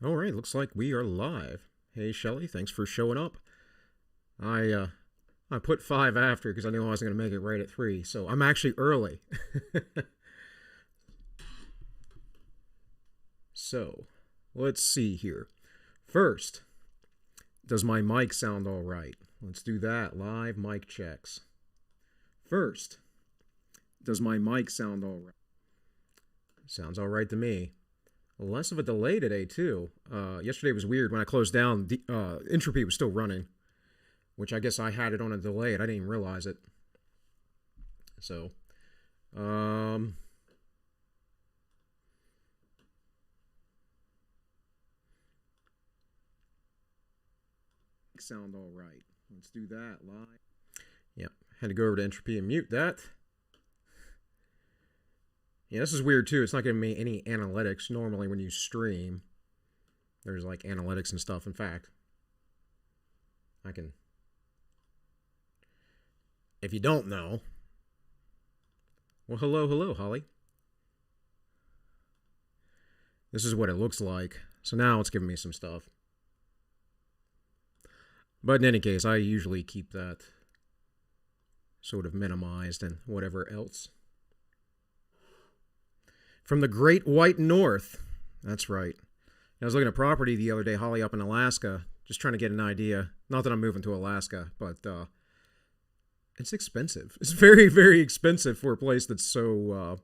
All right, looks like we are live. Hey, Shelly, thanks for showing up. I put 5 after because I knew I wasn't going to make it right at 3, so I'm actually early. So, let's see here. First, does my mic sound all right? Let's do that. Live mic checks. First, does my mic sound all right? Sounds all right to me. Less of a delay today, too. Yesterday was weird. When I closed down, the Entropy was still running, which I guess I had it on a delay and I didn't even realize it. So, sound all right. Let's do that live. Yep, had to go over to Entropy and mute that. Yeah, this is weird too. It's not giving me any analytics. Normally, when you stream, there's like analytics and stuff. In fact, I can. If you don't know, well, hello, Holly. This is what it looks like. So now it's giving me some stuff. But in any case, I usually keep that sort of minimized and whatever else. From the Great White North. That's right. I was looking at property the other day, Holly, up in Alaska, just trying to get an idea. Not that I'm moving to Alaska, but it's expensive. It's very, very expensive for a place that's so.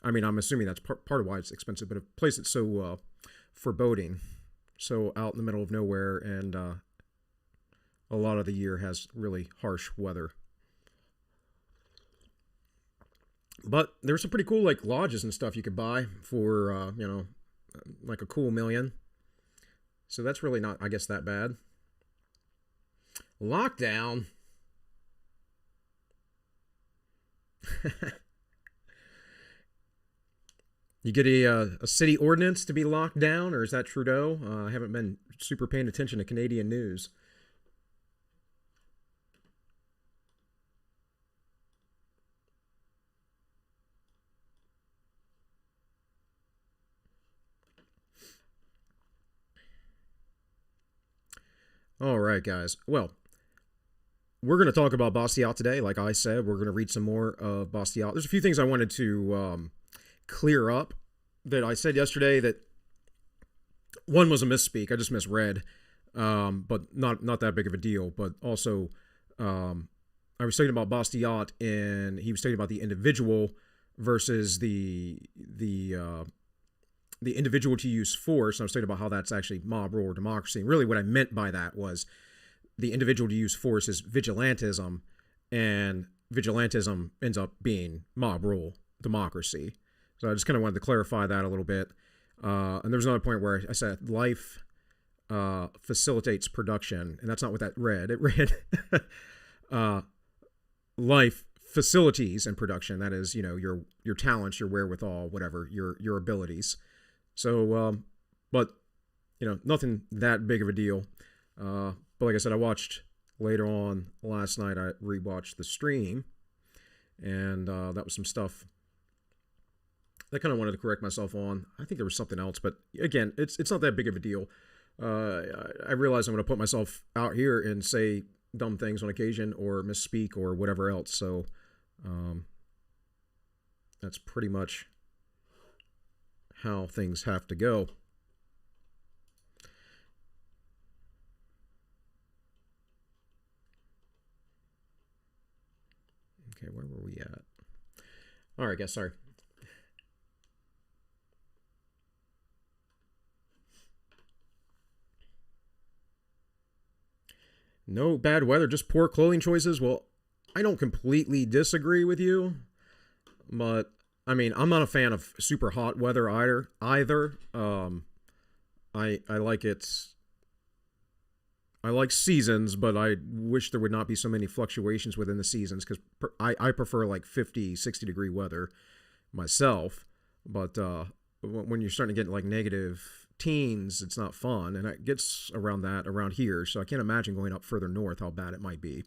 I mean, I'm assuming that's part of why it's expensive, but a place that's so foreboding, so out in the middle of nowhere, and a lot of the year has really harsh weather. But there's some pretty cool like lodges and stuff you could buy for like a cool $1 million. So that's really not, I guess, that bad. Lockdown. You get a city ordinance to be locked down, or is that Trudeau? I haven't been super paying attention to Canadian news. All right, guys. Well, we're going to talk about Bastiat today. Like I said, we're going to read some more of Bastiat. There's a few things I wanted to clear up that I said yesterday. That one was a misspeak. I just misread, but not that big of a deal. But also, I was talking about Bastiat, and he was talking about the individual versus the individual to use force. I was talking about how that's actually mob rule or democracy. And really, what I meant by that was the individual to use force is vigilantism, and vigilantism ends up being mob rule democracy. So I just kind of wanted to clarify that a little bit. And there was another point where I said life facilitates production, and that's not what that read. It read life facilities and production. That is, your talents, your wherewithal, whatever, your abilities. So, but nothing that big of a deal. But like I said, I watched later on last night. I rewatched the stream, and that was some stuff that kind of wanted to correct myself on. I think there was something else, but again, it's not that big of a deal. I realize I'm going to put myself out here and say dumb things on occasion, or misspeak, or whatever else. So that's pretty much how things have to go. Okay, where were we at? All right, guys, sorry. No bad weather, just poor clothing choices. Well, I don't completely disagree with you, but I mean, I'm not a fan of super hot weather either. I like it. I like seasons, but I wish there would not be so many fluctuations within the seasons, because I prefer like 50, 60 degree weather myself. But when you're starting to get like negative teens, it's not fun. And it gets around here. So I can't imagine going up further north how bad it might be.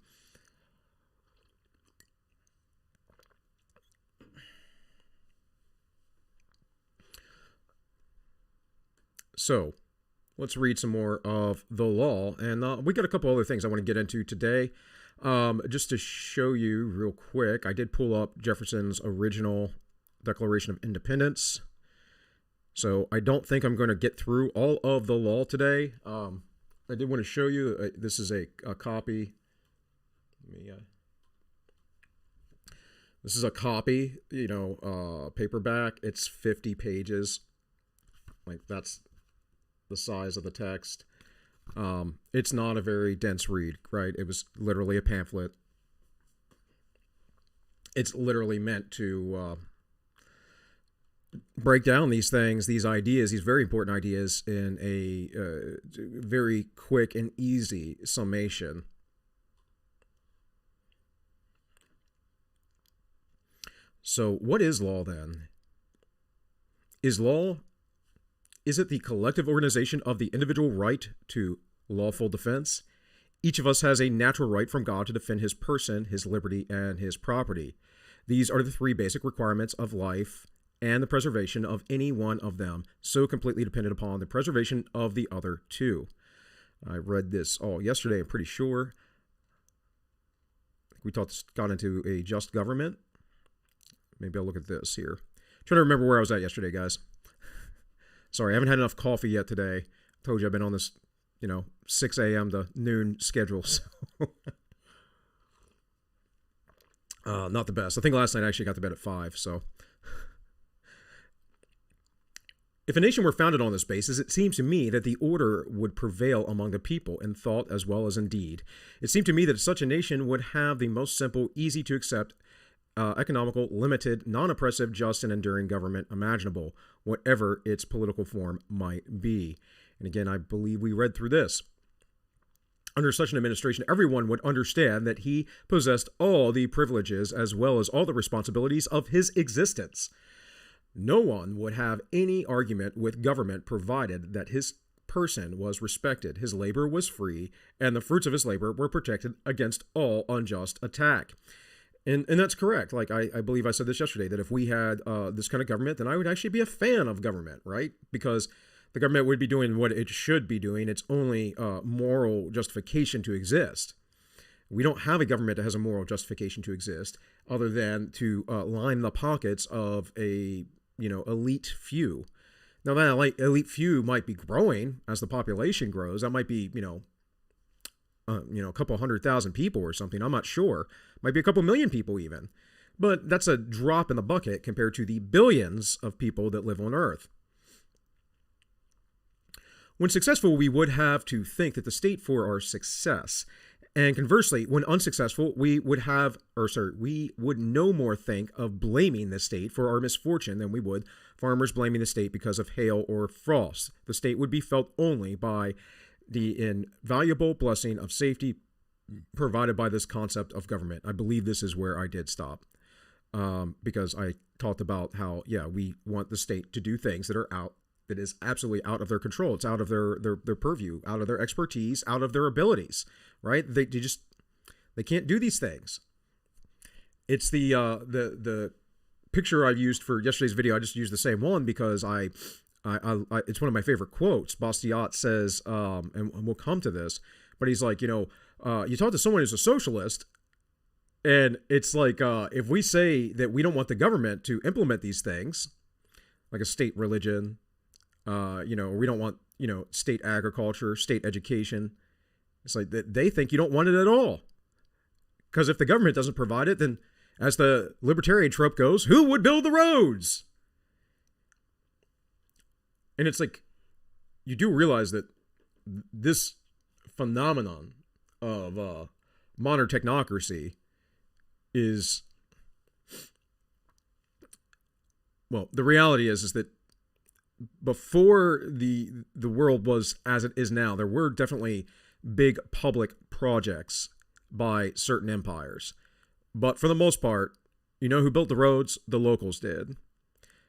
So let's read some more of the law. And we got a couple other things I want to get into today. Just to show you real quick, I did pull up Jefferson's original Declaration of Independence. So I don't think I'm going to get through all of the law today. I did want to show you, this is a copy. This is a copy, paperback. It's 50 pages. Like, that's the size of the text. It's not a very dense read, right? It was literally a pamphlet. It's literally meant to break down these things, these ideas, these very important ideas in a very quick and easy summation. So what is law then? Is it the collective organization of the individual right to lawful defense? Each of us has a natural right from God to defend his person, his liberty, and his property. These are the three basic requirements of life and the preservation of any one of them, so completely dependent upon the preservation of the other two. I read this all yesterday, I'm pretty sure. We got into a just government. Maybe I'll look at this here. I'm trying to remember where I was at yesterday, guys. Sorry, I haven't had enough coffee yet today. I told you I've been on this, 6 a.m. to noon schedule. So. Not the best. I think last night I actually got to bed at 5, so. If a nation were founded on this basis, it seems to me that the order would prevail among the people in thought as well as in deed. It seemed to me that such a nation would have the most simple, easy to accept, economical, limited, non-oppressive, just, and enduring government imaginable, whatever its political form might be. And again, I believe we read through this. Under such an administration, everyone would understand that he possessed all the privileges as well as all the responsibilities of his existence. No one would have any argument with government provided that his person was respected, his labor was free, and the fruits of his labor were protected against all unjust attack. And that's correct. Like, I believe I said this yesterday, that if we had this kind of government, then I would actually be a fan of government, right? Because the government would be doing what it should be doing. It's only moral justification to exist. We don't have a government that has a moral justification to exist other than to line the pockets of a, elite few. Now, that elite few might be growing as the population grows. That might be, a couple 100,000 people or something. I'm not sure. Might be a couple million people even. But that's a drop in the bucket compared to the billions of people that live on Earth. When successful, we would have to think that the state for our success. And conversely, when unsuccessful, we would no more think of blaming the state for our misfortune than we would farmers blaming the state because of hail or frost. The state would be felt only by the invaluable blessing of safety provided by this concept of government. I believe this is where I did stop, because I talked about how, we want the state to do things that is absolutely out of their control. It's out of their purview, out of their expertise, out of their abilities, right? They can't do these things. It's the picture I've used for yesterday's video. I just used the same one because it's one of my favorite quotes. Bastiat says, and we'll come to this, but he's like, you talk to someone who's a socialist, and it's like, if we say that we don't want the government to implement these things, like a state religion, we don't want, state agriculture, state education. It's like they think you don't want it at all. Because if the government doesn't provide it, then as the libertarian trope goes, who would build the roads? And it's like, you do realize that this phenomenon of modern technocracy is, well, the reality is that before the world was as it is now, there were definitely big public projects by certain empires. But for the most part, who built the roads? The locals did.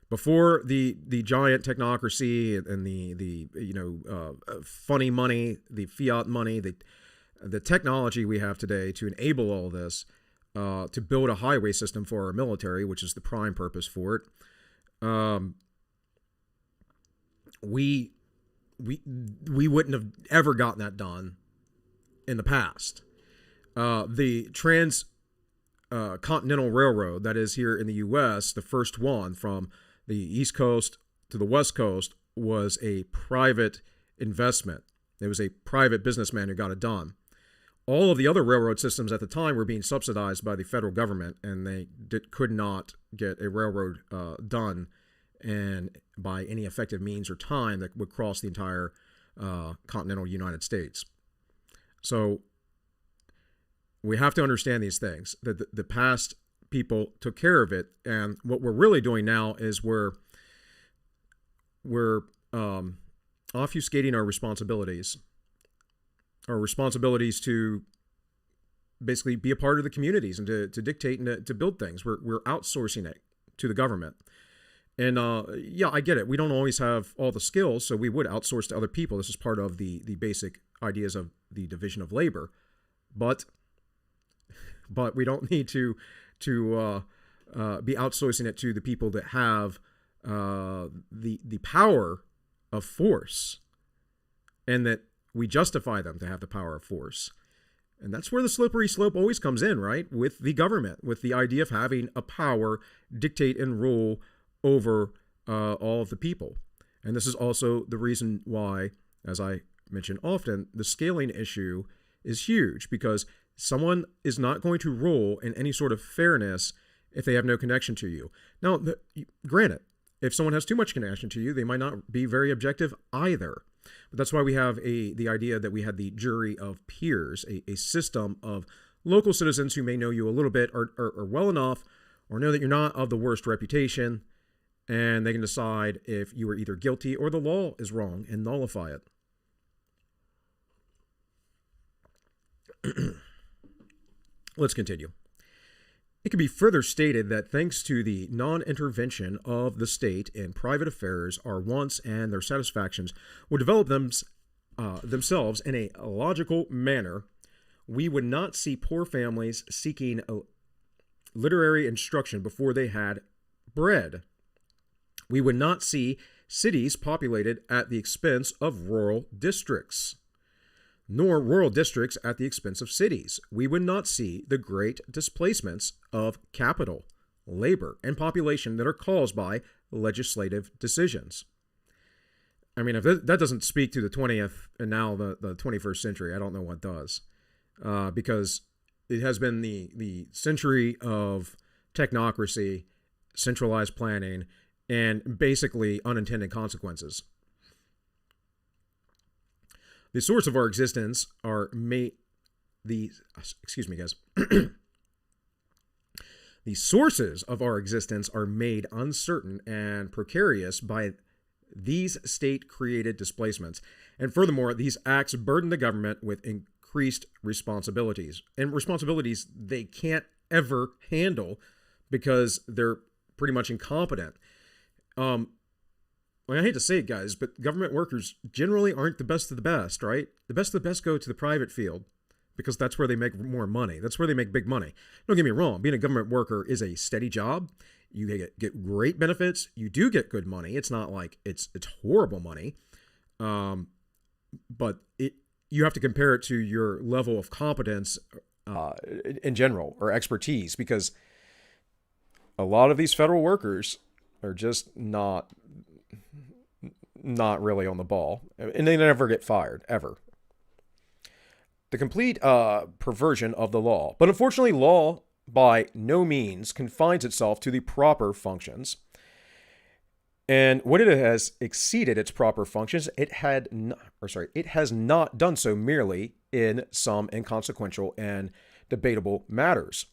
Before the giant technocracy and the funny money, the fiat money, the technology we have today to enable all this, to build a highway system for our military, which is the prime purpose for it, we we wouldn't have ever gotten that done in the past. The Continental Railroad that is here in the U.S., the first one from the East Coast to the West Coast, was a private investment. It was a private businessman who got it done. All of the other railroad systems at the time were being subsidized by the federal government, and they could not get a railroad done and by any effective means or time that would cross the entire continental United States. So we have to understand these things, that the past people took care of it, and what we're really doing now is we're obfuscating our responsibilities to basically be a part of the communities and to dictate and to build things. We're outsourcing it to the government. And yeah, I get it. We don't always have all the skills, so we would outsource to other people. This is part of the basic ideas of the division of labor. But we don't need to be outsourcing it to the people that have the power of force, and that we justify them to have the power of force. And that's where the slippery slope always comes in, right? With the government, with the idea of having a power dictate and rule over all of the people. And this is also the reason why, as I mention often, the scaling issue is huge, because someone is not going to rule in any sort of fairness if they have no connection to you. Now, granted, if someone has too much connection to you, they might not be very objective either. But that's why we have the idea that we had the jury of peers, a system of local citizens who may know you a little bit or well enough, or know that you're not of the worst reputation, and they can decide if you are either guilty or the law is wrong and nullify it. Let's continue. It can be further stated that thanks to the non-intervention of the state in private affairs, our wants and their satisfactions would develop themselves in a logical manner. We would not see poor families seeking literary instruction before they had bread. We would not see cities populated at the expense of rural districts, nor rural districts at the expense of cities. We would not see the great displacements of capital, labor, and population that are caused by legislative decisions. I mean, if that doesn't speak to the 20th and now the 21st century, I don't know what does. Because it has been the century of technocracy, centralized planning, and basically unintended consequences. The source of our existence are made. Excuse me, guys. The sources of our existence are made uncertain and precarious by these state-created displacements. And furthermore, these acts burden the government with increased responsibilities. And responsibilities they can't ever handle because they're pretty much incompetent. I hate to say it, guys, but government workers generally aren't the best of the best, right? The best of the best go to the private field because that's where they make more money. That's where they make big money. Don't get me wrong. Being a government worker is a steady job. You get great benefits. You do get good money. It's not like it's horrible money. But you have to compare it to your level of competence in general, or expertise, because a lot of these federal workers are just not really on the ball, and they never get fired, ever. The complete perversion of the law. But unfortunately, law by no means confines itself to the proper functions. And when it has exceeded its proper functions, it has not done so merely in some inconsequential and debatable matters.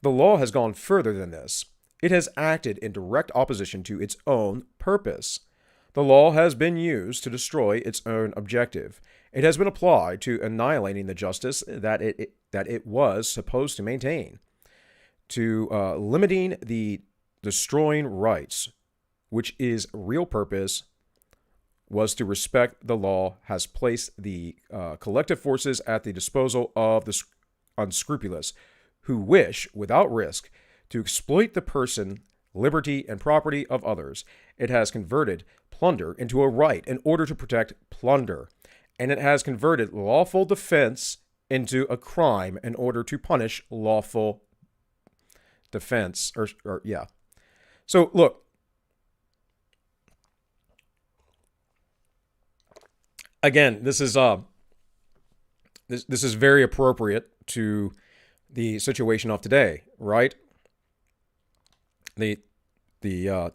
The law has gone further than this. It has acted in direct opposition to its own purpose. The law has been used to destroy its own objective. It has been applied to annihilating the justice that it was supposed to maintain, to limiting the destroying rights, which its real purpose was to respect the law, has placed the collective forces at the disposal of the unscrupulous, who wish, without risk, to exploit the person liberty, and property of others. It has converted plunder into a right in order to protect plunder. And it has converted lawful defense into a crime in order to punish lawful defense. Yeah. So, look. Again, this is very appropriate to the situation of today, right? The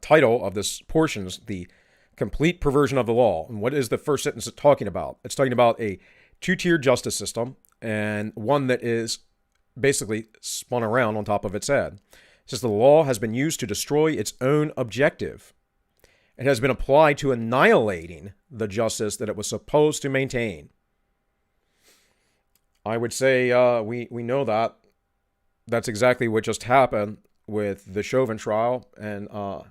title of this portion is the complete perversion of the law. And what is the first sentence talking about? It's talking about a two-tier justice system, and one that is basically spun around on top of its head. It says the law has been used to destroy its own objective. It has been applied to annihilating the justice that it was supposed to maintain. I would say we know that. That's exactly what just happened with the Chauvin trial. And I've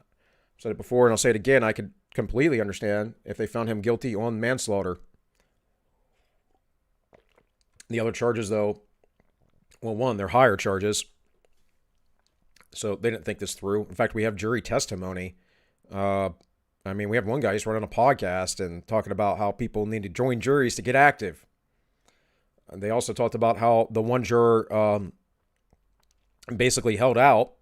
said it before, and I'll say it again. I could completely understand if they found him guilty on manslaughter. The other charges, though, well, one, they're higher charges. So they didn't think this through. In fact, we have jury testimony. I mean, we have one guy who's running a podcast and talking about how people need to join juries to get active. And they also talked about how the one juror basically held out,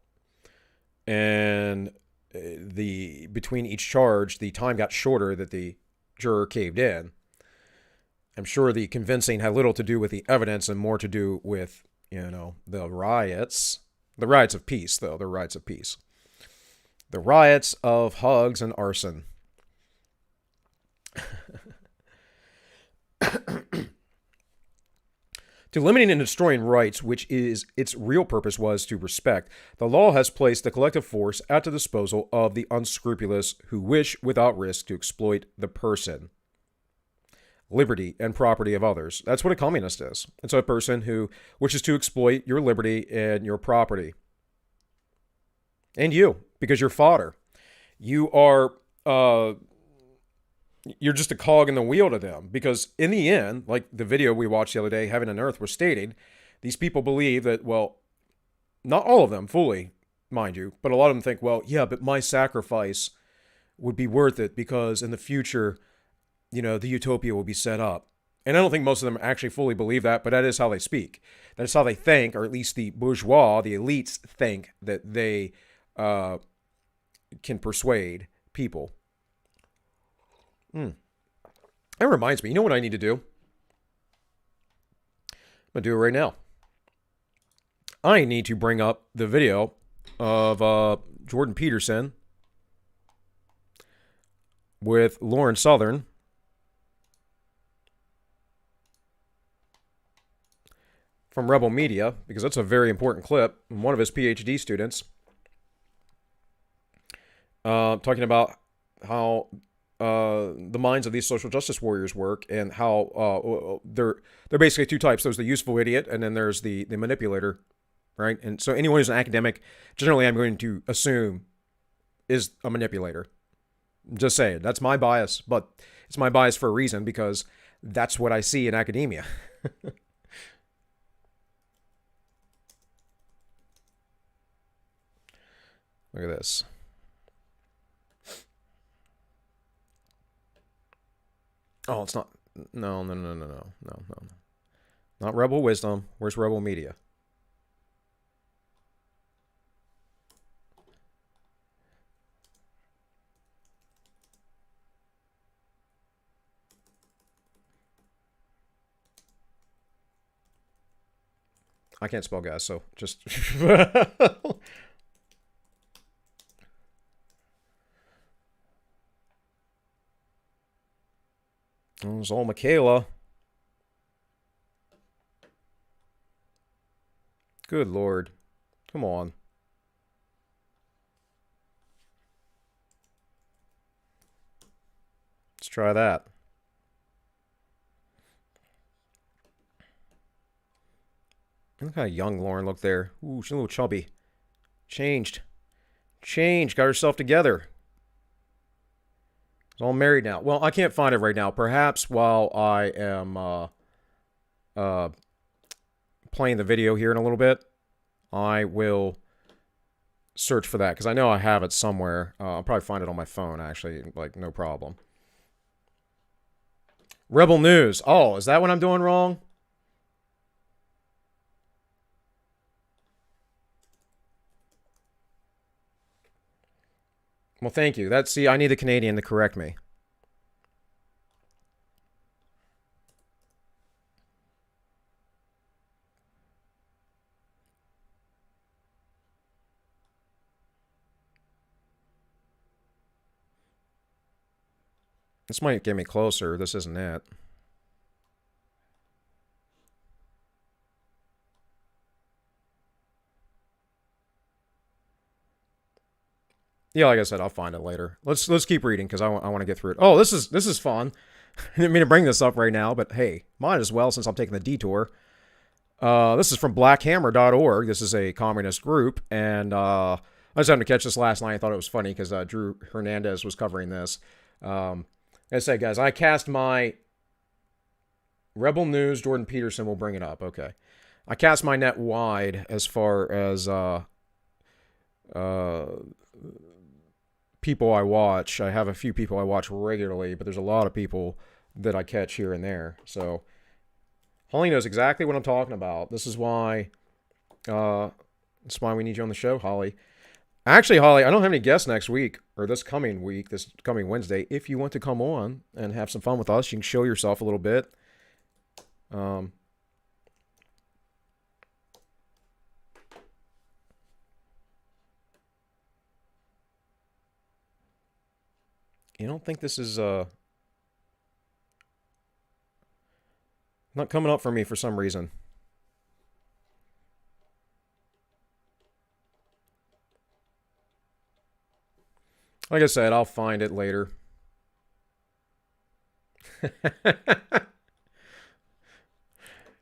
and between each charge, the time got shorter that the juror caved in. I'm sure the convincing had little to do with the evidence and more to do with, the riots. The riots of peace, though. The riots of peace. The riots of hugs and arson. To limiting and destroying rights, which is its real purpose was to respect, the law has placed the collective force at the disposal of the unscrupulous who wish without risk to exploit the person, liberty, and property of others. That's what a communist is. It's a person who wishes to exploit your liberty and your property. And you, because you're fodder. You are, you're just a cog in the wheel to them. Because in the end, like the video we watched the other day, Heaven and Earth, was stating, these people believe that, well, not all of them fully, mind you, but a lot of them think, well, yeah, but my sacrifice would be worth it because in the future, the utopia will be set up. And I don't think most of them actually fully believe that, but that is how they speak. That is how they think, or at least the bourgeois, the elites, think that they can persuade people. That reminds me, you know what I need to do? I'm going to do it right now. I need to bring up the video of Jordan Peterson with Lauren Southern from Rebel Media, because that's a very important clip. One of his PhD students talking about how the minds of these social justice warriors work, and how they're basically two types. There's the useful idiot, and then there's the manipulator, right? And so anyone who's an academic, generally I'm going to assume, is a manipulator. Just saying, that's my bias, but it's my bias for a reason, because that's what I see in academia. Look at this. Oh, it's not. No. Not Rebel Wisdom. Where's Rebel Media? I can't spell, guys, so just... It's all Michaela. Good Lord. Come on. Let's try that. Look how young Lauren looked there. Ooh, she's a little chubby. Changed. Got herself together. She's all married now. Well, I can't find it right now. Perhaps while I am playing the video here in a little bit, I will search for that because I know I have it somewhere. I'll probably find it on my phone, actually, like, no problem. Rebel News. Oh, is that what I'm doing wrong? Well, thank you. See, I need a Canadian to correct me. This might get me closer. This isn't it. Yeah, like I said, I'll find it later. Let's keep reading because I want to get through it. Oh, this is fun. I didn't mean to bring this up right now, but hey, might as well since I'm taking the detour. This is from blackhammer.org. This is a communist group, and I just happened to catch this last night. I thought it was funny because Drew Hernandez was covering this. Like I said, guys, I cast my Rebel News. Jordan Peterson will bring it up. Okay. I cast my net wide as far as people I watch. I have a few people I watch regularly, but there's a lot of people that I catch here and there. So Holly knows exactly what I'm talking about. This is why we need you on the show, Holly. Actually, Holly, I don't have any guests next week or this coming Wednesday. If you want to come on and have some fun with us, you can show yourself a little bit. You don't think this is not coming up for me for some reason? Like I said, I'll find it later.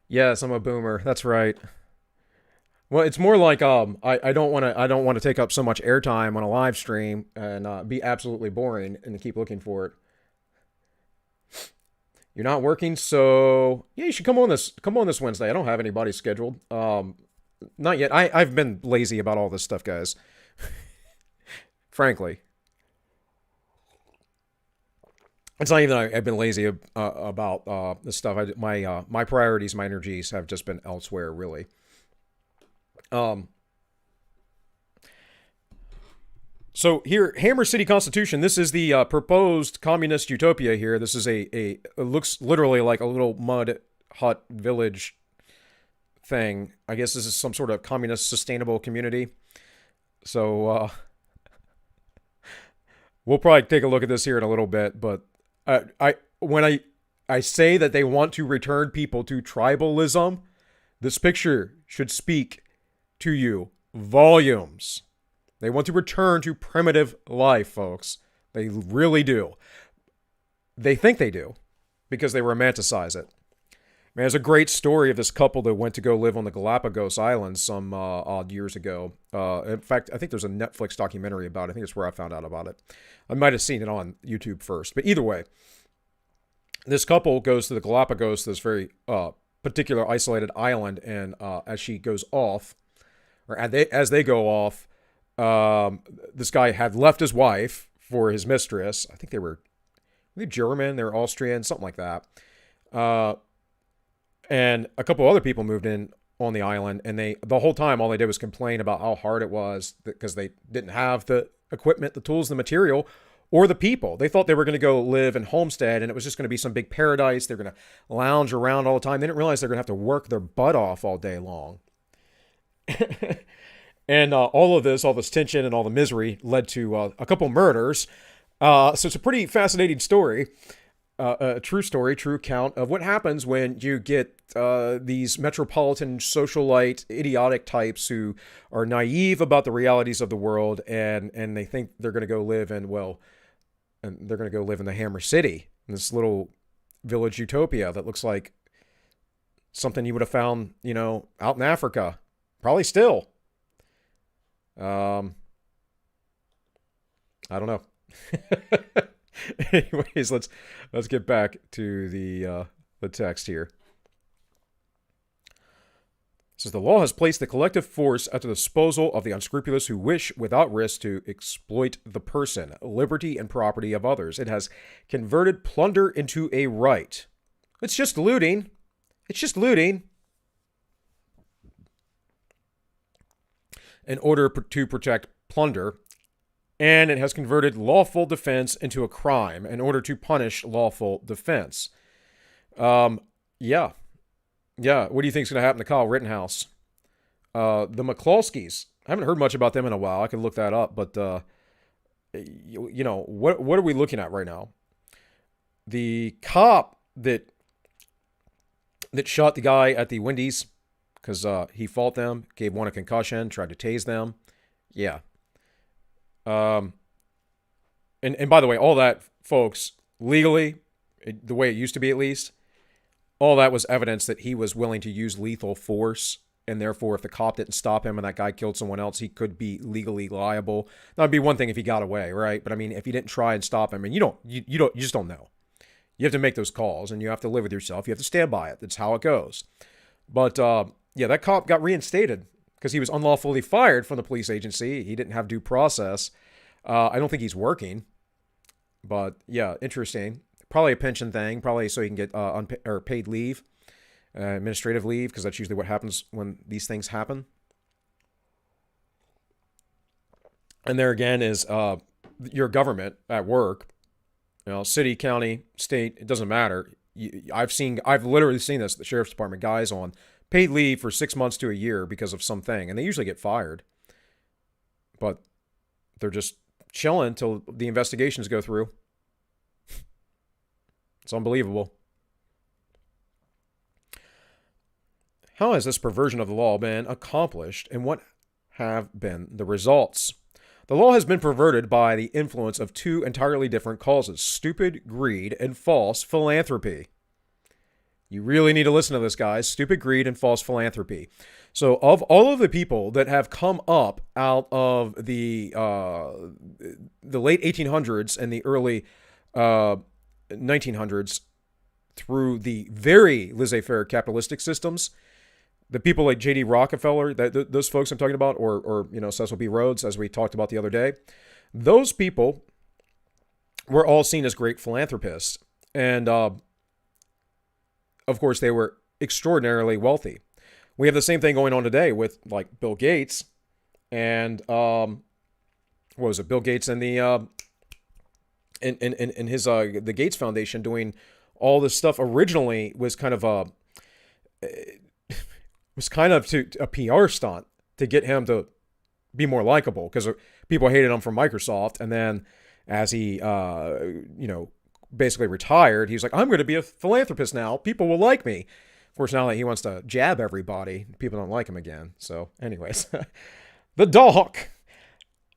Yes, I'm a boomer. That's right. Well, it's more like I don't want to take up so much airtime on a live stream and be absolutely boring and keep looking for it. You're not working, so yeah, you should come on this Wednesday. I don't have anybody scheduled. Not yet. I've been lazy about all this stuff, guys. Frankly, it's not even that I've been lazy about this stuff. My priorities, my energies have just been elsewhere, really. So here, Hammer City Constitution. This is the proposed communist utopia. Here, this is it looks literally like a little mud hut village thing. I guess this is some sort of communist sustainable community. So we'll probably take a look at this here in a little bit. But when I say that they want to return people to tribalism, this picture should speak to you volumes. They want to return to primitive life, folks. They really do. They think they do because they romanticize it. Man, there's a great story of this couple that went to go live on the Galapagos Islands some odd years ago. In fact, I think there's a Netflix documentary about it. I think that's where I found out about it. I might have seen it on YouTube first. But either way, this couple goes to the Galapagos, this very particular isolated island, and as she goes off, or as they go off, this guy had left his wife for his mistress. I think they were German, they were Austrian, something like that. And a couple other people moved in on the island, and the whole time all they did was complain about how hard it was because they didn't have the equipment, the tools, the material, or the people. They thought they were going to go live in Homestead, and it was just going to be some big paradise. They're going to lounge around all the time. They didn't realize they're going to have to work their butt off all day long. And all this tension and all the misery led to a couple murders. So it's a pretty fascinating story, a true story, true account of what happens when you get these metropolitan socialite, idiotic types who are naive about the realities of the world, and they think they're going to go live in the Hammer City, in this little village utopia that looks like something you would have found, out in Africa, probably still. I don't know. Anyways, let's get back to the text here. It says the law has placed the collective force at the disposal of the unscrupulous who wish, without risk, to exploit the person, liberty, and property of others. It has converted plunder into a right. It's just looting. It's just looting. In order to protect plunder. And it has converted lawful defense into a crime in order to punish lawful defense. Yeah. Yeah, what do you think is going to happen to Kyle Rittenhouse? The McCloskeys. I haven't heard much about them in a while. I could look that up, but you know, what are we looking at right now? The cop that shot the guy at the Wendy's because he fought them, gave one a concussion, tried to tase them. Yeah. And by the way, all that, folks, legally, the way it used to be at least, all that was evidence that he was willing to use lethal force, and therefore if the cop didn't stop him and that guy killed someone else, he could be legally liable. That'd be one thing if he got away, right? But I mean, if he didn't try and stop him, and you just don't know. You have to make those calls, and you have to live with yourself. You have to stand by it. That's how it goes. But yeah, that cop got reinstated because he was unlawfully fired from the police agency. He didn't have due process. I don't think he's working, but yeah, interesting. Probably a pension thing, probably so he can get paid leave, administrative leave, because that's usually what happens when these things happen. And there again is your government at work, you know, city, county, state, it doesn't matter. I've literally seen this, the sheriff's department guys on paid leave for 6 months to a year because of something, and they usually get fired, but they're just chilling until the investigations go through. It's unbelievable. How has this perversion of the law been accomplished, and what have been the results? The law has been perverted by the influence of two entirely different causes: stupid greed and false philanthropy. You really need to listen to this, guys. Stupid greed and false philanthropy. So of all of the people that have come up out of the late 1800s and the early 1900s through the very laissez-faire capitalistic systems, the people like J.D. Rockefeller, those folks I'm talking about, or you know, Cecil B. Rhodes, as we talked about the other day, those people were all seen as great philanthropists. And of course, they were extraordinarily wealthy. We have the same thing going on today with like Bill Gates and what was it? Bill Gates and the in his the Gates Foundation doing all this stuff. Originally was kind of a a PR stunt to get him to be more likable, because people hated him from Microsoft. And then as he basically retired, he was like, I'm going to be a philanthropist now. People will like me. Of course, now that he wants to jab everybody, people don't like him again. So anyways, the dog.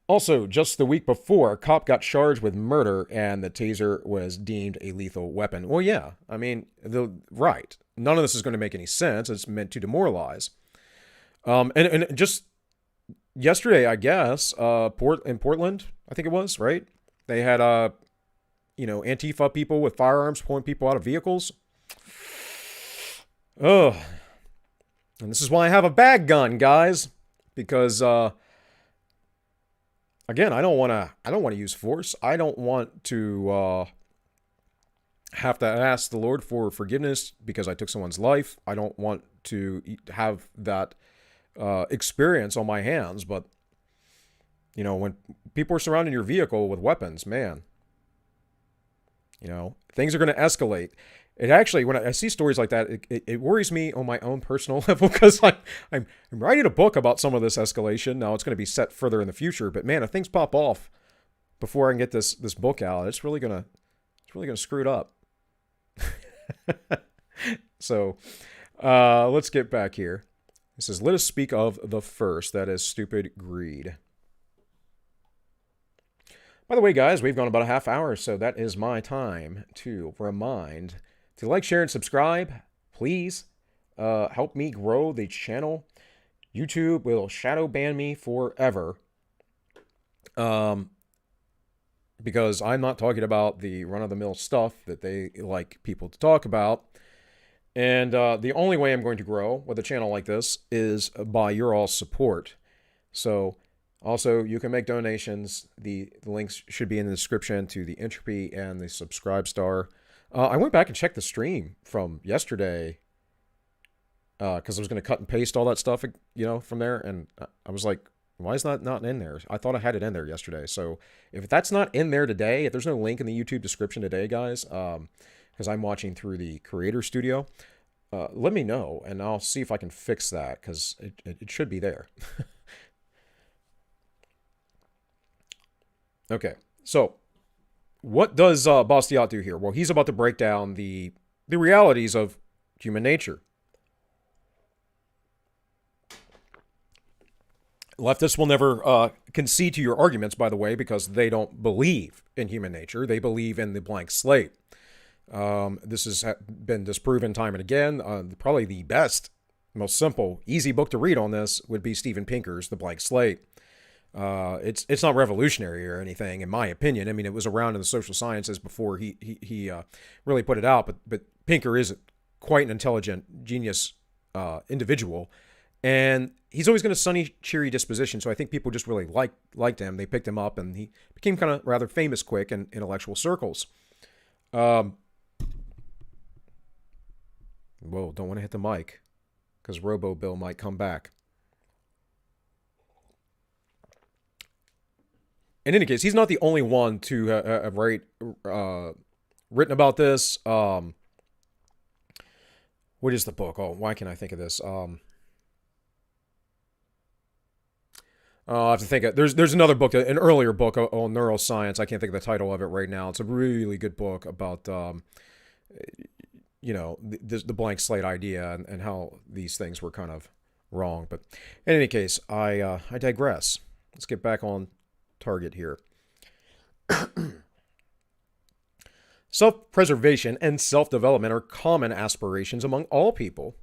Also, just the week before, a cop got charged with murder and the taser was deemed a lethal weapon. Well, yeah, I mean, right. None of this is going to make any sense. It's meant to demoralize. And just yesterday, I guess, in Portland, I think it was, right? They had, Antifa people with firearms pulling people out of vehicles. Oh, and this is why I have a bag gun, guys, because, again, I don't want to use force. I don't want to, have to ask the Lord for forgiveness because I took someone's life. I don't want to have that, experience on my hands. But, you know, when people are surrounding your vehicle with weapons, man, you know, things are going to escalate. It actually, when I see stories like that, it worries me on my own personal level, because I'm writing a book about some of this escalation. Now it's going to be set further in the future, but man, if things pop off before I can get this book out, it's really gonna screw it up. So let's get back here. It says, let us speak of the first, that is stupid greed. By the way, guys, we've gone about a half hour, so that is my time to remind to like, share, and subscribe. Please help me grow the channel. YouTube will shadow ban me forever, because I'm not talking about the run-of-the-mill stuff that they like people to talk about. And the only way I'm going to grow with a channel like this is by your all support. So also, you can make donations. The links should be in the description to the Entropy and the Subscribe Star. I went back and checked the stream from yesterday because I was going to cut and paste all that stuff, from there. And I was like, why is that not in there? I thought I had it in there yesterday. So if that's not in there today, if there's no link in the YouTube description today, guys, because I'm watching through the Creator Studio, let me know, and I'll see if I can fix that, because it should be there. Okay, so what does Bastiat do here? Well, he's about to break down the realities of human nature. Leftists will never concede to your arguments, by the way, because they don't believe in human nature. They believe in the blank slate. This has been disproven time and again. Probably the best, most simple, easy book to read on this would be Steven Pinker's The Blank Slate. It's not revolutionary or anything, in my opinion. I mean, it was around in the social sciences before he really put it out. But Pinker is quite an intelligent, genius individual, and he's always got a sunny, cheery disposition. So I think people just really liked him. They picked him up, and he became kind of rather famous quick in intellectual circles. Whoa! Don't want to hit the mic, because Robo Bill might come back. In any case, he's not the only one to have written about this. What is the book? Oh, why can't I think of this? I have to think of, there's another book, an earlier book on neuroscience. I can't think of the title of it right now. It's a really good book about, the blank slate idea and how these things were kind of wrong. But in any case, I digress. Let's get back on target here. Self-preservation and self-development are common aspirations among all people.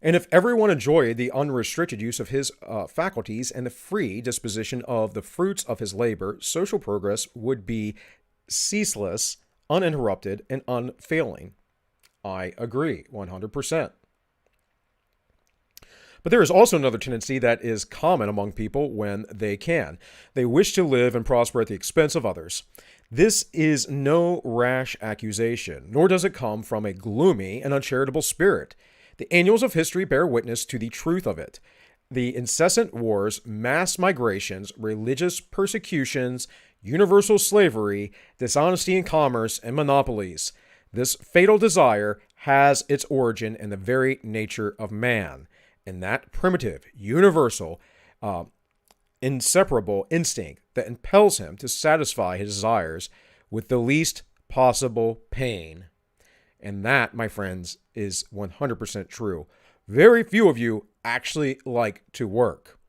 And if everyone enjoyed the unrestricted use of his faculties and the free disposition of the fruits of his labor, social progress would be ceaseless, uninterrupted, and unfailing. I agree, 100%. But there is also another tendency that is common among people when they can. They wish to live and prosper at the expense of others. This is no rash accusation, nor does it come from a gloomy and uncharitable spirit. The annals of history bear witness to the truth of it. The incessant wars, mass migrations, religious persecutions, universal slavery, dishonesty in commerce, and monopolies. This fatal desire has its origin in the very nature of man, in that primitive, universal, inseparable instinct that impels him to satisfy his desires with the least possible pain. And that, my friends, is 100% true. Very few of you actually like to work,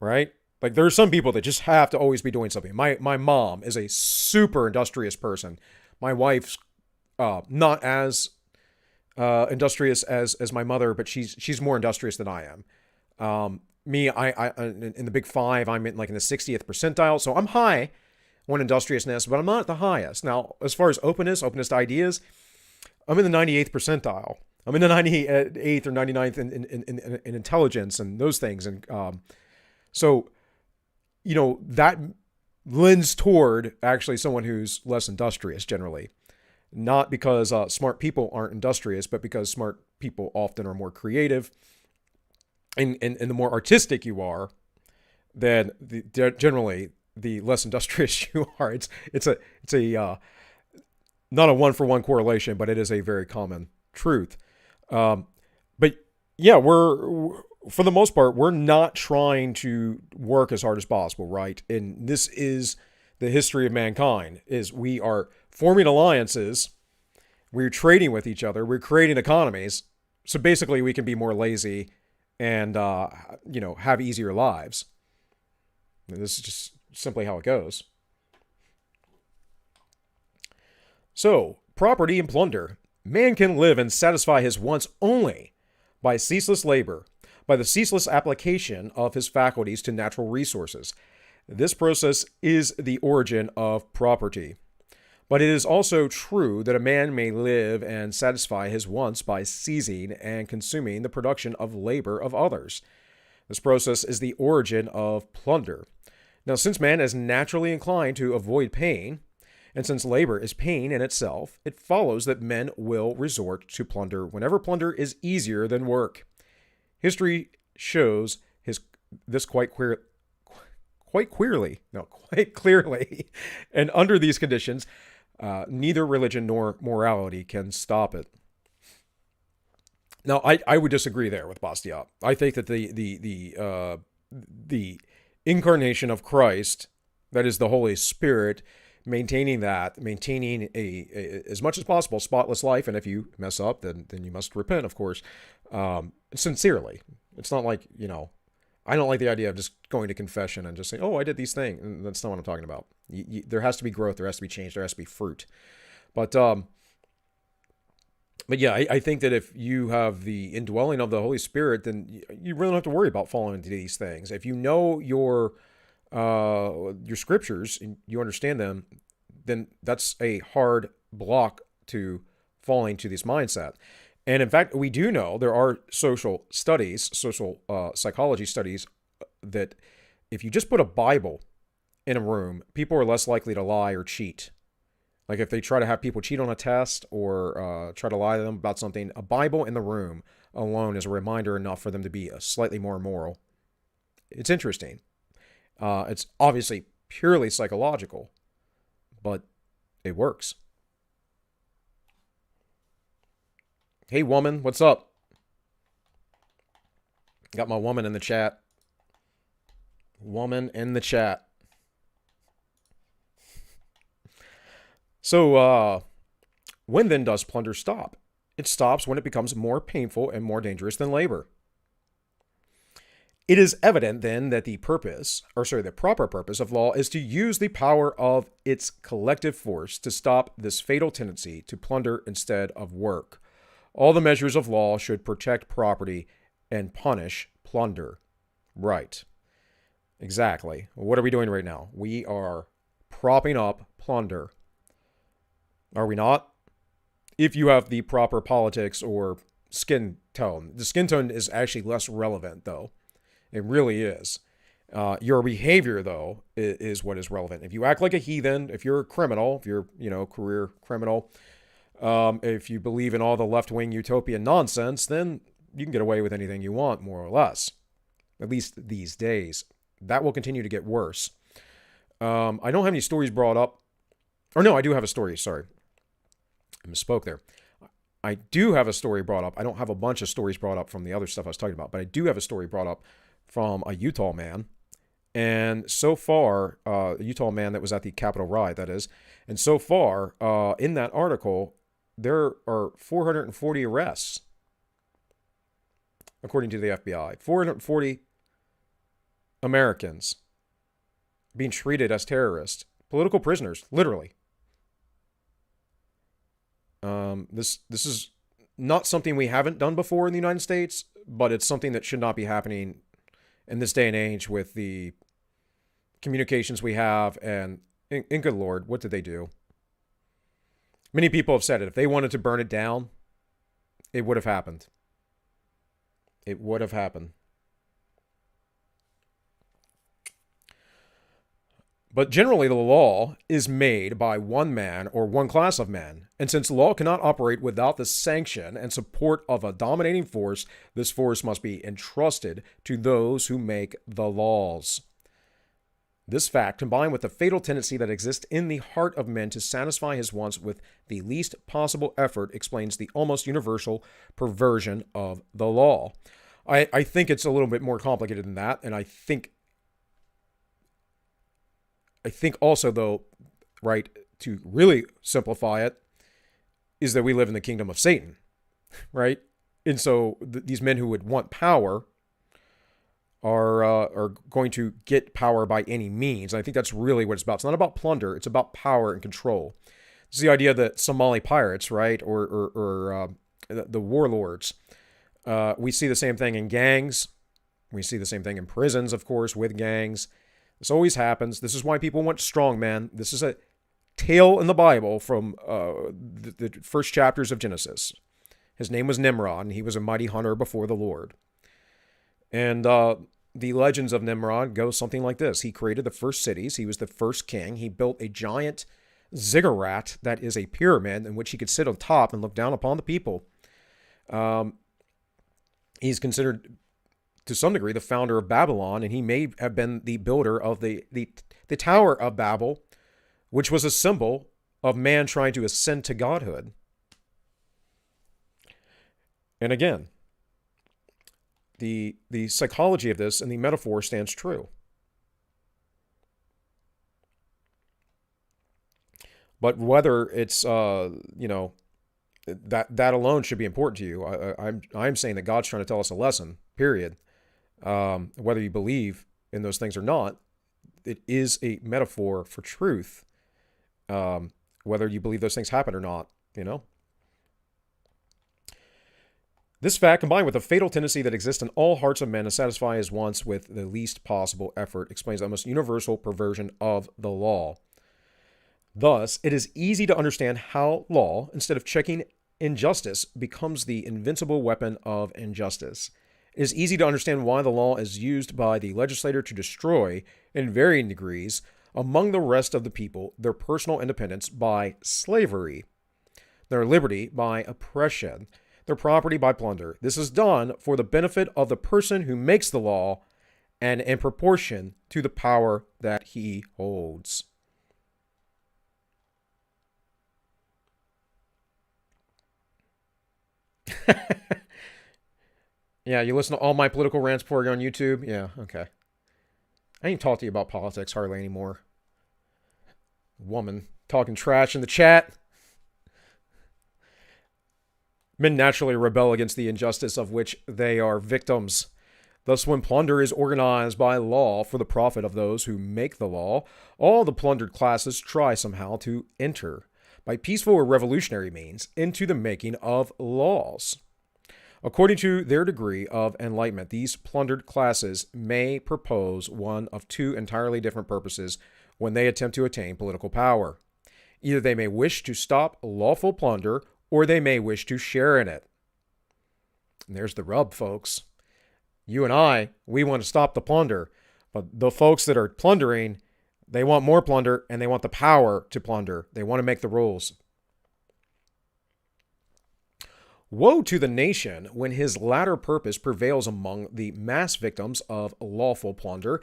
right? Like, there are some people that just have to always be doing something. My mom is a super industrious person. My wife's not as industrious as my mother, but she's more industrious than I am. Me, I in the big five, I'm in the 60th percentile, so I'm high on industriousness, but I'm not at the highest. Now, as far as openness to ideas, I'm in the 98th percentile. I'm in the 98th or 99th in intelligence and those things, and so that lends toward actually someone who's less industrious generally. Not because smart people aren't industrious, but because smart people often are more creative. And the more artistic you are, then generally the less industrious you are. It's a not a one-for-one correlation, but it is a very common truth. But yeah, we're for the most part, we're not trying to work as hard as possible, right? And this is the history of mankind, is we are forming alliances, we're trading with each other, we're creating economies, so basically we can be more lazy and have easier lives. And this is just simply how it goes. So, property and plunder. Man can live and satisfy his wants only by ceaseless labor, by the ceaseless application of his faculties to natural resources. This process is the origin of property. But it is also true that a man may live and satisfy his wants by seizing and consuming the production of labor of others. This process is the origin of plunder. Now, since man is naturally inclined to avoid pain, and since labor is pain in itself, it follows that men will resort to plunder whenever plunder is easier than work. History shows this quite clearly. And under these conditions, neither religion nor morality can stop it. Now, I would disagree there with Bastiat. I think that the incarnation of Christ, that is the Holy Spirit, maintaining a as much as possible spotless life, and if you mess up, then you must repent, of course, sincerely. It's not like, I don't like the idea of just going to confession and just saying, oh, I did these things. And that's not what I'm talking about. There has to be growth. There has to be change. There has to be fruit. But yeah, I think that if you have the indwelling of the Holy Spirit, then you really don't have to worry about falling into these things. If you know your scriptures and you understand them, then that's a hard block to falling to this mindset. And in fact, we do know there are social psychology studies, that if you just put a Bible in a room, people are less likely to lie or cheat. Like if they try to have people cheat on a test or try to lie to them about something, a Bible in the room alone is a reminder enough for them to be slightly more moral. It's interesting. It's obviously purely psychological, but it works. Hey, woman, what's up? Got my woman in the chat. Woman in the chat. So, when then does plunder stop? It stops when it becomes more painful and more dangerous than labor. It is evident then that the proper purpose of law is to use the power of its collective force to stop this fatal tendency to plunder instead of work. All the measures of law should protect property and punish plunder. Right. Exactly. What are we doing right now? We are propping up plunder. Are we not? If you have the proper politics or skin tone. The skin tone is actually less relevant, though. It really is. Your behavior, though, is what is relevant. If you act like a heathen, if you're a criminal, if you're, career criminal, if you believe in all the left-wing utopian nonsense, then you can get away with anything you want, more or less. At least these days. That will continue to get worse. I don't have any stories brought up. Or no, I do have a story. Sorry. I misspoke there. I do have a story brought up. I don't have a bunch of stories brought up from the other stuff I was talking about, but I do have a story brought up from a Utah man. And so far, a Utah man that was at the Capitol riot, that is. And so far, in that article, there are 440 arrests, according to the FBI. 440 Americans being treated as terrorists. Political prisoners, literally. This is not something we haven't done before in the United States, but it's something that should not be happening in this day and age with the communications we have. And good Lord, what did they do? Many people have said it. If they wanted to burn it down, it would have happened. It would have happened. But generally, the law is made by one man or one class of men. And since law cannot operate without the sanction and support of a dominating force, this force must be entrusted to those who make the laws. This fact, combined with the fatal tendency that exists in the heart of men to satisfy his wants with the least possible effort, explains the almost universal perversion of the law. I think it's a little bit more complicated than that, and I think also, though, right, to really simplify it, is that we live in the kingdom of Satan, right? And so these men who would want power are going to get power by any means. And I think that's really what it's about. It's not about plunder. It's about power and control. It's the idea that Somali pirates, right, or the warlords, we see the same thing in gangs. We see the same thing in prisons, of course, with gangs. This always happens. This is why people want strong men. This is tale in the Bible from the first chapters of Genesis. His name was Nimrod, and he was a mighty hunter before the Lord. And the legends of Nimrod go something like this. He created the first cities. He was the first king. He built a giant ziggurat that is a pyramid in which he could sit on top and look down upon the people. He's considered, to some degree, the founder of Babylon, and he may have been the builder of the Tower of Babel, which was a symbol of man trying to ascend to godhood. And again, the psychology of this and the metaphor stands true. But whether it's that alone should be important to you. I'm saying that God's trying to tell us a lesson. Period. Whether you believe in those things or not, it is a metaphor for truth. Whether you believe those things happen or not, This fact, combined with the fatal tendency that exists in all hearts of men to satisfy his wants with the least possible effort, explains the almost universal perversion of the law. Thus, it is easy to understand how law, instead of checking injustice, becomes the invincible weapon of injustice. It is easy to understand why the law is used by the legislator to destroy, in varying degrees, among the rest of the people, their personal independence by slavery, their liberty by oppression, their property by plunder. This is done for the benefit of the person who makes the law and in proportion to the power that he holds. Yeah, you listen to all my political rants pouring on YouTube? Yeah, okay. I ain't talk to you about politics hardly anymore. Woman talking trash in the chat. Men naturally rebel against the injustice of which they are victims. Thus, when plunder is organized by law for the profit of those who make the law, all the plundered classes try somehow to enter, by peaceful or revolutionary means, into the making of laws. According to their degree of enlightenment, these plundered classes may propose one of two entirely different purposes when they attempt to attain political power. Either they may wish to stop lawful plunder, or they may wish to share in it. And there's the rub, folks. You and I, we want to stop the plunder, but the folks that are plundering, they want more plunder and they want the power to plunder. They want to make the rules. Woe to the nation when his latter purpose prevails among the mass victims of lawful plunder,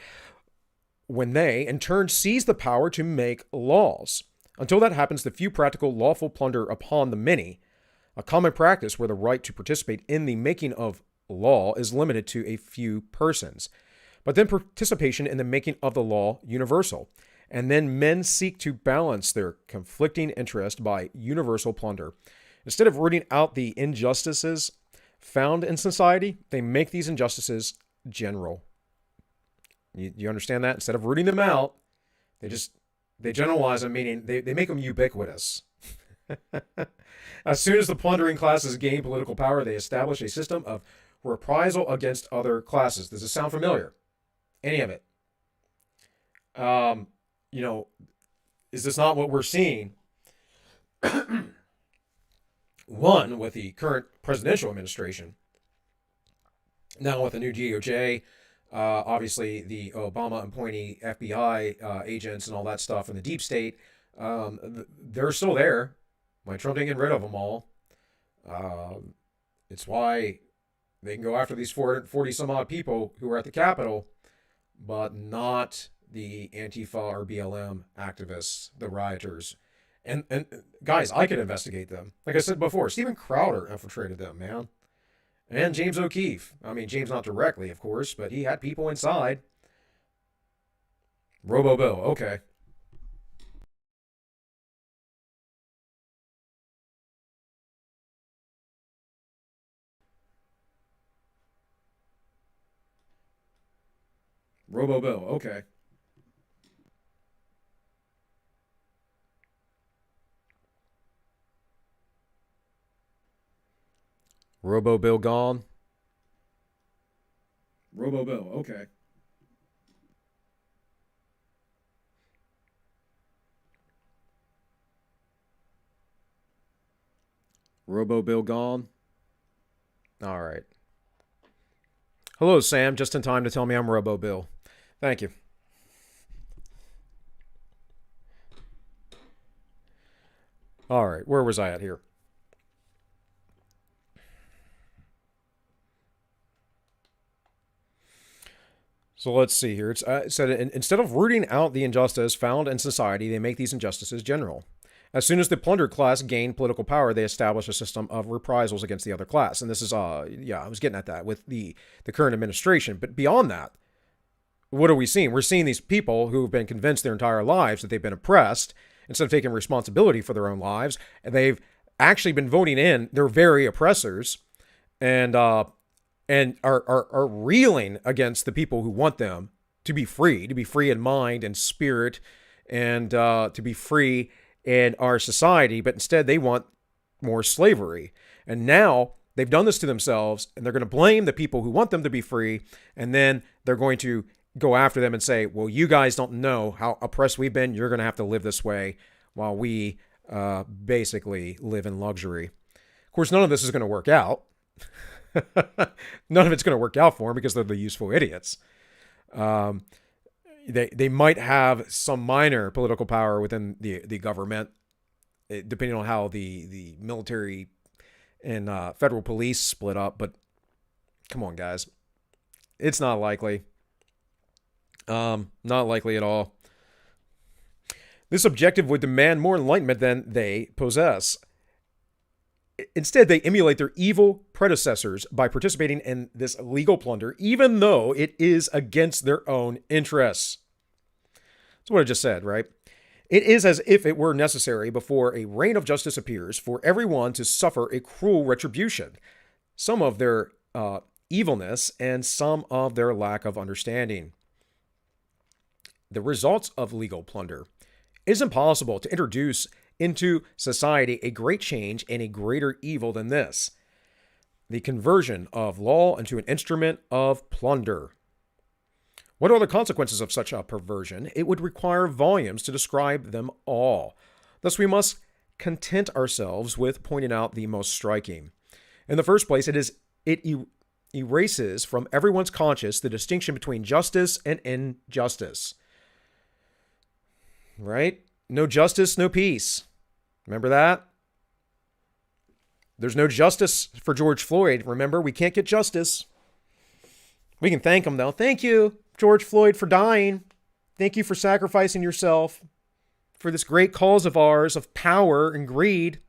when they, in turn, seize the power to make laws. Until that happens, the few practical lawful plunder upon the many, a common practice where the right to participate in the making of law is limited to a few persons. But then participation in the making of the law universal, and then men seek to balance their conflicting interest by universal plunder. Instead of rooting out the injustices found in society, they make these injustices general. You understand that? Instead of rooting them out, they generalize them, meaning they make them ubiquitous. As soon as the plundering classes gain political power, they establish a system of reprisal against other classes. Does this sound familiar? Any of it? Is this not what we're seeing? One, with the current presidential administration. Now with the new DOJ, obviously the Obama appointee FBI agents and all that stuff and the deep state, they're still there. Why Trump didn't get rid of them all. It's why they can go after these 440 some odd people who are at the Capitol, but not the Antifa or BLM activists, the rioters. And guys, I could investigate them. Like I said before, Steven Crowder infiltrated them, man. And James O'Keefe. I mean, James not directly, of course, but he had people inside. Robo Bill, okay. Robo Bill, okay. Robo Bill gone. Robo Bill, okay. Robo Bill gone. All right. Hello, Sam. Just in time to tell me I'm Robo Bill. Thank you. All right. Where was I at here? So let's see here. It said instead of rooting out the injustice found in society, they make these injustices general. As soon as the plundered class gain political power, they establish a system of reprisals against the other class. And this is, I was getting at that with the current administration. But beyond that, what are we seeing? We're seeing these people who have been convinced their entire lives that they've been oppressed, instead of taking responsibility for their own lives, and they've actually been voting in their very oppressors, and are reeling against the people who want them to be free in mind and spirit, and to be free in our society, but instead they want more slavery. And now they've done this to themselves, and they're going to blame the people who want them to be free, and then they're going to go after them and say, well, you guys don't know how oppressed we've been. You're going to have to live this way while we basically live in luxury. Of course, none of this is going to work out. None of it's going to work out for them because they're the useful idiots. They might have some minor political power within the government, depending on how the military and federal police split up. But come on, guys. It's not likely. Not likely at all. This objective would demand more enlightenment than they possess. Instead, they emulate their evil predecessors by participating in this legal plunder, even though it is against their own interests. That's what I just said, right? It is as if it were necessary before a reign of justice appears for everyone to suffer a cruel retribution, some of their evilness and some of their lack of understanding. The results of legal plunder. It is impossible to introduce into society a great change and a greater evil than this: the conversion of law into an instrument of plunder. What are the consequences of such a perversion? It would require volumes to describe them all. Thus, we must content ourselves with pointing out the most striking. In the first place, it erases from everyone's conscience the distinction between justice and injustice. Right? No justice, no peace. Remember that? There's no justice for George Floyd. Remember, we can't get justice. We can thank him, though. Thank you, George Floyd, for dying. Thank you for sacrificing yourself for this great cause of ours of power and greed.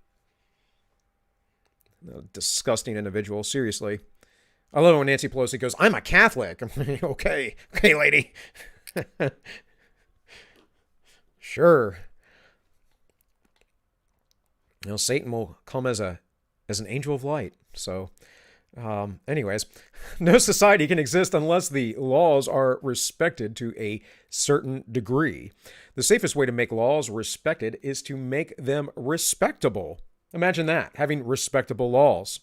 Disgusting individual, seriously. I love when Nancy Pelosi goes, I'm a Catholic. Okay, lady. Sure. Satan will come as an angel of light. So, anyways, no society can exist unless the laws are respected to a certain degree. The safest way to make laws respected is to make them respectable. Imagine that, having respectable laws.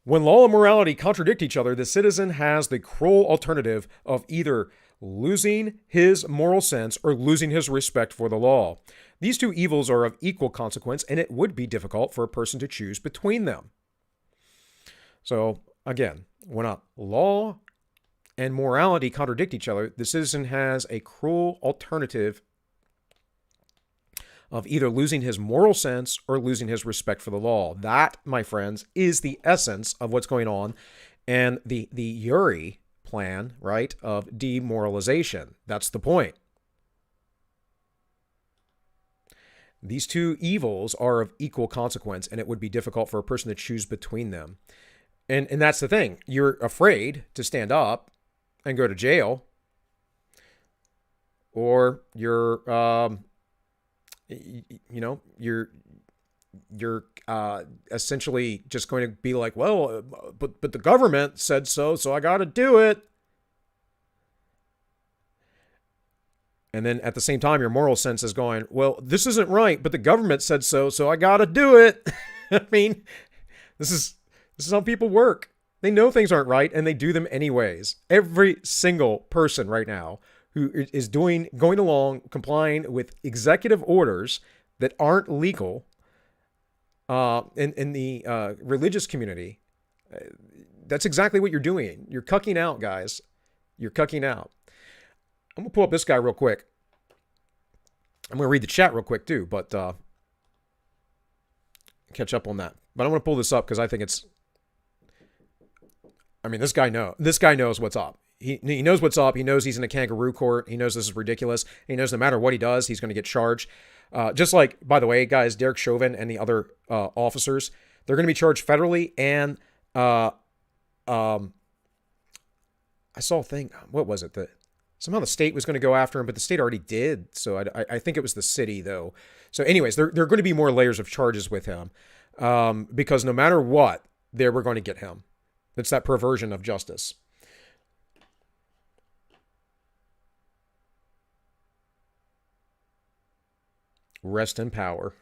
When law and morality contradict each other, the citizen has the cruel alternative of either losing his moral sense or losing his respect for the law. These two evils are of equal consequence, and it would be difficult for a person to choose between them. So, again, when a law and morality contradict each other, the citizen has a cruel alternative of either losing his moral sense or losing his respect for the law. That, my friends, is the essence of what's going on, and the Uri plan, right, of demoralization. That's the point. These two evils are of equal consequence, and it would be difficult for a person to choose between them. And that's the thing. You're afraid to stand up and go to jail, or you're essentially just going to be like, well, but the government said so I got to do it. And then at the same time, your moral sense is going, well, this isn't right, but the government said so I got to do it. I mean, this is how people work. They know things aren't right, and they do them anyways. Every single person right now who is going along, complying with executive orders that aren't legal, in the religious community. That's exactly what you're doing. You're cucking out, guys. You're cucking out. I'm going to pull up this guy real quick. I'm going to read the chat real quick, too, but catch up on that. But I'm going to pull this up because I think it's... I mean, this guy knows what's up. He knows what's up. He knows he's in a kangaroo court. He knows this is ridiculous. He knows no matter what he does, he's going to get charged. Just like, by the way, guys, Derek Chauvin and the other officers, they're going to be charged federally. And I saw a thing. What was it? Somehow the state was going to go after him, but the state already did. So I think it was the city, though. So anyways, there are going to be more layers of charges with him because no matter what, they were going to get him. It's that perversion of justice. Rest in power.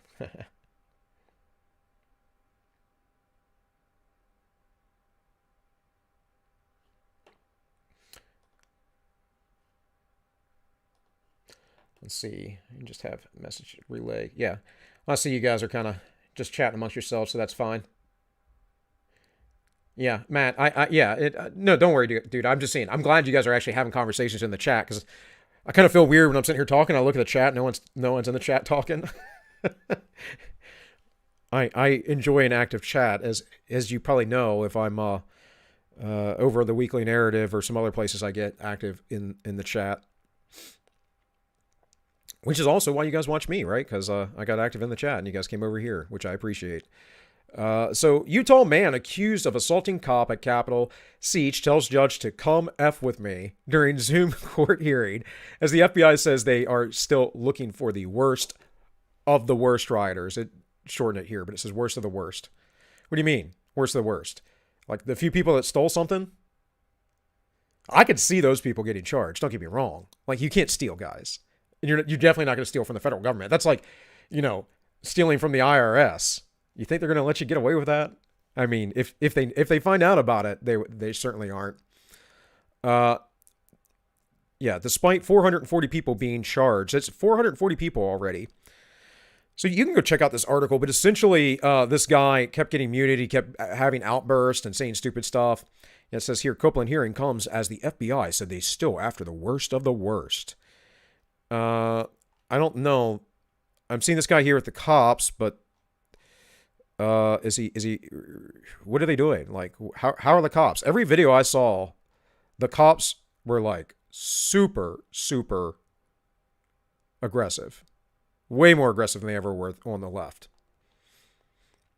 Let's see. You can just have message relay. Yeah. I see you guys are kind of just chatting amongst yourselves, so that's fine. Yeah, Matt. No, don't worry, dude. I'm just saying. I'm glad you guys are actually having conversations in the chat because I kind of feel weird when I'm sitting here talking. I look at the chat. No one's in the chat talking. I enjoy an active chat, as you probably know. If I'm over the weekly narrative or some other places, I get active in the chat, which is also why you guys watch me, right? Because I got active in the chat and you guys came over here, which I appreciate. So Utah man accused of assaulting cop at Capitol siege tells judge to come F with me during Zoom court hearing as the FBI says they are still looking for the worst of the worst rioters. It shortened it here, but it says worst of the worst. What do you mean? Worst of the worst? Like the few people that stole something? I could see those people getting charged. Don't get me wrong. Like you can't steal, guys. And you're definitely not going to steal from the federal government. That's like, stealing from the IRS. You think they're going to let you get away with that? I mean, if they find out about it, they certainly aren't. Yeah, despite 440 people being charged, it's 440 people already. So you can go check out this article, but essentially this guy kept getting muted. He kept having outbursts and saying stupid stuff. And it says here, Copeland hearing comes as the FBI said they still after the worst of the worst. I don't know. I'm seeing this guy here with the cops, but is he, what are they doing? Like, how are the cops? Every video I saw, the cops were like super, super aggressive. Way more aggressive than they ever were on the left.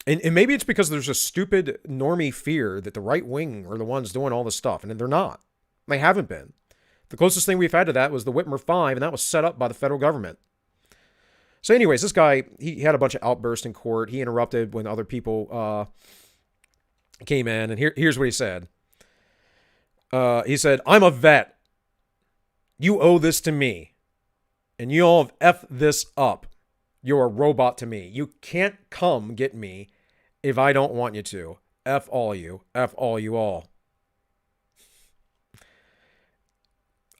And maybe it's because there's a stupid normie fear that the right wing are the ones doing all this stuff. And they're not. They haven't been. The closest thing we've had to that was the Whitmer 5, and that was set up by the federal government. So anyways, this guy, he had a bunch of outbursts in court. He interrupted when other people came in. And here's what he said. He said, I'm a vet. You owe this to me. And you all have F this up. You're a robot to me. You can't come get me if I don't want you to. F all you. F all you all.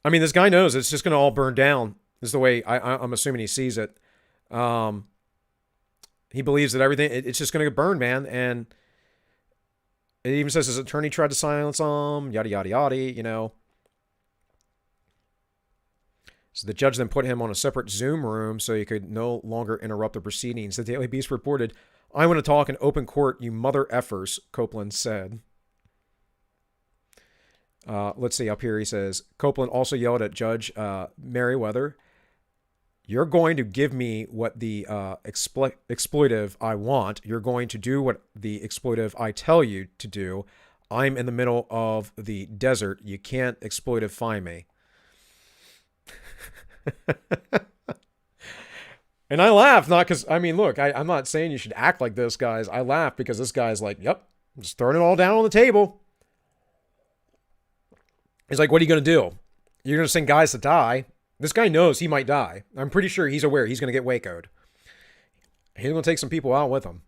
I mean, this guy knows it's just going to all burn down. This is the way I'm assuming he sees it. He believes that everything, it's just going to get burned, man. And it even says his attorney tried to silence him, yada, yada, yada, So the judge then put him on a separate Zoom room so he could no longer interrupt the proceedings. The Daily Beast reported, I want to talk in open court, you mother effers, Copeland said. Let's see, up here he says, Copeland also yelled at Judge Merriweather, you're going to give me what the exploitive I want. You're going to do what the exploitive I tell you to do. I'm in the middle of the desert. You can't exploitify me. And I laugh, not because, look, I'm not saying you should act like this, guys. I laugh because this guy's like, yep, I'm just throwing it all down on the table. He's like, what are you going to do? You're going to send guys to die? This guy knows he might die. I'm pretty sure he's aware he's going to get Waco'd. He's going to take some people out with him.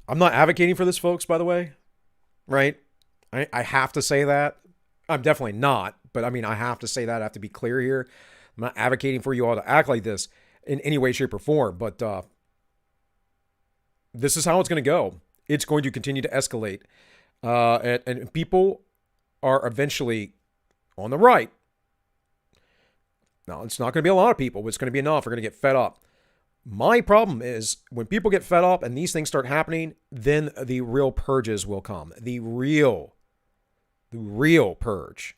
I'm not advocating for this, folks, by the way. Right? I have to say that. I'm definitely not. But, I have to say that. I have to be clear here. I'm not advocating for you all to act like this in any way, shape, or form. But This is how it's going to go. It's going to continue to escalate. And people are eventually on the right. Now, it's not going to be a lot of people, but it's going to be enough. We're going to get fed up. My problem is when people get fed up and these things start happening, then the real purges will come. The real purge.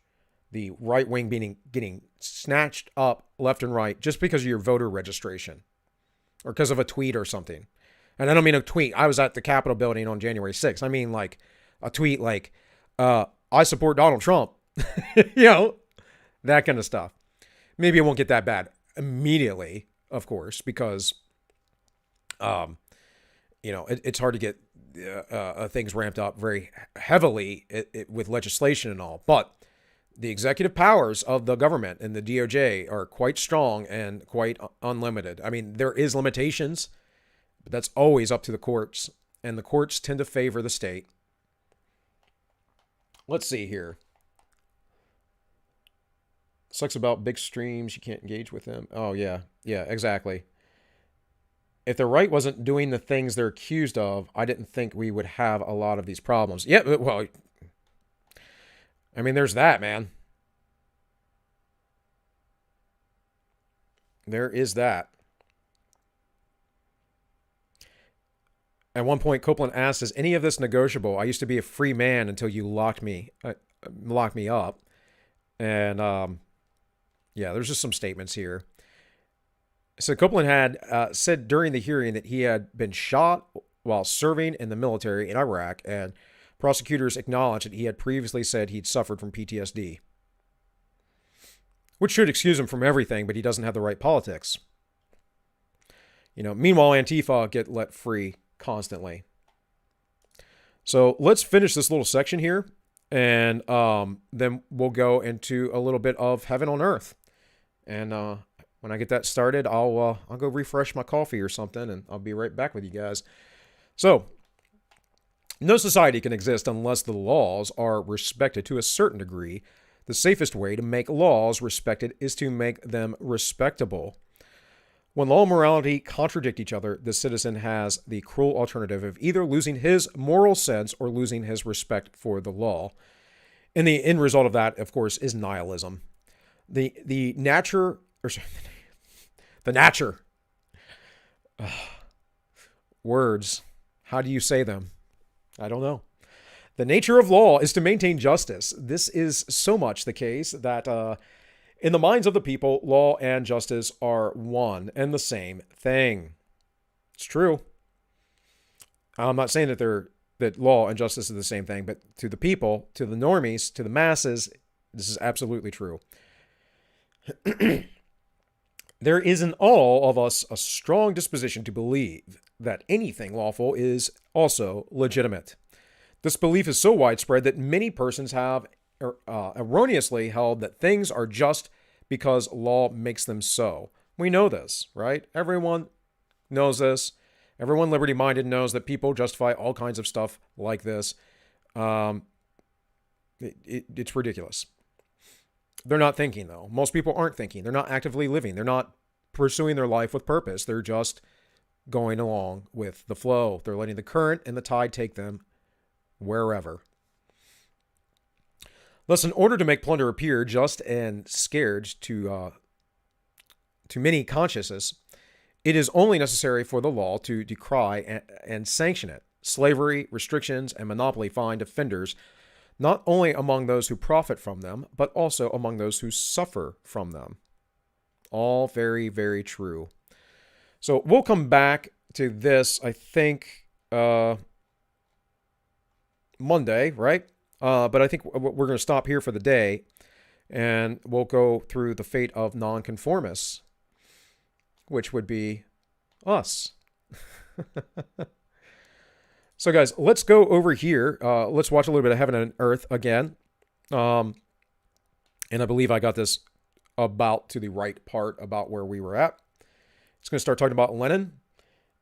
The right wing getting snatched up left and right just because of your voter registration or because of a tweet or something. And I don't mean a tweet. I was at the Capitol building on January 6th. I mean like a tweet like, I support Donald Trump. That kind of stuff. Maybe it won't get that bad immediately, of course, because, it's hard to get things ramped up very heavily with legislation and all. But the executive powers of the government and the DOJ are quite strong and quite unlimited. I mean, there is limitations, but that's always up to the courts, and the courts tend to favor the state. Let's see here. Sucks about big streams. You can't engage with them. Oh, yeah. Yeah, exactly. If the right wasn't doing the things they're accused of, I didn't think we would have a lot of these problems. Yeah, well, I mean, there's that, man. There is that. At one point, Copeland asked, is any of this negotiable? I used to be a free man until you locked me up. And, there's just some statements here. So Copeland had said during the hearing that he had been shot while serving in the military in Iraq, and prosecutors acknowledged that he had previously said he'd suffered from PTSD, which should excuse him from everything, but he doesn't have the right politics. Meanwhile, Antifa get let free constantly. So let's finish this little section here, and then we'll go into a little bit of heaven on earth. And when I get that started, I'll go refresh my coffee or something, and I'll be right back with you guys. So, no society can exist unless the laws are respected to a certain degree. The safest way to make laws respected is to make them respectable. When law and morality contradict each other, the citizen has the cruel alternative of either losing his moral sense or losing his respect for the law. And the end result of that, of course, is nihilism. The nature. Words. How do you say them? I don't know. The nature of law is to maintain justice. This is so much the case that in the minds of the people, law and justice are one and the same thing. It's true. I'm not saying that law and justice are the same thing, but to the people, to the normies, to the masses, this is absolutely true. There is in all of us a strong disposition to believe that anything lawful is also legitimate. This belief is so widespread that many persons have erroneously held that things are just because law makes them so. We know this, right? Everyone knows this. Everyone liberty-minded knows that people justify all kinds of stuff like this. It's ridiculous. They're not thinking, though. Most people aren't thinking. They're not actively living. They're not pursuing their life with purpose. They're just going along with the flow. They're letting the current and the tide take them wherever. Thus, in order to make plunder appear just and scared to many consciences, it is only necessary for the law to decry and sanction it. Slavery, restrictions, and monopoly find offenders not only among those who profit from them, but also among those who suffer from them. All very, very true. So we'll come back to this, I think, Monday, right? But I think we're going to stop here for the day, and we'll go through the fate of nonconformists, which would be us. So, guys, let's go over here. Let's watch a little bit of Heaven and Earth again. And I believe I got this about to the right part about where we were at. It's going to start talking about Lenin.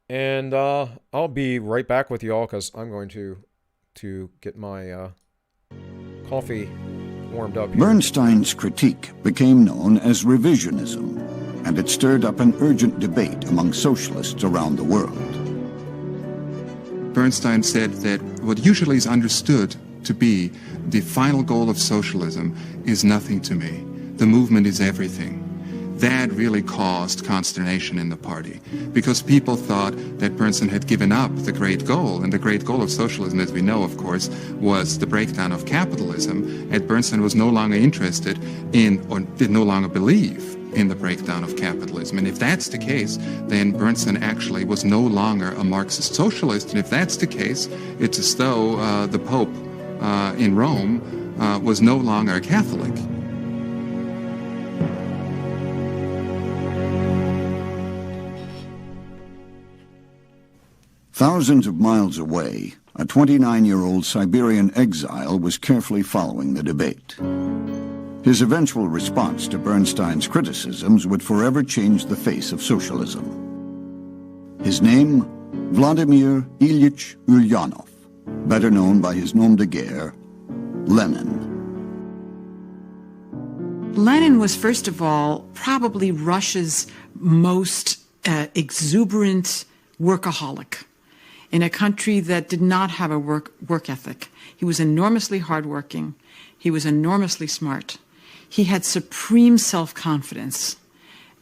And I'll be right back with you all because I'm going to get my coffee warmed up here. Bernstein's critique became known as revisionism, and it stirred up an urgent debate among socialists around the world. Bernstein said that what usually is understood to be the final goal of socialism is nothing to me. The movement is everything. That really caused consternation in the party, because people thought that Bernstein had given up the great goal, and the great goal of socialism, as we know, of course, was the breakdown of capitalism, and Bernstein was no longer interested in, or did no longer believe in, the breakdown of capitalism. And if that's the case, then Bernstein actually was no longer a Marxist socialist, and if that's the case, it's as though the Pope in Rome was no longer a Catholic. Thousands of miles away, a 29-year-old Siberian exile was carefully following the debate. His eventual response to Bernstein's criticisms would forever change the face of socialism. His name, Vladimir Ilyich Ulyanov, better known by his nom de guerre, Lenin. Lenin was, first of all, probably Russia's most exuberant workaholic in a country that did not have a work ethic. He was enormously hardworking. He was enormously smart. He had supreme self-confidence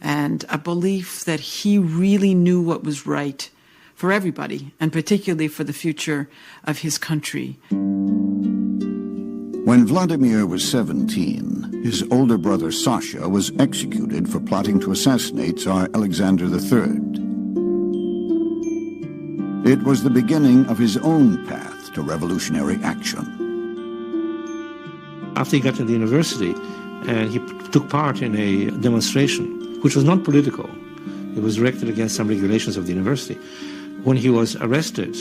and a belief that he really knew what was right for everybody, and particularly for the future of his country. When Vladimir was 17, his older brother Sasha was executed for plotting to assassinate Tsar Alexander III. It was the beginning of his own path to revolutionary action. After he got to the university, and he took part in a demonstration, which was not political. It was directed against some regulations of the university. When he was arrested,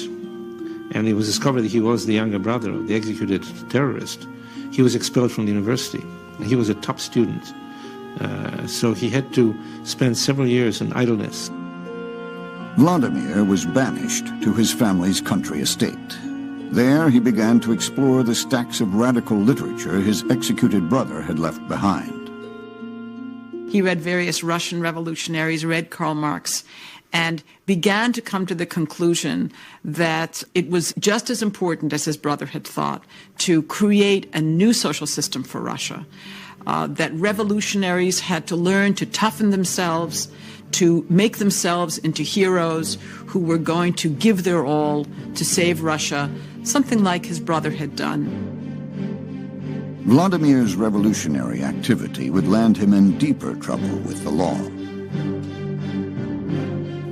and it was discovered that he was the younger brother of the executed terrorist, he was expelled from the university. He was a top student, so he had to spend several years in idleness. Vladimir was banished to his family's country estate. There he began to explore the stacks of radical literature his executed brother had left behind. He read various Russian revolutionaries, read Karl Marx, and began to come to the conclusion that it was just as important as his brother had thought to create a new social system for Russia, that revolutionaries had to learn to toughen themselves, to make themselves into heroes who were going to give their all to save Russia, something like his brother had done. Vladimir's revolutionary activity would land him in deeper trouble with the law.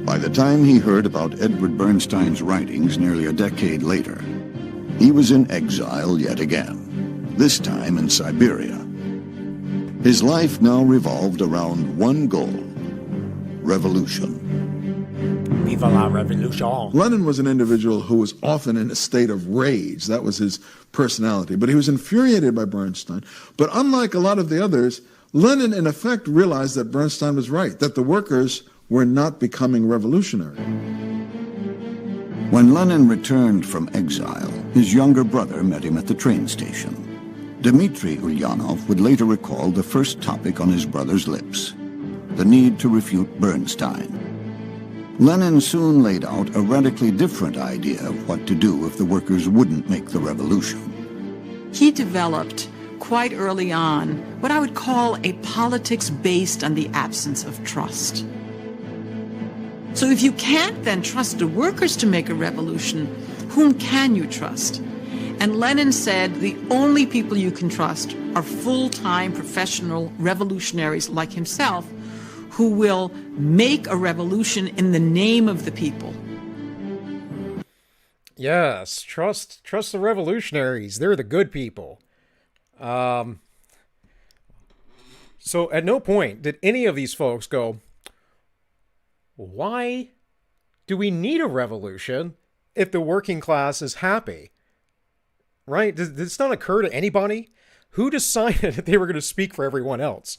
By the time he heard about Edward Bernstein's writings nearly a decade later, he was in exile yet again, this time in Siberia. His life now revolved around one goal: revolution. Viva la revolution. Lenin was an individual who was often in a state of rage. That was his personality. But he was infuriated by Bernstein. But unlike a lot of the others, Lenin in effect realized that Bernstein was right, that the workers were not becoming revolutionary. When Lenin returned from exile, his younger brother met him at the train station. Dmitry Ulyanov would later recall the first topic on his brother's lips: the need to refute Bernstein. Lenin soon laid out a radically different idea of what to do if the workers wouldn't make the revolution. He developed quite early on what I would call a politics based on the absence of trust. So if you can't then trust the workers to make a revolution, whom can you trust? And Lenin said the only people you can trust are full-time professional revolutionaries like himself, who will make a revolution in the name of the people. Yes, trust the revolutionaries. They're the good people. So at no point did any of these folks go, why do we need a revolution if the working class is happy? Right? Did this not occur to anybody? Who decided that they were going to speak for everyone else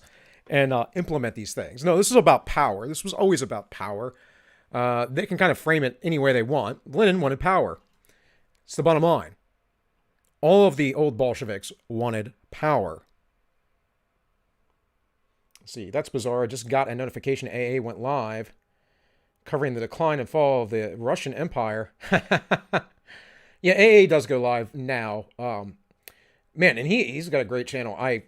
and implement these things? No, this is about power. This was always about power. They can kind of frame it any way they want. Lenin wanted power. It's the bottom line. All of the old Bolsheviks wanted power. Let's see, that's bizarre. I just got a notification AA went live. covering the decline and fall of the Russian Empire. Yeah, AA does go live now. Man, and he's got a great channel. I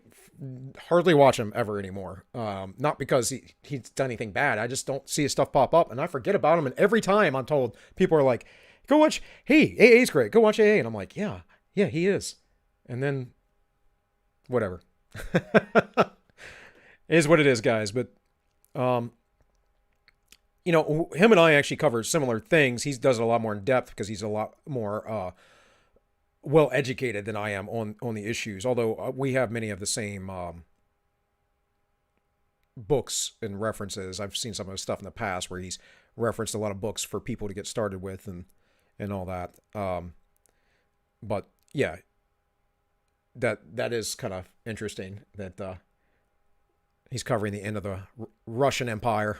hardly watch him ever anymore. Not because he's done anything bad. I just don't see his stuff pop up, and I forget about him. And every time I'm told, people are like, go watch, hey, AA's great. Go watch AA. And I'm like, yeah, he is. And then, whatever. It is what it is, guys. But, you know, him and I actually cover similar things. He does it a lot more in depth because he's a lot more well educated than I am on the issues. Although we have many of the same books and references. I've seen some of his stuff in the past where he's referenced a lot of books for people to get started with and all that. But yeah, that is kind of interesting that he's covering the end of the Russian Empire.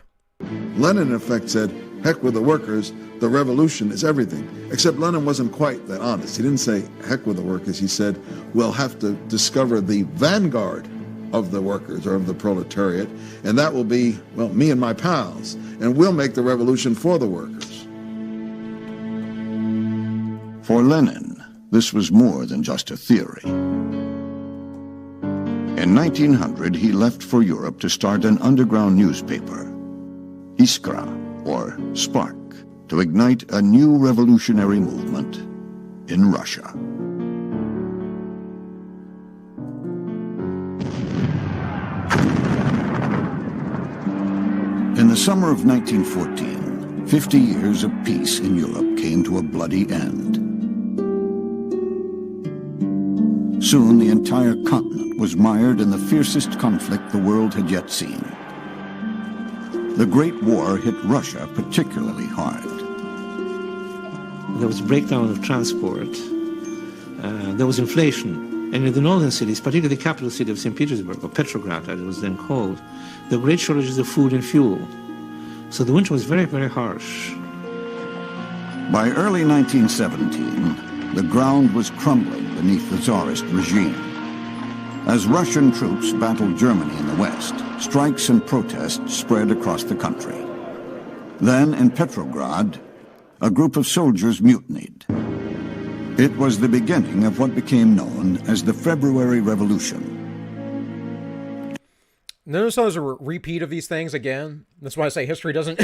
Lenin, in effect, said, heck with the workers, the revolution is everything. Except Lenin wasn't quite that honest. He didn't say, heck with the workers. He said, we'll have to discover the vanguard of the workers or of the proletariat, and that will be, well, me and my pals, and we'll make the revolution for the workers. For Lenin, this was more than just a theory. In 1900, he left for Europe to start an underground newspaper, Iskra, or Spark, to ignite a new revolutionary movement in Russia. In the summer of 1914, 50 years of peace in Europe came to a bloody end. Soon the entire continent was mired in the fiercest conflict the world had yet seen. The Great War hit Russia particularly hard. There was a breakdown of transport. There was inflation. And in the northern cities, particularly the capital city of St. Petersburg, or Petrograd as it was then called, there were great shortages of food and fuel. So the winter was very, very harsh. By early 1917, the ground was crumbling beneath the Tsarist regime. As Russian troops battled Germany in the west, strikes and protests spread across the country. Then, in Petrograd, a group of soldiers mutinied. It was the beginning of what became known as the February Revolution. Notice how there's a repeat of these things again. That's why I say history doesn't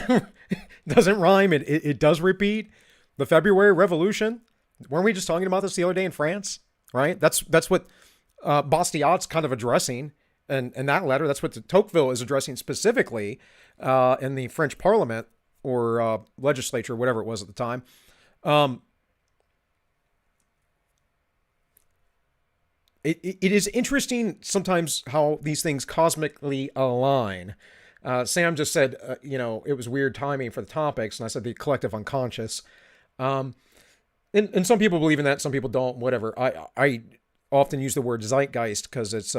rhyme. It does repeat. The February Revolution. Weren't we just talking about this the other day in France? Right? That's what Bastiat's kind of addressing. And that letter, that's what de Tocqueville is addressing specifically in the French Parliament or legislature, whatever it was at the time. It is interesting sometimes how these things cosmically align. Sam just said, it was weird timing for the topics, and I said the collective unconscious. And some people believe in that, some people don't, whatever. I often use the word zeitgeist because it's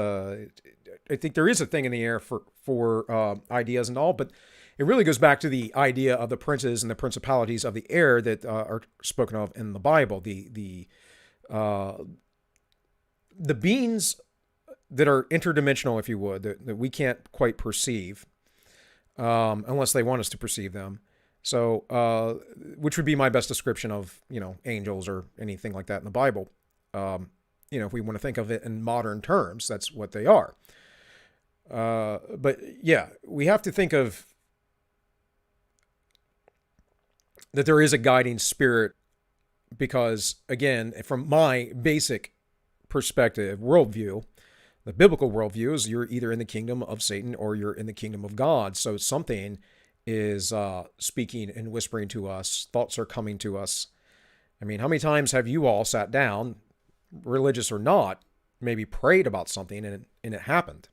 I think there is a thing in the air for ideas and all, but it really goes back to the idea of the princes and the principalities of the air that are spoken of in the Bible. The beings that are interdimensional, if you would, that we can't quite perceive unless they want us to perceive them. So, which would be my best description of, angels or anything like that in the Bible. If we want to think of it in modern terms, that's what they are. But yeah, we have to think of that there is a guiding spirit because, again, from my basic perspective, worldview, the biblical worldview is you're either in the kingdom of Satan or you're in the kingdom of God. So something is speaking and whispering to us. Thoughts are coming to us. I mean, how many times have you all sat down, religious or not, maybe prayed about something and it happened?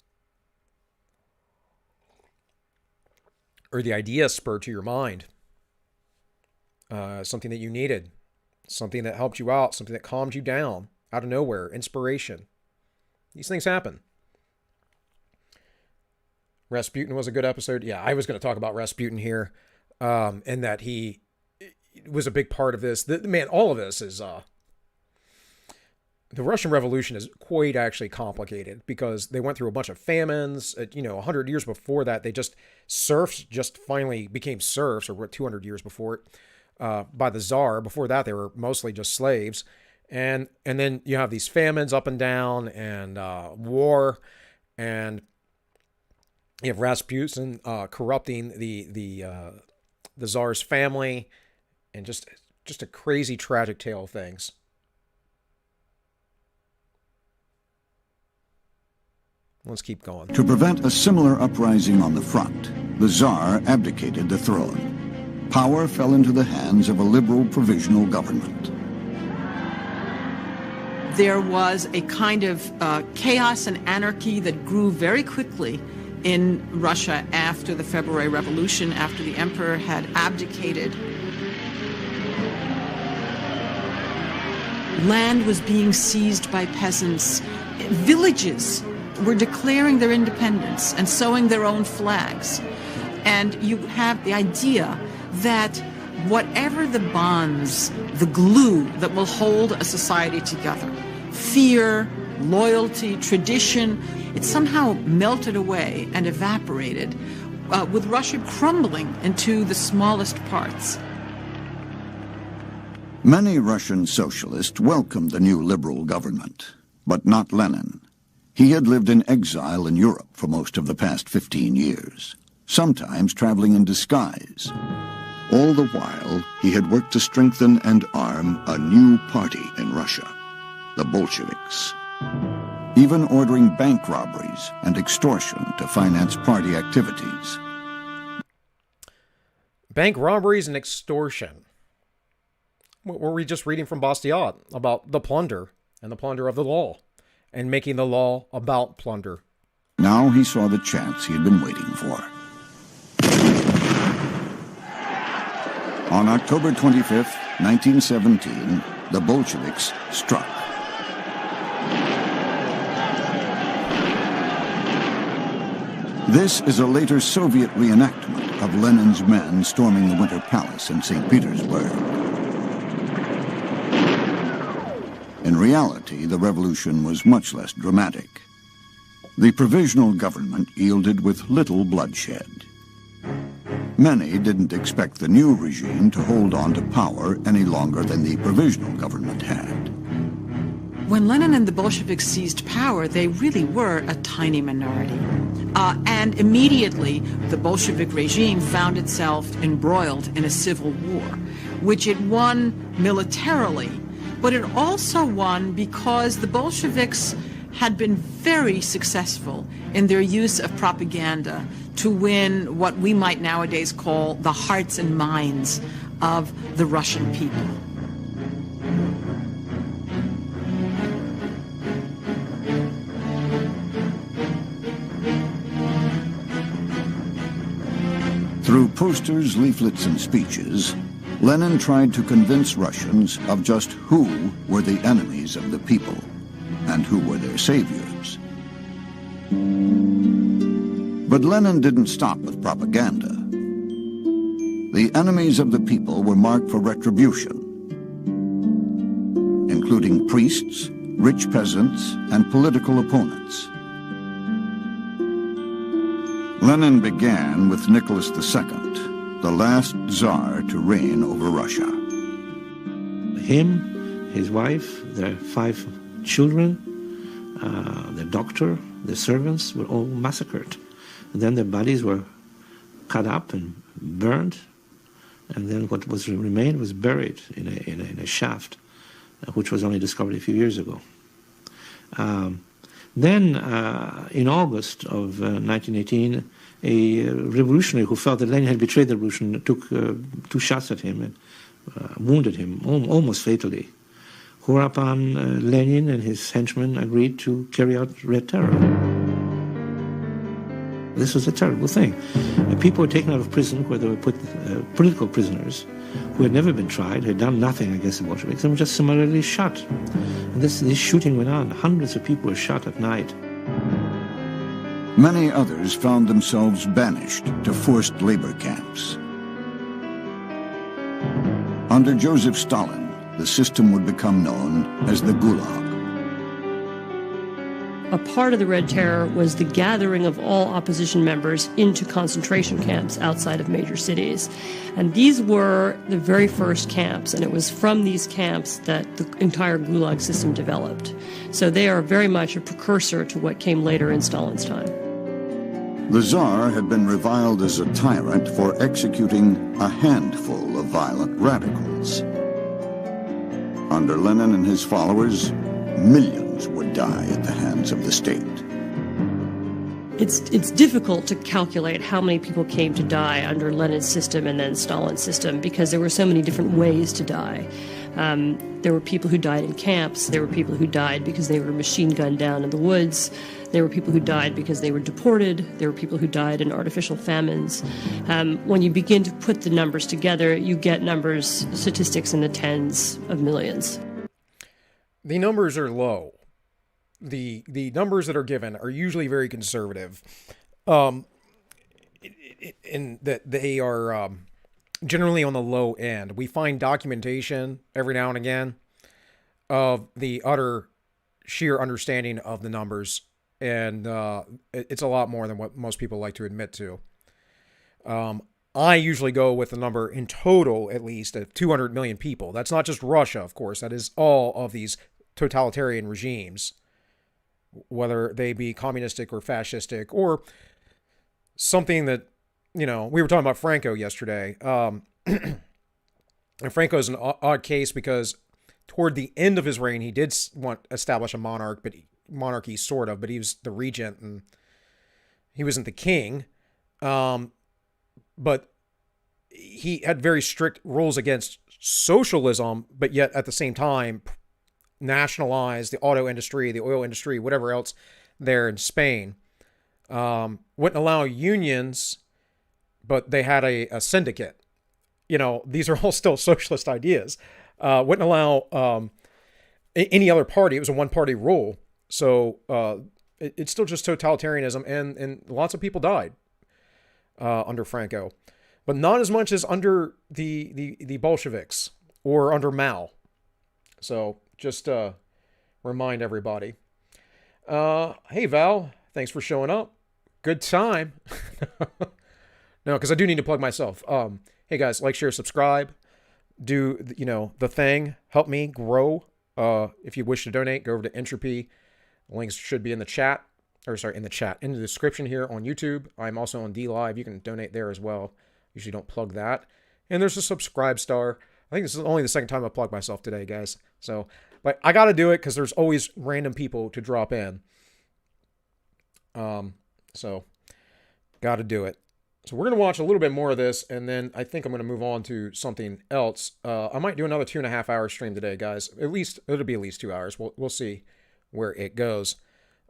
Or the idea spurred to your mind. Something that you needed. Something that helped you out. Something that calmed you down. Out of nowhere. Inspiration. These things happen. Rasputin was a good episode. Yeah, I was going to talk about Rasputin here. And that he was a big part of this. Man, all of this is the Russian Revolution is quite actually complicated because they went through a bunch of famines. 100 years before that, serfs just finally became serfs, or 200 years before it, by the Tsar. Before that, they were mostly just slaves. And then you have these famines up and down, and war, and you have Rasputin corrupting the Tsar's family, and just a crazy, tragic tale of things. Let's keep going. To prevent a similar uprising on the front, the Tsar abdicated the throne. Power fell into the hands of a liberal provisional government. There was a kind of chaos and anarchy that grew very quickly in Russia after the February Revolution, after the emperor had abdicated. Land was being seized by peasants. Villages were declaring their independence and sewing their own flags. And you have the idea that whatever the bonds, the glue that will hold a society together, fear, loyalty, tradition, it somehow melted away and evaporated, with Russia crumbling into the smallest parts. Many Russian socialists welcomed the new liberal government, but not Lenin. He had lived in exile in Europe for most of the past 15 years, sometimes traveling in disguise. All the while, he had worked to strengthen and arm a new party in Russia, the Bolsheviks, even ordering bank robberies and extortion to finance party activities. Bank robberies and extortion. Were we just reading from Bastiat about the plunder and the plunder of the law, and making the law about plunder? Now he saw the chance he had been waiting for. On October 25th, 1917, the Bolsheviks struck. This is a later Soviet reenactment of Lenin's men storming the Winter Palace in St. Petersburg. In reality, the revolution was much less dramatic. The provisional government yielded with little bloodshed. Many didn't expect the new regime to hold on to power any longer than the provisional government had. When Lenin and the Bolsheviks seized power, they really were a tiny minority. And immediately, the Bolshevik regime found itself embroiled in a civil war, which it won militarily, but it also won because the Bolsheviks had been very successful in their use of propaganda to win what we might nowadays call the hearts and minds of the Russian people. Through posters, leaflets, and speeches, Lenin tried to convince Russians of just who were the enemies of the people and who were their saviors. But Lenin didn't stop with propaganda. The enemies of the people were marked for retribution, including priests, rich peasants, and political opponents. Lenin began with Nicholas II, the last Tsar to reign over Russia. Him, his wife, their 5 children, their doctor, their servants were all massacred. And then their bodies were cut up and burned, and then what was remained was buried in a shaft, which was only discovered a few years ago. Then, in August of 1918, a revolutionary who felt that Lenin had betrayed the revolution took 2 shots at him and wounded him almost fatally. Whereupon Lenin and his henchmen agreed to carry out Red Terror. This was a terrible thing. People were taken out of prison where they were put political prisoners who had never been tried, had done nothing against the Bolsheviks, and were just summarily shot. And this shooting went on. Hundreds of people were shot at night. Many others found themselves banished to forced labor camps. Under Joseph Stalin, the system would become known as the Gulag. A part of the Red Terror was the gathering of all opposition members into concentration camps outside of major cities. And these were the very first camps, and it was from these camps that the entire Gulag system developed. So they are very much a precursor to what came later in Stalin's time. The Tsar had been reviled as a tyrant for executing a handful of violent radicals. Under Lenin and his followers, millions would die at the hands of the state. It's difficult to calculate how many people came to die under Lenin's system and then Stalin's system because there were so many different ways to die. There were people who died in camps. There were people who died because they were machine gunned down in the woods. There were people who died because they were deported. There were people who died in artificial famines. When you begin to put the numbers together, you get numbers, statistics in the tens of millions. The numbers are low. The numbers that are given are usually very conservative, in that they are generally on the low end. We find documentation every now and again of the utter sheer understanding of the numbers, and it's a lot more than what most people like to admit to. I usually go with the number in total, at least, of 200 million people. That's not just Russia, of course. That is all of these totalitarian regimes, whether they be communistic or fascistic or something that, we were talking about Franco yesterday. And Franco is an odd case because toward the end of his reign, he did establish a monarchy sort of, but he was the regent and he wasn't the king. But he had very strict rules against socialism, but yet at the same time nationalized the auto industry, the oil industry, whatever else there in Spain. Wouldn't allow unions, but they had a syndicate. These are all still socialist ideas. Wouldn't allow any other party. It was a one-party rule. So it's still just totalitarianism, and lots of people died under Franco. But not as much as under the Bolsheviks or under Mao. So just remind everybody. Hey, Val, thanks for showing up. Good time. No, because I do need to plug myself. Hey, guys, like, share, subscribe. Do, the thing. Help me grow. If you wish to donate, go over to Entropy. Links should be in the chat. In the description here on YouTube. I'm also on DLive. You can donate there as well. Usually don't plug that. And there's a subscribe star. I think this is only the second time I plugged myself today, guys. So, but I got to do it because there's always random people to drop in. So, got to do it. So we're going to watch a little bit more of this, and then I think I'm going to move on to something else. I might do another 2.5 hour stream today, guys. It'll be at least 2 hours. We'll see where it goes.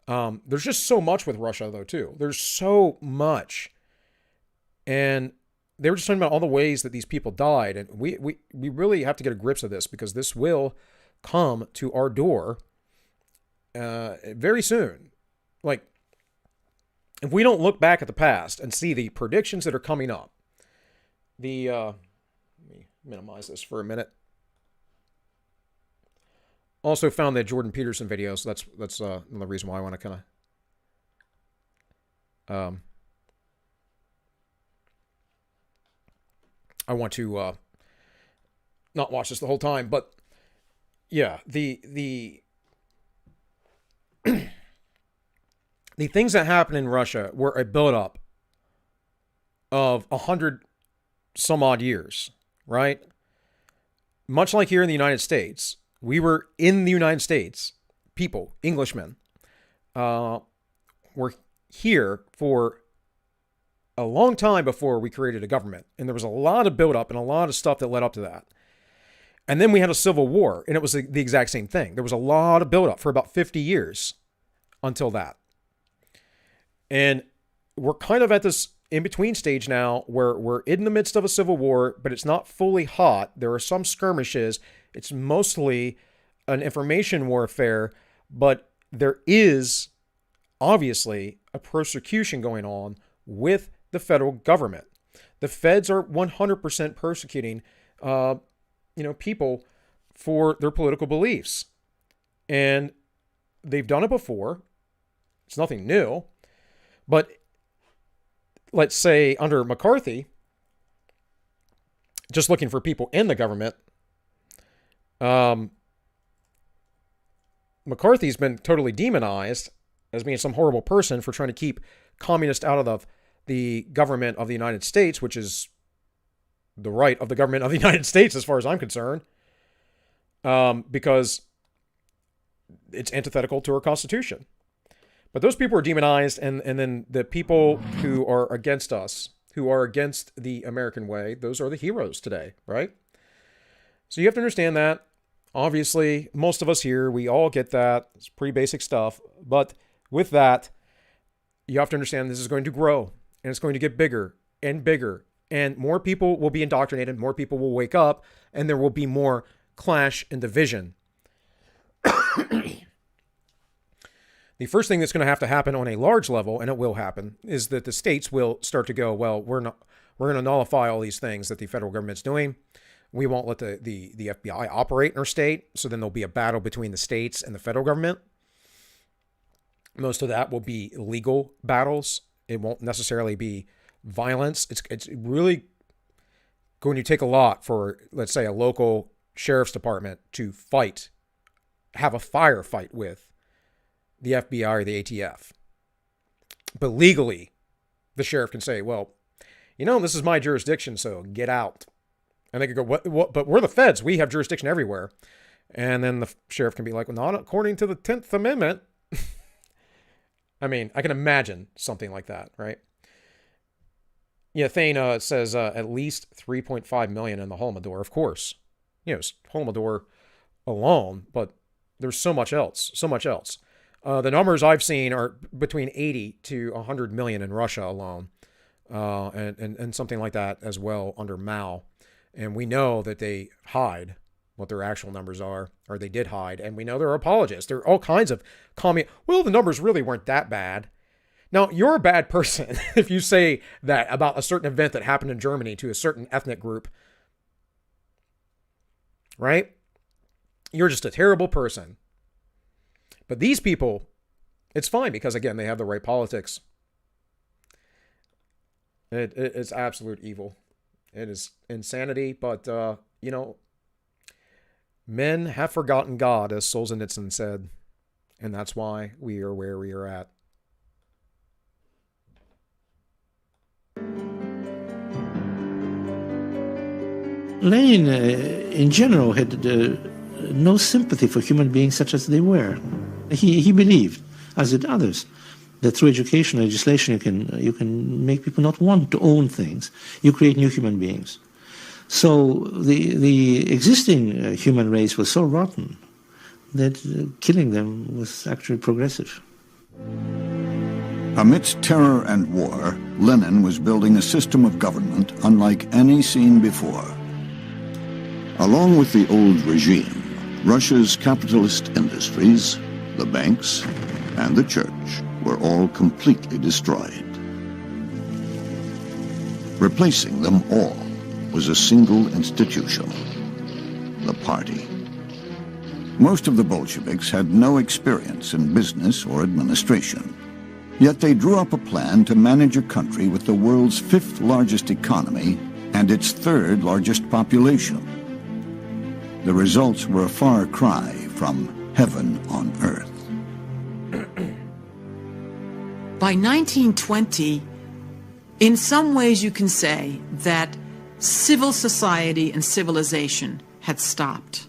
There's just so much with Russia, though, too. There's so much. And they were just talking about all the ways that these people died, and we really have to get a grip of this because this will come to our door very soon. Like, if we don't look back at the past and see the predictions that are coming up, let me minimize this for a minute. Also found that Jordan Peterson video, so that's another reason why I want to kind of I want to not watch this the whole time, but yeah, the the things that happened in Russia were a buildup of 100 some odd years, right? Much like here in the United States, we were in the United States, people, Englishmen, were here for a long time before we created a government. And there was a lot of buildup and a lot of stuff that led up to that. And then we had a civil war, and it was the exact same thing. There was a lot of buildup for about 50 years until that. And we're kind of at this in-between stage now where we're in the midst of a civil war, but it's not fully hot. There are some skirmishes. It's mostly an information warfare, but there is obviously a persecution going on with the federal government. The feds are 100% persecuting, people for their political beliefs. And they've done it before. It's nothing new. But let's say under McCarthy, just looking for people in the government, McCarthy's been totally demonized as being some horrible person for trying to keep communists out of the government of the United States, which is the right of the government of the United States as far as I'm concerned, because it's antithetical to our Constitution. But those people are demonized, and then the people who are against us, who are against the American way, those are the heroes today, right? So you have to understand that. Obviously, most of us here, we all get that. It's pretty basic stuff. But with that, you have to understand this is going to grow, and it's going to get bigger and bigger, and more people will be indoctrinated, more people will wake up, and there will be more clash and division. The first thing that's going to have to happen on a large level, and it will happen, is that the states will start to go, well, we're going to nullify all these things that the federal government's doing. We won't let the FBI operate in our state. So then there'll be a battle between the states and the federal government. Most of that will be legal battles. It won't necessarily be violence. It's really going to take a lot for, let's say, a local sheriff's department to have a firefight with the FBI or the ATF. But legally, the sheriff can say, well, this is my jurisdiction, so get out. And they could go, what? But we're the feds. We have jurisdiction everywhere. And then the sheriff can be like, well, not according to the 10th Amendment. I mean, I can imagine something like that, right? Yeah, Thane says at least 3.5 million in the Holodomor, of course. It's Holodomor alone, but there's so much else. The numbers I've seen are between 80 to 100 million in Russia alone, and something like that as well under Mao. And we know that they hide what their actual numbers are, or they did hide. And we know there are apologists. There are all kinds of well, the numbers really weren't that bad. Now, you're a bad person if you say that about a certain event that happened in Germany to a certain ethnic group, right? You're just a terrible person. But these people, it's fine because, again, they have the right politics. It's absolute evil. It is insanity, but, men have forgotten God, as Solzhenitsyn said, and that's why we are where we are at. Lenin, in general, had no sympathy for human beings such as they were. He believed, as did others, that through education and legislation you can make people not want to own things. You create new human beings. So the existing human race was so rotten that killing them was actually progressive. Amidst terror and war, Lenin was building a system of government unlike any seen before. Along with the old regime, Russia's capitalist industries, the banks, and the church were all completely destroyed. Replacing them all was a single institution, the party. Most of the Bolsheviks had no experience in business or administration, yet they drew up a plan to manage a country with the world's 5th largest economy and its 3rd largest population. The results were a far cry from heaven on earth. By 1920, in some ways you can say that civil society and civilization had stopped.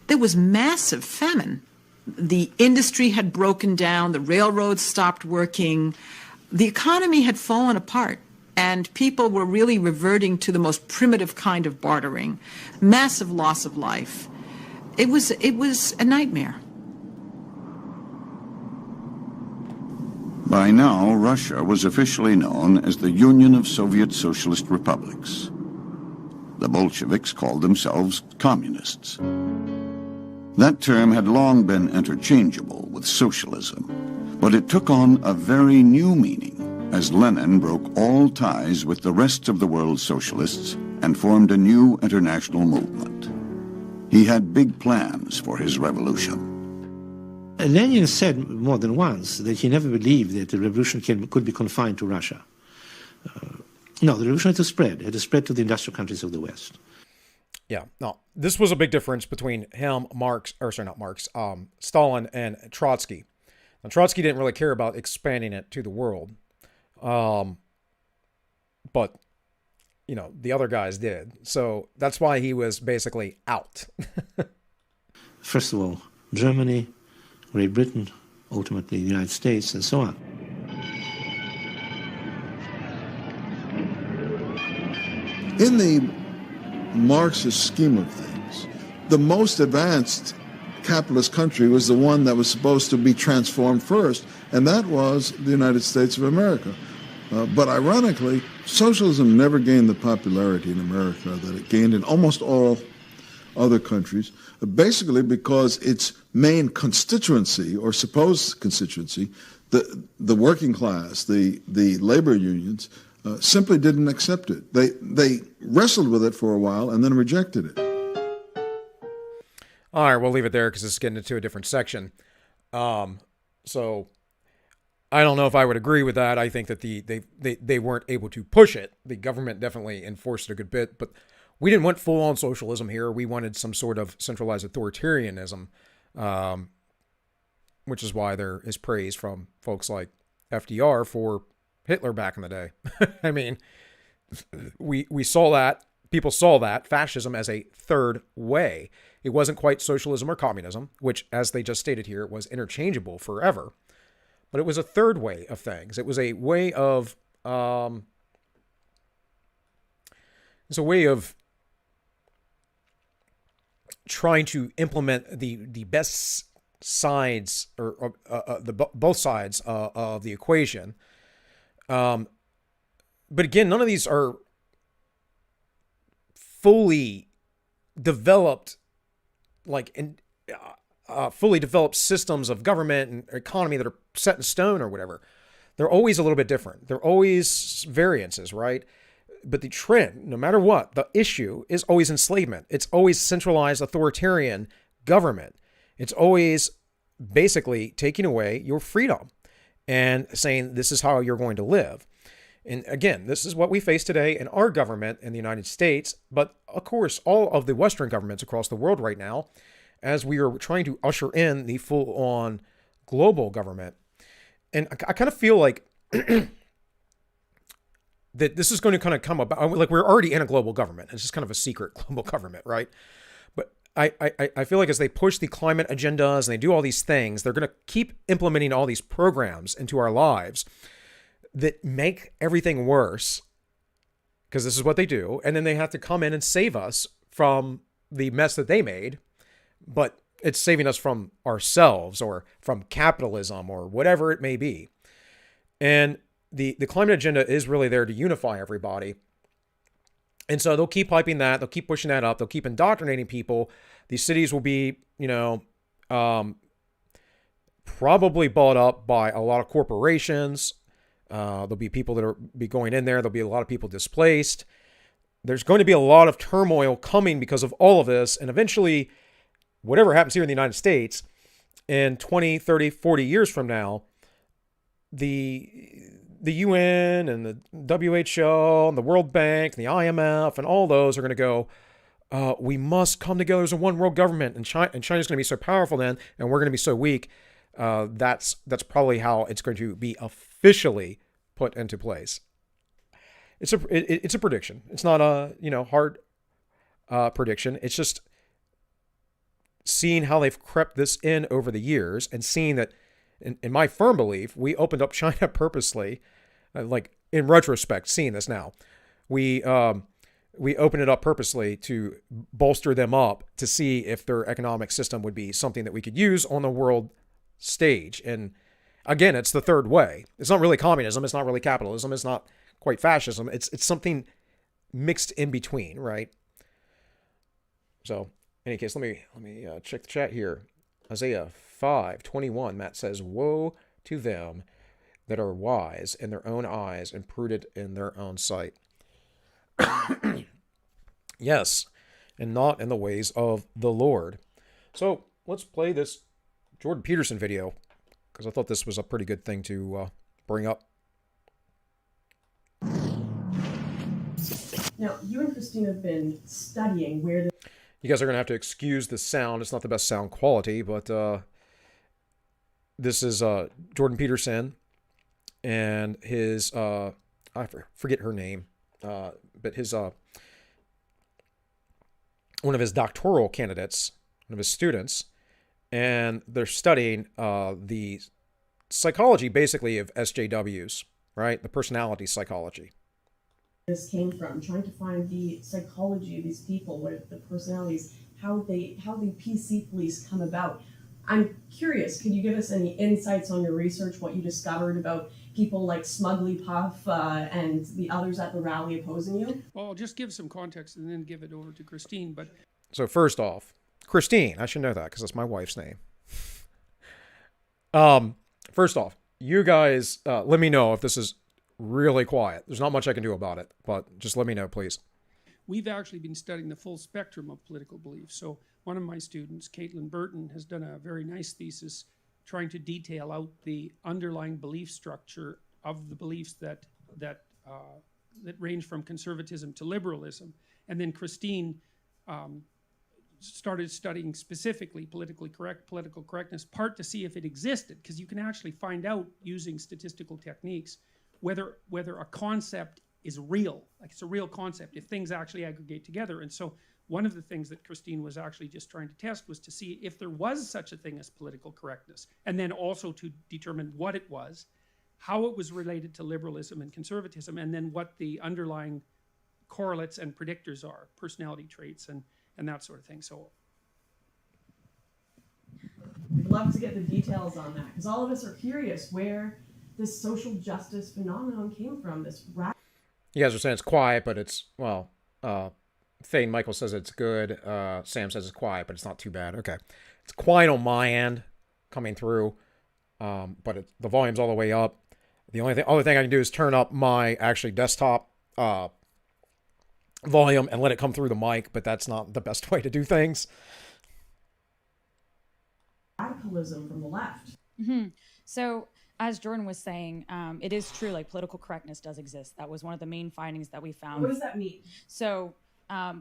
There was massive famine. The industry had broken down, the railroads stopped working, the economy had fallen apart, and people were really reverting to the most primitive kind of bartering. Massive loss of life. It was a nightmare. By now, Russia was officially known as the Union of Soviet Socialist Republics. The Bolsheviks called themselves communists. That term had long been interchangeable with socialism, but it took on a very new meaning as Lenin broke all ties with the rest of the world's socialists and formed a new international movement. He had big plans for his revolution. Lenin said more than once that he never believed that the revolution could be confined to Russia. No, the revolution had to spread. It had to spread to the industrial countries of the West. Yeah, no, this was a big difference between him, Stalin and Trotsky. Now, Trotsky didn't really care about expanding it to the world. But, you know, the other guys did. So that's why he was basically out. First of all, Germany, Great Britain, ultimately the United States, and so on. In the Marxist scheme of things, the most advanced capitalist country was the one that was supposed to be transformed first, and that was the United States of America. But ironically, socialism never gained the popularity in America that it gained in almost all other countries, basically because its main constituency, or supposed constituency, the working class, the labor unions, simply didn't accept it. They wrestled with it for a while and then rejected it. All right, we'll leave it there because it's getting into a different section. So I don't know if I would agree with that. I think that they weren't able to push it. The government definitely enforced it a good bit, but we didn't want full-on socialism here. We wanted some sort of centralized authoritarianism, which is why there is praise from folks like FDR for Hitler back in the day. I mean, we saw that. People saw that fascism as a third way. It wasn't quite socialism or communism, which, as they just stated here, was interchangeable forever. But it was a third way of things. It was a way of trying to implement the best sides or both sides of the equation. But again, none of these are fully developed, fully developed systems of government and economy that are set in stone or whatever. They're always a little bit different. They're always variances, right? But the trend, no matter what, the issue is always enslavement. It's always centralized authoritarian government. It's always basically taking away your freedom and saying this is how you're going to live. And again, this is what we face today in our government in the United States, but of course, all of the Western governments across the world right now, as we are trying to usher in the full-on global government. And I kind of feel like that this is going to kind of come about, like we're already in a global government. It's just kind of a secret global government, right? But I feel like as they push the climate agendas and they do all these things, they're going to keep implementing all these programs into our lives that make everything worse, because this is what they do. And then they have to come in and save us from the mess that they made, but it's saving us from ourselves or from capitalism or whatever it may be. And the climate agenda is really there to unify everybody. And so they'll keep hyping that. They'll keep pushing that up. They'll keep indoctrinating people. These cities will be, probably bought up by a lot of corporations. There'll be people that be going in there. There'll be a lot of people displaced. There's going to be a lot of turmoil coming because of all of this. And eventually, whatever happens here in the United States, in 20, 30, 40 years from now, the UN and the WHO and the World Bank and the IMF and all those are going to go, we must come together as a one world government. And China's going to be so powerful then, and we're going to be so weak. That's probably how it's going to be officially put into place. It's a prediction. It's not a hard prediction. It's just seeing how they've crept this in over the years and seeing that, in my firm belief, we opened up China purposely. Like in retrospect, seeing this now, we opened it up purposely to bolster them up to see if their economic system would be something that we could use on the world stage. And again, it's the third way. It's not really communism. It's not really capitalism. It's not quite fascism. It's something mixed in between, right? So, in any case, let me check the chat here. Isaiah 5:21. Matt says, "Woe to them that are wise in their own eyes and prudent in their own sight." Yes, and not in the ways of the Lord. So let's play this Jordan Peterson video because I thought this was a pretty good thing to bring up. Now, you and Christine have been studying where the... You guys are going to have to excuse the sound. It's not the best sound quality, but this is Jordan Peterson and his, I forget her name, but his, one of his doctoral candidates, one of his students, and they're studying the psychology, basically, of SJWs, right? The personality psychology. This came from, trying to find the psychology of these people, what the personalities, how the PC police come about. I'm curious, could you give us any insights on your research, what you discovered about people like Smugly Puff and the others at the rally opposing you? Well, I'll just give some context and then give it over to Christine. But so first off, Christine, I should know that because that's my wife's name. First off, you guys, let me know if this is really quiet. There's not much I can do about it, but just let me know, please. We've actually been studying the full spectrum of political beliefs. So one of my students, Caitlin Burton, has done a very nice thesis trying to detail out the underlying belief structure of the beliefs that range from conservatism to liberalism. And then Christine started studying specifically political correctness, part to see if it existed, because you can actually find out using statistical techniques whether a concept is real, like it's a real concept, if things actually aggregate together. And so one of the things that Christine was actually just trying to test was to see if there was such a thing as political correctness, and then also to determine what it was, how it was related to liberalism and conservatism, and then what the underlying correlates and predictors are, personality traits and that sort of thing. So I'd love to get the details on that, because all of us are curious where this social justice phenomenon came from, this You guys are saying it's quiet, but it's, well, Thane Michael says it's good. Sam says it's quiet, but it's not too bad. Okay. It's quiet on my end coming through, but the volume's all the way up. The other thing I can do is turn up my actually desktop volume and let it come through the mic, but that's not the best way to do things. radicalism from the left. Mm-hmm. So, as Jordan was saying, it is true, like political correctness does exist. That was one of the main findings that we found. What does that mean? So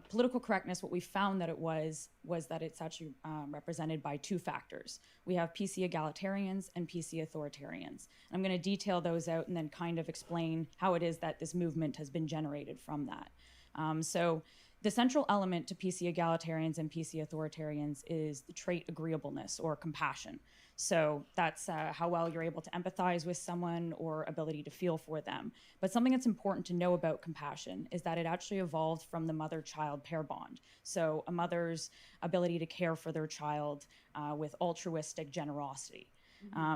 political correctness, what we found that it was that it's actually represented by two factors. We have PC egalitarians and PC authoritarians. I'm going to detail those out and then kind of explain how it is that this movement has been generated from that. So the central element to PC egalitarians and PC authoritarians is the trait agreeableness or compassion. So that's how well you're able to empathize with someone or ability to feel for them. But something that's important to know about compassion is that it actually evolved from the mother-child pair bond. So a mother's ability to care for their child with altruistic generosity.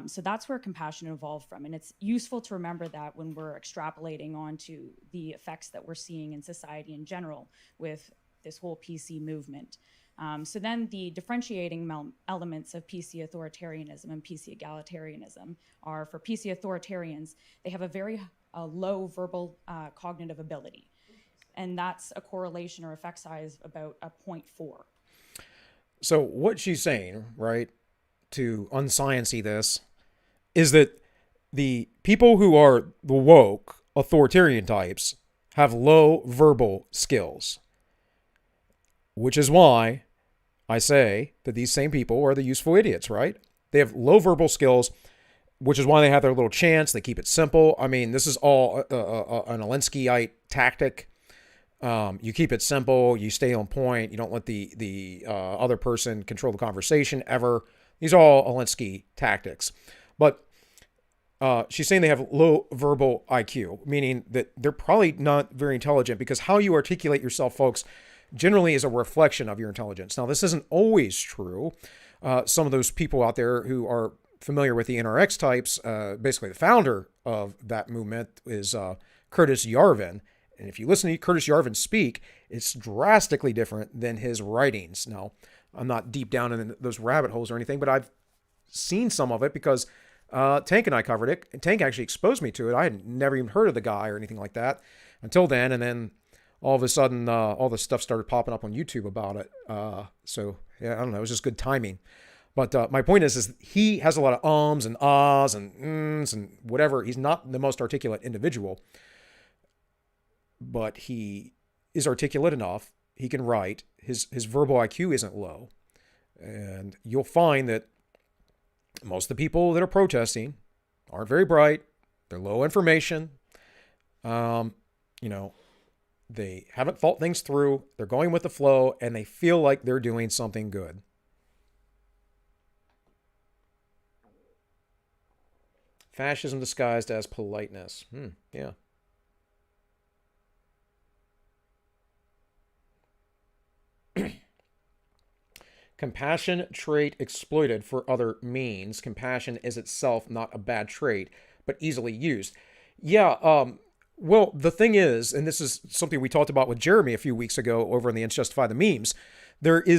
So that's where compassion evolved from. And it's useful to remember that when we're extrapolating onto the effects that we're seeing in society in general with this whole PC movement. So then the differentiating elements of PC authoritarianism and PC egalitarianism are, for PC authoritarians, they have a very low verbal cognitive ability. And that's a correlation or effect size of about a 0.4. So what she's saying, right, to unsciency this, is that the people who are the woke authoritarian types have low verbal skills. Which is why I say that these same people are the useful idiots, right? They have low verbal skills, which is why they have their little chants. They keep it simple. I mean, this is all an Alinskyite tactic. You keep it simple. You stay on point. You don't let the other person control the conversation ever. These are all Alinsky tactics. But she's saying they have low verbal IQ, meaning that they're probably not very intelligent, because how you articulate yourself, folks, generally is a reflection of your intelligence. Now, this isn't always true. Some of those people out there who are familiar with the NRX types, basically the founder of that movement is Curtis Yarvin. And if you listen to Curtis Yarvin speak, it's drastically different than his writings. Now, I'm not deep down in those rabbit holes or anything, but I've seen some of it because Tank and I covered it. And Tank actually exposed me to it. I had never even heard of the guy or anything like that until then. And then all of a sudden, all this stuff started popping up on YouTube about it. So, yeah, I don't know. It was just good timing. But my point is he has a lot of ums and ahs and ms and whatever. He's not the most articulate individual, but he is articulate enough. He can write. His verbal IQ isn't low. And you'll find that most of the people that are protesting aren't very bright. They're low information. They haven't thought things through. They're going with the flow, and they feel like they're doing something good. Fascism disguised as politeness. Yeah. Compassion trait exploited for other means. Compassion is itself not a bad trait, but easily used. Yeah, well, the thing is, and this is something we talked about with Jeremy a few weeks ago over in the Ents Justify the Memes, there's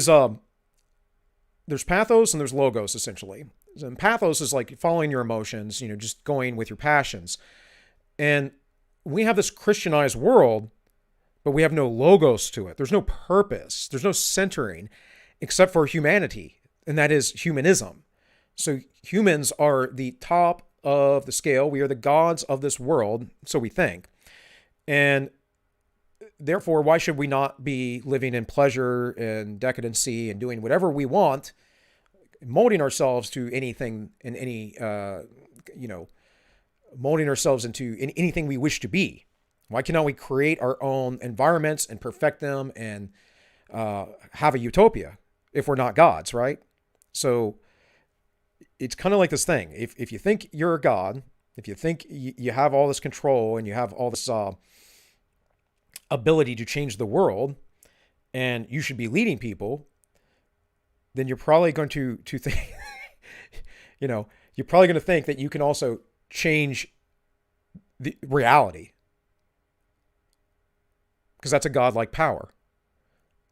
pathos and there's logos, essentially. And pathos is like following your emotions, just going with your passions. And we have this Christianized world, but we have no logos to it. There's no purpose. There's no centering except for humanity, and that is humanism. So humans are the top of the scale. We are the gods of this world, so we think. And therefore, why should we not be living in pleasure and decadency and doing whatever we want, molding ourselves to anything in any, molding ourselves into anything we wish to be? Why cannot we create our own environments and perfect them and have a utopia if we're not gods, right? So it's kind of like this thing. If you think you're a god, if you think you have all this control and you have all this ability to change the world and you should be leading people, then you're probably going to think, you're probably going to think that you can also change the reality, because that's a godlike power.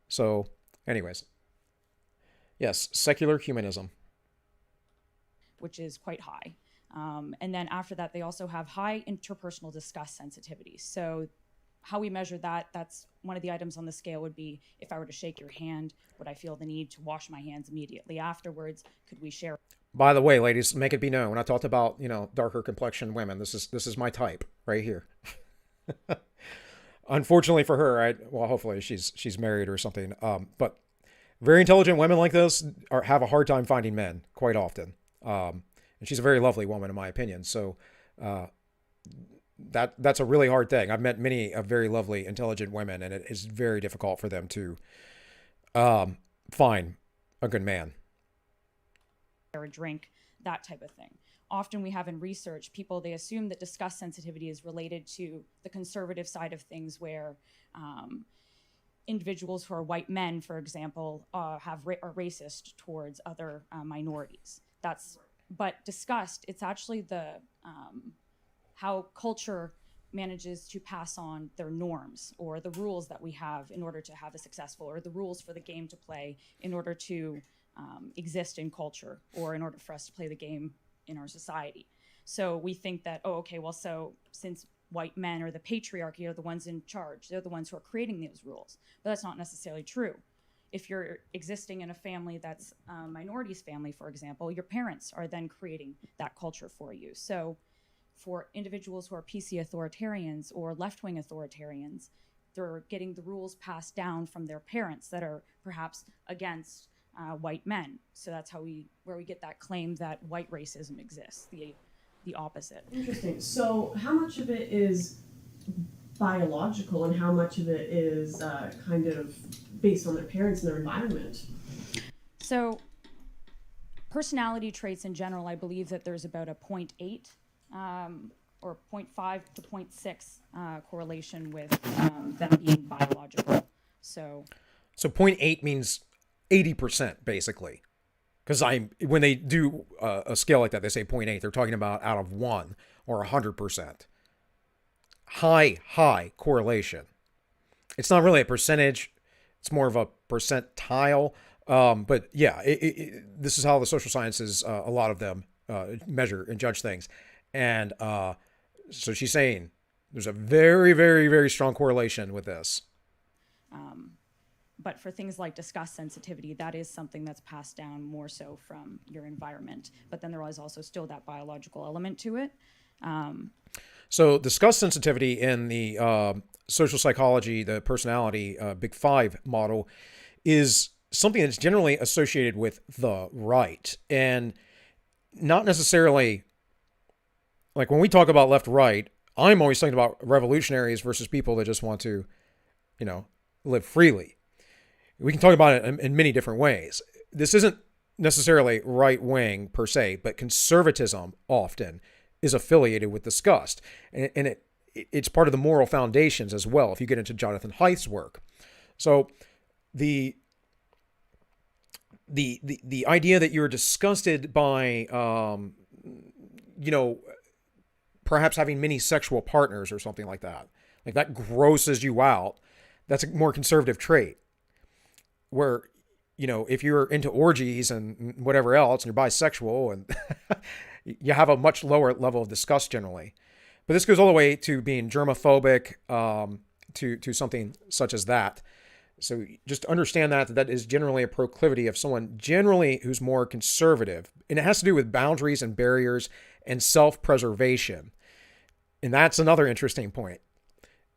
So anyways, yes, secular humanism, which is quite high. And then after that, they also have high interpersonal disgust sensitivity. So how we measure that, that's one of the items on the scale would be, if I were to shake your hand, would I feel the need to wash my hands immediately afterwards? Could we share? By the way, ladies, make it be known, when I talked about, darker complexion women, this is my type right here. Unfortunately for her, hopefully she's married or something. But very intelligent women like this have a hard time finding men quite often. And she's a very lovely woman, in my opinion. So that's a really hard thing. I've met many very lovely, intelligent women, and it is very difficult for them to find a good man. Or a drink, that type of thing. Often we have in research, they assume that disgust sensitivity is related to the conservative side of things, where individuals who are white men, for example, are racist towards other minorities. But disgust, it's actually the how culture manages to pass on their norms or the rules that we have in order to have a successful, or the rules for the game to play in order to exist in culture, or in order for us to play the game in our society. So we think that, so since white men or the patriarchy are the ones in charge, they're the ones who are creating those rules. But that's not necessarily true. If you're existing in a family that's a minority's family, for example, your parents are then creating that culture for you. So for individuals who are PC authoritarians or left-wing authoritarians, they're getting the rules passed down from their parents that are perhaps against white men. So that's where we get that claim that white racism exists, the opposite. Interesting. So how much of it is biological and how much of it is kind of based on their parents and their environment? So personality traits in general, I believe that there's about a 0.8 or 0.5 to 0.6 correlation with them being biological. So 0.8 means 80%, basically. Because when they do a scale like that, they say 0.8, they're talking about out of 1 or 100%. High correlation. It's not really a percentage. It's more of a percentile. But yeah, this is how the social sciences, a lot of them, measure and judge things. And so she's saying there's a very, very, very strong correlation with this. but for things like disgust sensitivity, that is something that's passed down more so from your environment. But then there is also still that biological element to it. So disgust sensitivity in the social psychology, the personality Big Five model, is something that's generally associated with the right, and not necessarily, like when we talk about left-right, I'm always thinking about revolutionaries versus people that just want to, live freely. We can talk about it in many different ways. This isn't necessarily right-wing per se, but conservatism often is affiliated with disgust. And it's part of the moral foundations as well, if you get into Jonathan Haidt's work. So the idea that you're disgusted by, perhaps having many sexual partners or something like that grosses you out, that's a more conservative trait. Where, if you're into orgies and whatever else, and you're bisexual, and you have a much lower level of disgust generally. But this goes all the way to being germophobic, to something such as that. So just understand that is generally a proclivity of someone generally who's more conservative. And it has to do with boundaries and barriers and self-preservation. And that's another interesting point,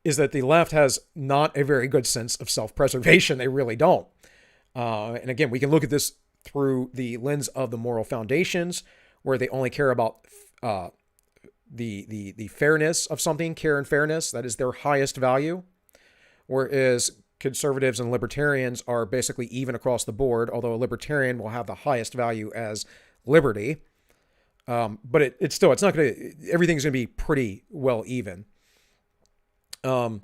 is that the left has not a very good sense of self-preservation. They really don't. And again, we can look at this through the lens of the moral foundations, where they only care about the fairness of something, care and fairness. That is their highest value. Whereas conservatives and libertarians are basically even across the board, although a libertarian will have the highest value as liberty. But it's not going to, everything's going to be pretty well even. But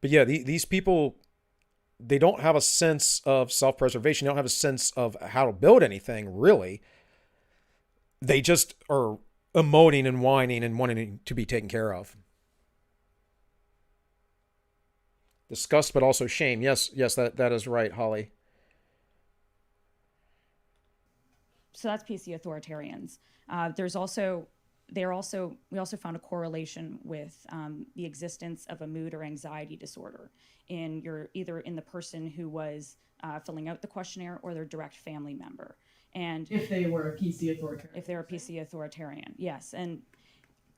yeah, these people, they don't have a sense of self-preservation. They don't have a sense of how to build anything, really. They just are emoting and whining and wanting to be taken care of. Disgust, but also shame. Yes, that is right, Holly. So that's PC authoritarians. We also found a correlation with the existence of a mood or anxiety disorder either in the person who was filling out the questionnaire or their direct family member. And if they were a PC authoritarian. If they're a PC authoritarian, yes. And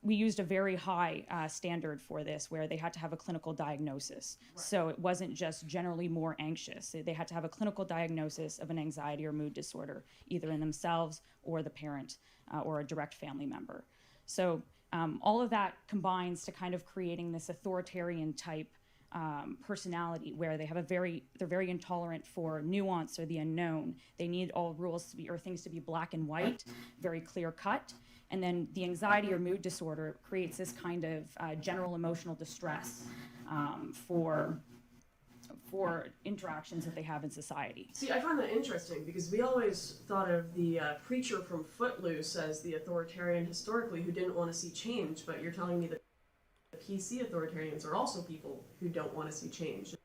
we used a very high standard for this, where they had to have a clinical diagnosis. Right. So it wasn't just generally more anxious. They had to have a clinical diagnosis of an anxiety or mood disorder, either in themselves or the parent or a direct family member. So all of that combines to kind of creating this authoritarian type personality, where they're very intolerant for nuance or the unknown. They need all rules things to be black and white, very clear cut. And then the anxiety or mood disorder creates this kind of general emotional distress for interactions that they have in society. See, I find that interesting, because we always thought of the preacher from Footloose as the authoritarian historically who didn't want to see change, but you're telling me that the PC authoritarians are also people who don't want to see change.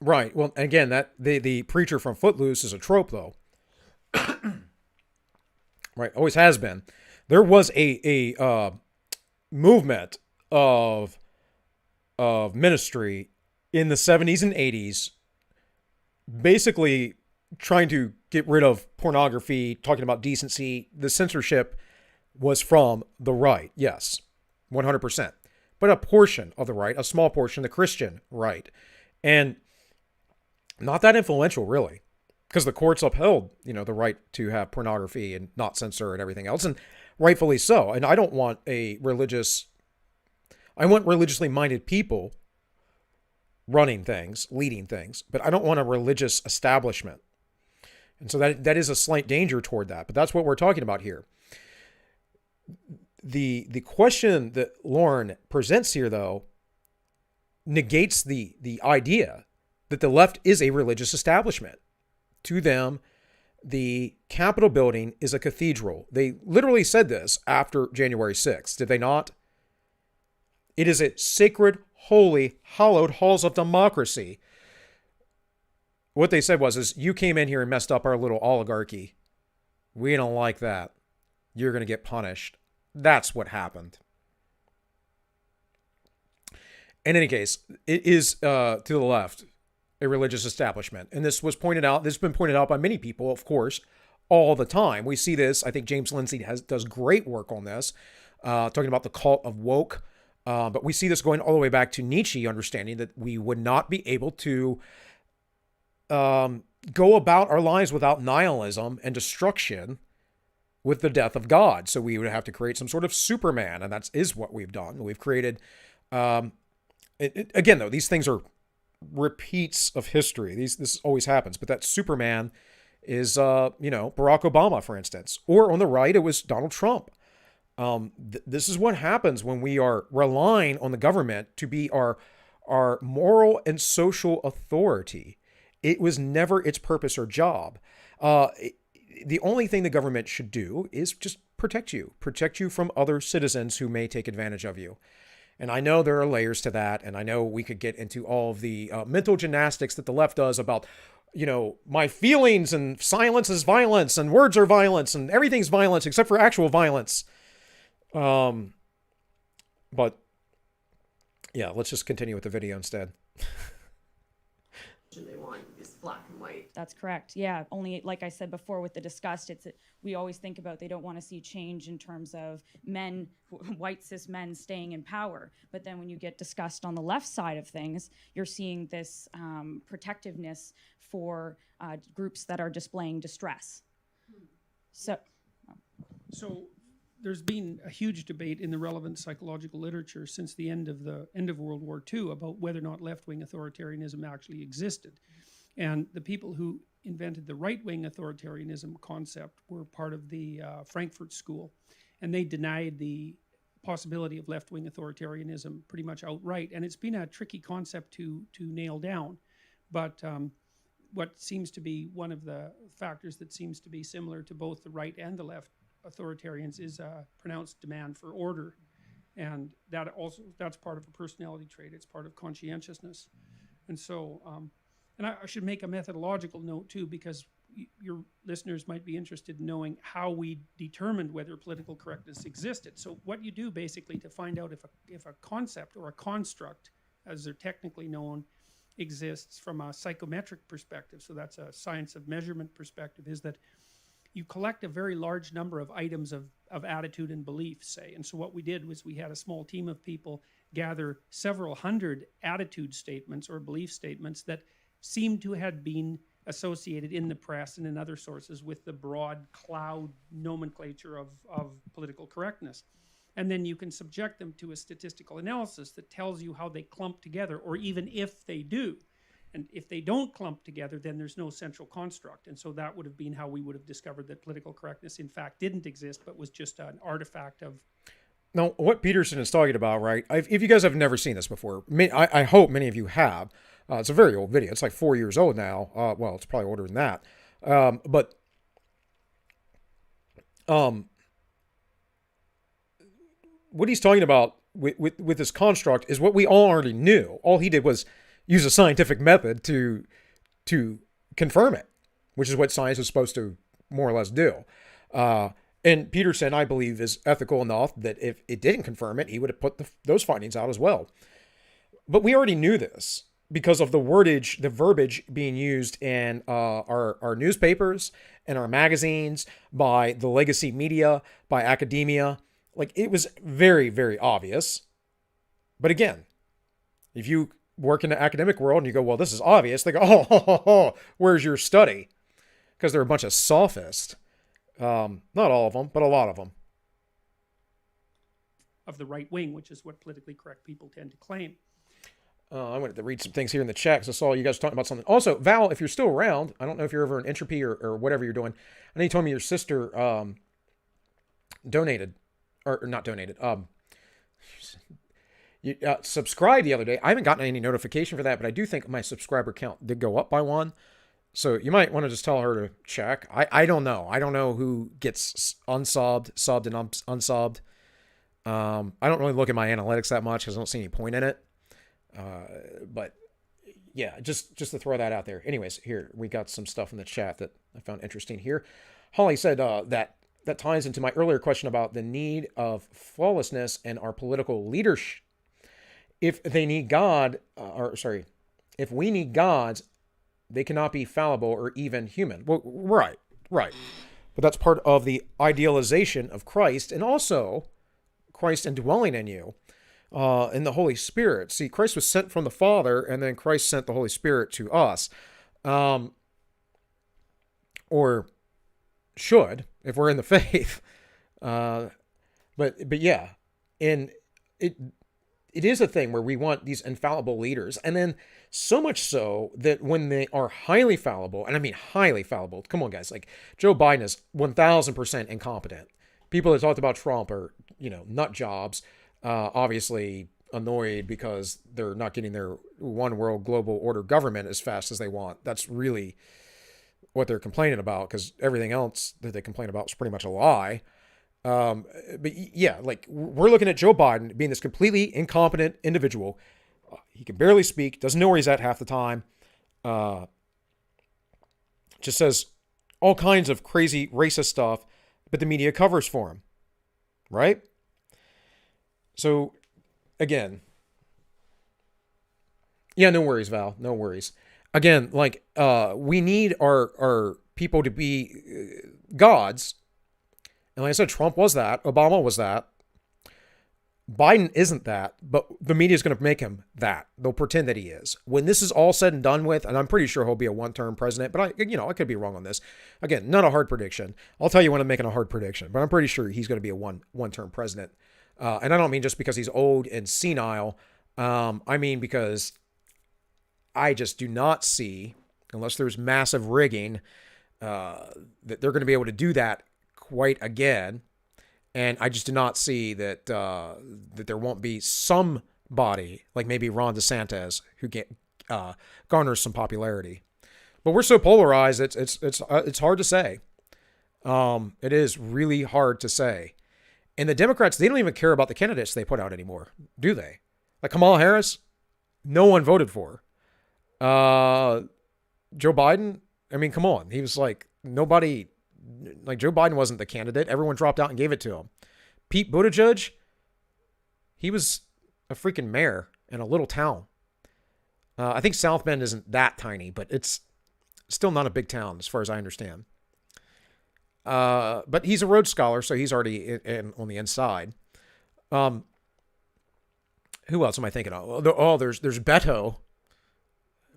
Right. Well, again, that the preacher from Footloose is a trope, though. Right. Always has been. There was a movement of ministry in the 70s and 80s, basically trying to get rid of pornography, talking about decency. The censorship was from the right, yes, 100%. But a portion of the right, a small portion, the Christian right. And not that influential, really, because the courts upheld, the right to have pornography and not censor and everything else, and rightfully so. And I want religiously minded people running things, leading things, but I don't want a religious establishment. And so that is a slight danger toward that, but that's what we're talking about here. The question that Lauren presents here, though, negates the idea that the left is a religious establishment. To them, the Capitol building is a cathedral. They literally said this after January 6th, did they not? It is a sacred, holy, hallowed halls of democracy. What they said was, you came in here and messed up our little oligarchy. We don't like that. You're going to get punished. That's what happened. In any case, it is to the left a religious establishment. And this has been pointed out by many people, of course, all the time. We see this. I think James Lindsay does great work on this, talking about the cult of woke. But we see this going all the way back to Nietzsche, understanding that we would not be able to go about our lives without nihilism and destruction with the death of God. So we would have to create some sort of Superman, and that is what we've done. We've created, again, though, these things are repeats of history. This always happens, but that Superman is, Barack Obama, for instance, or on the right, it was Donald Trump. This is what happens when we are relying on the government to be our moral and social authority. It was never its purpose or job. The only thing the government should do is just protect you from other citizens who may take advantage of you. And I know there are layers to that, and I know we could get into all of the mental gymnastics that the left does about, my feelings, and silence is violence, and words are violence, and everything's violence except for actual violence. But yeah, let's just continue with the video instead. They want is black and white. That's correct. Yeah. Only, like I said before, with the disgust, we always think about they don't want to see change in terms of men, white cis men staying in power. But then when you get disgust on the left side of things, you're seeing this protectiveness for groups that are displaying distress. So there's been a huge debate in the relevant psychological literature since the end of World War II about whether or not left-wing authoritarianism actually existed. And the people who invented the right-wing authoritarianism concept were part of the Frankfurt School, and they denied the possibility of left-wing authoritarianism pretty much outright. And it's been a tricky concept to nail down. But what seems to be one of the factors that seems to be similar to both the right and the left authoritarians is a pronounced demand for order, and that's part of a personality trait. It's part of conscientiousness. And so and I should make a methodological note too, because your listeners might be interested in knowing how we determined whether political correctness existed. So what you do basically to find out if a concept or a construct, as they're technically known, exists from a psychometric perspective, so that's a science of measurement perspective, is that you collect a very large number of items of attitude and belief, say. And so what we did was we had a small team of people gather several hundred attitude statements or belief statements that seemed to have been associated in the press and in other sources with the broad cloud nomenclature of political correctness. And then you can subject them to a statistical analysis that tells you how they clump together, or even if they do. And if they don't clump together, then there's no central construct. And so that would have been how we would have discovered that political correctness, in fact, didn't exist, but was just an artifact of... Now, what Peterson is talking about, right? If you guys have never seen this before, I hope many of you have. It's a very old video. It's like 4 years old now. Well, it's probably older than that. But what he's talking about with this construct is what we all already knew. All he did was use a scientific method to confirm it, which is what science is supposed to more or less do. And Peterson, I believe, is ethical enough that if it didn't confirm it, he would have put those findings out as well. But we already knew this because of the wordage, the verbiage being used in our newspapers and our magazines, by the legacy media, by academia. Like, it was very, very obvious. But again, if you work in the academic world and you go, well, this is obvious, they go, oh, where's your study? Because they're a bunch of sophists. Not all of them, but a lot of them. Of the right wing, which is what politically correct people tend to claim. I wanted to read some things here in the chat because I saw you guys talking about something. Also, Val, if you're still around, I don't know if you're over in Entropy or whatever you're doing. I know you told me your sister donated, or not donated, you subscribed the other day. I haven't gotten any notification for that, but I do think my subscriber count did go up by one. So you might want to just tell her to check. I don't know. I don't know who gets unsubbed, subbed, and unsubbed. I don't really look at my analytics that much because I don't see any point in it. But yeah, just to throw that out there. Anyways, here we got some stuff in the chat that I found interesting here. Holly said that ties into my earlier question about the need of flawlessness in our political leadership. If we need gods, they cannot be fallible or even human. Well, right. But that's part of the idealization of Christ, and also Christ indwelling in you, in the Holy Spirit. See, Christ was sent from the Father, and then Christ sent the Holy Spirit to us. Or should, if we're in the faith. But yeah, and it is a thing where we want these infallible leaders, and then so much so that when they are highly fallible, and I mean highly fallible, come on guys, like Joe Biden is 1000% incompetent. People that talked about Trump are, nut jobs, obviously annoyed because they're not getting their one world global order government as fast as they want. That's really what they're complaining about, because everything else that they complain about is pretty much a lie. But yeah, like we're looking at Joe Biden being this completely incompetent individual. He can barely speak, doesn't know where he's at half the time. Just says all kinds of crazy racist stuff, but the media covers for him. Right? So again, yeah, no worries, Val. No worries. Again, like, we need our people to be gods. And like I said, Trump was that. Obama was that. Biden isn't that, but the media is going to make him that. They'll pretend that he is. When this is all said and done with, and I'm pretty sure he'll be a one-term president, but I could be wrong on this. Again, not a hard prediction. I'll tell you when I'm making a hard prediction, but I'm pretty sure he's going to be a one-term president. And I don't mean just because he's old and senile. I mean because I just do not see, unless there's massive rigging, that they're going to be able to do that quite again. And I just do not see that that there won't be somebody, like maybe Ron DeSantis, who garners some popularity. But we're so polarized, it's hard to say. It is really hard to say. And the Democrats, they don't even care about the candidates they put out anymore, do they? Like Kamala Harris, no one voted for. Joe Biden, I mean, come on. He was like, nobody, like Joe Biden wasn't the candidate. Everyone dropped out and gave it to him. Pete Buttigieg, he was a freaking mayor in a little town. I think South Bend isn't that tiny, but it's still not a big town as far as I understand. But he's a Rhodes Scholar, so he's already on the inside. Who else am I thinking of? Oh, there's Beto.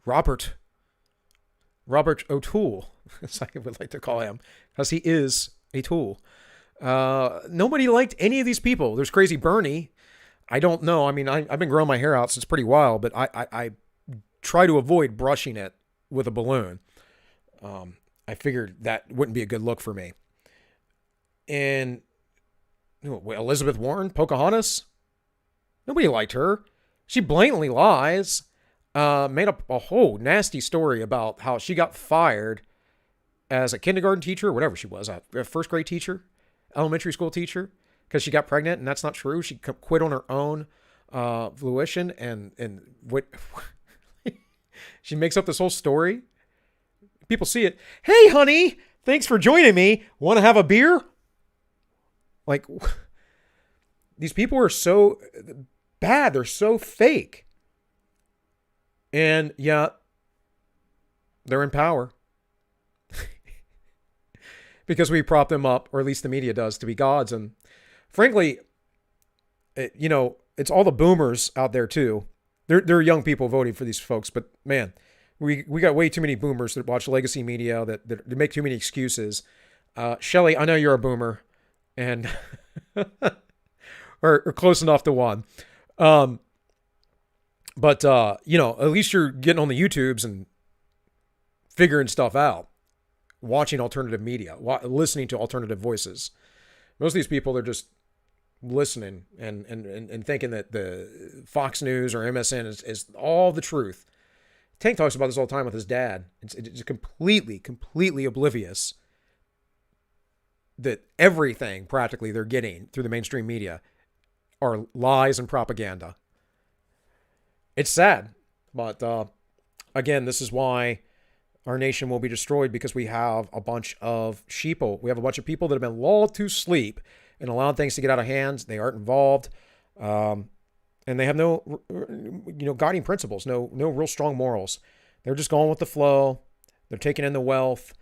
Robert O'Toole, as I would like to call him, because he is a tool. Nobody liked any of these people. There's Crazy Bernie. I don't know. I mean, I've been growing my hair out since pretty wild, but I try to avoid brushing it with a balloon. I figured that wouldn't be a good look for me. And Elizabeth Warren, Pocahontas, nobody liked her. She blatantly lies. Made up a whole nasty story about how she got fired as a kindergarten teacher, or whatever she was, a first grade teacher, elementary school teacher, because she got pregnant, and that's not true. She quit on her own fruition, and what she makes up this whole story. People see it. Hey, honey, thanks for joining me. Want to have a beer? Like, these people are so bad. They're so fake. And yeah, they're in power because we prop them up, or at least the media does, to be gods. And frankly, it's all the boomers out there too. There are young people voting for these folks, but man, we got way too many boomers that watch legacy media that make too many excuses. Shelley, I know you're a boomer, and or close enough to one. But, at least you're getting on the YouTubes and figuring stuff out, watching alternative media, listening to alternative voices. Most of these people, they're just listening and thinking that the Fox News or MSN is all the truth. Tank talks about this all the time with his dad. It's completely oblivious that everything practically they're getting through the mainstream media are lies and propaganda. It's sad, but again, this is why our nation will be destroyed, because we have a bunch of sheeple. We have a bunch of people that have been lulled to sleep and allowed things to get out of hand. They aren't involved, and they have no, guiding principles, no real strong morals. They're just going with the flow. They're taking in the wealth.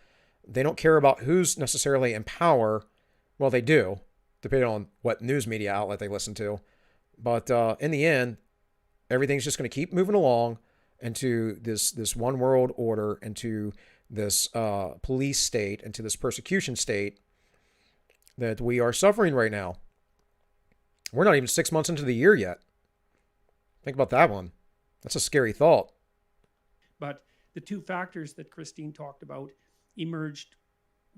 They don't care about who's necessarily in power. Well, they do, depending on what news media outlet they listen to. But in the end, everything's just going to keep moving along into this one world order, into this police state, into this persecution state that we are suffering right now. We're not even 6 months into the year yet. Think about that one. That's a scary thought. But the two factors that Christine talked about emerged,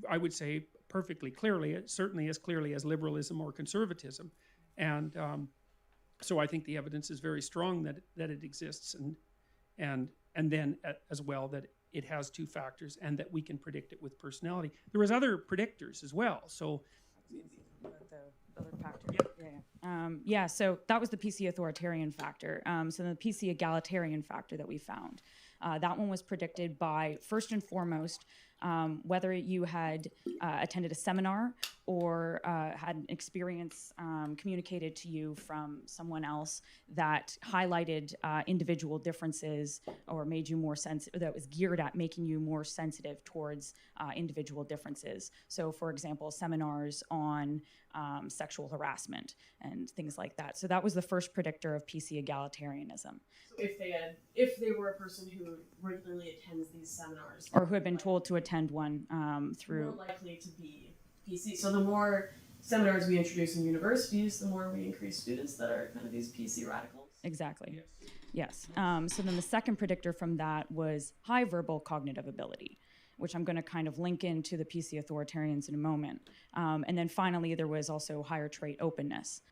I would say, perfectly clearly, certainly as clearly as liberalism or conservatism. And so I think the evidence is very strong that it exists, and then as well that it has two factors and that we can predict it with personality. There was other predictors as well. So the other factor. Yeah. So that was the PC authoritarian factor. So the PC egalitarian factor that we found. That one was predicted by, first and foremost, whether you had attended a seminar or had an experience communicated to you from someone else that highlighted individual differences or made you more sensitive, that was geared at making you more sensitive towards individual differences. So, for example, seminars on sexual harassment and things like that. So that was the first predictor of PC egalitarianism. So if they were a person who regularly attends these seminars, or who had been told to attend one through... more likely to be PC. So the more seminars we introduce in universities, the more we increase students that are kind of these PC radicals. Exactly. Yes. So then the second predictor from that was high verbal cognitive ability, which I'm going to kind of link into the PC authoritarians in a moment. And then finally, there was also higher trait openness.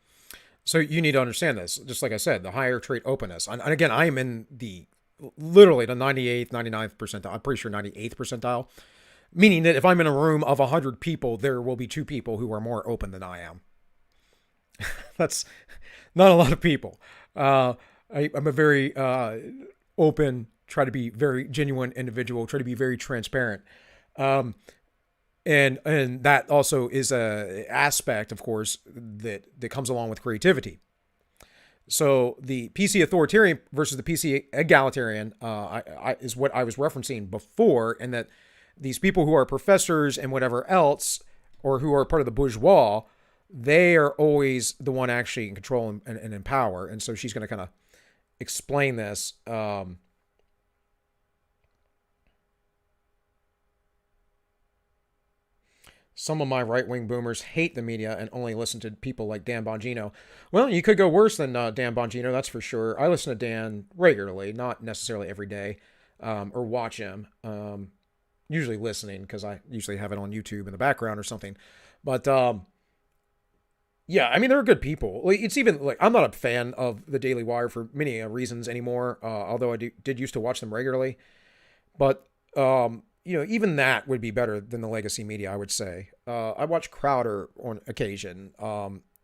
So you need to understand this. Just like I said, the higher trait openness. And again, I am in literally the 98th, 99th percentile. I'm pretty sure 98th percentile. Meaning that if I'm in a room of 100 people, there will be 2 people who are more open than I am. That's not a lot of people. I'm a very open, try to be very genuine individual, try to be very transparent. And that also is a aspect, of course, that comes along with creativity. So the PC authoritarian versus the PC egalitarian is what I was referencing before, and that these people who are professors and whatever else, or who are part of the bourgeois, they are always the one actually in control and in power. And so she's going to kind of explain this. Some of my right-wing boomers hate the media and only listen to people like Dan Bongino. Well, you could go worse than Dan Bongino, that's for sure. I listen to Dan regularly, not necessarily every day, or watch him. Usually listening, because I usually have it on YouTube in the background or something. But yeah, I mean, they're good people. It's even like, I'm not a fan of the Daily Wire for many reasons anymore, although I did used to watch them regularly. But even that would be better than the legacy media, I would say. I watch Crowder on occasion.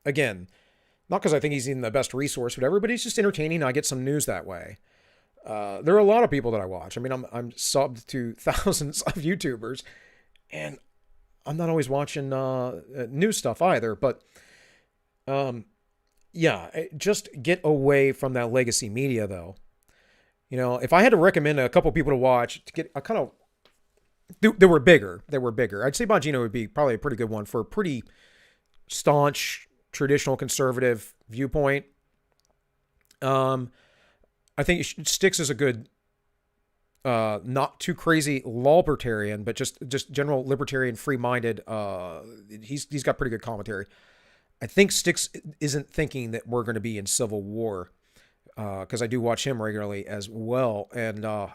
Again, not because I think he's even the best resource, whatever, but he's just entertaining. I get some news that way. There are a lot of people that I watch. I mean, I'm subbed to thousands of YouTubers, and I'm not always watching new stuff either. But just get away from that legacy media, though. If I had to recommend a couple people to watch to get a kind of, they were bigger. I'd say Bongino would be probably a pretty good one for a pretty staunch, traditional conservative viewpoint. I think Styx is a good, not too crazy libertarian, but just general libertarian, free-minded. He's got pretty good commentary. I think Styx isn't thinking that we're going to be in civil war, because I do watch him regularly as well, and I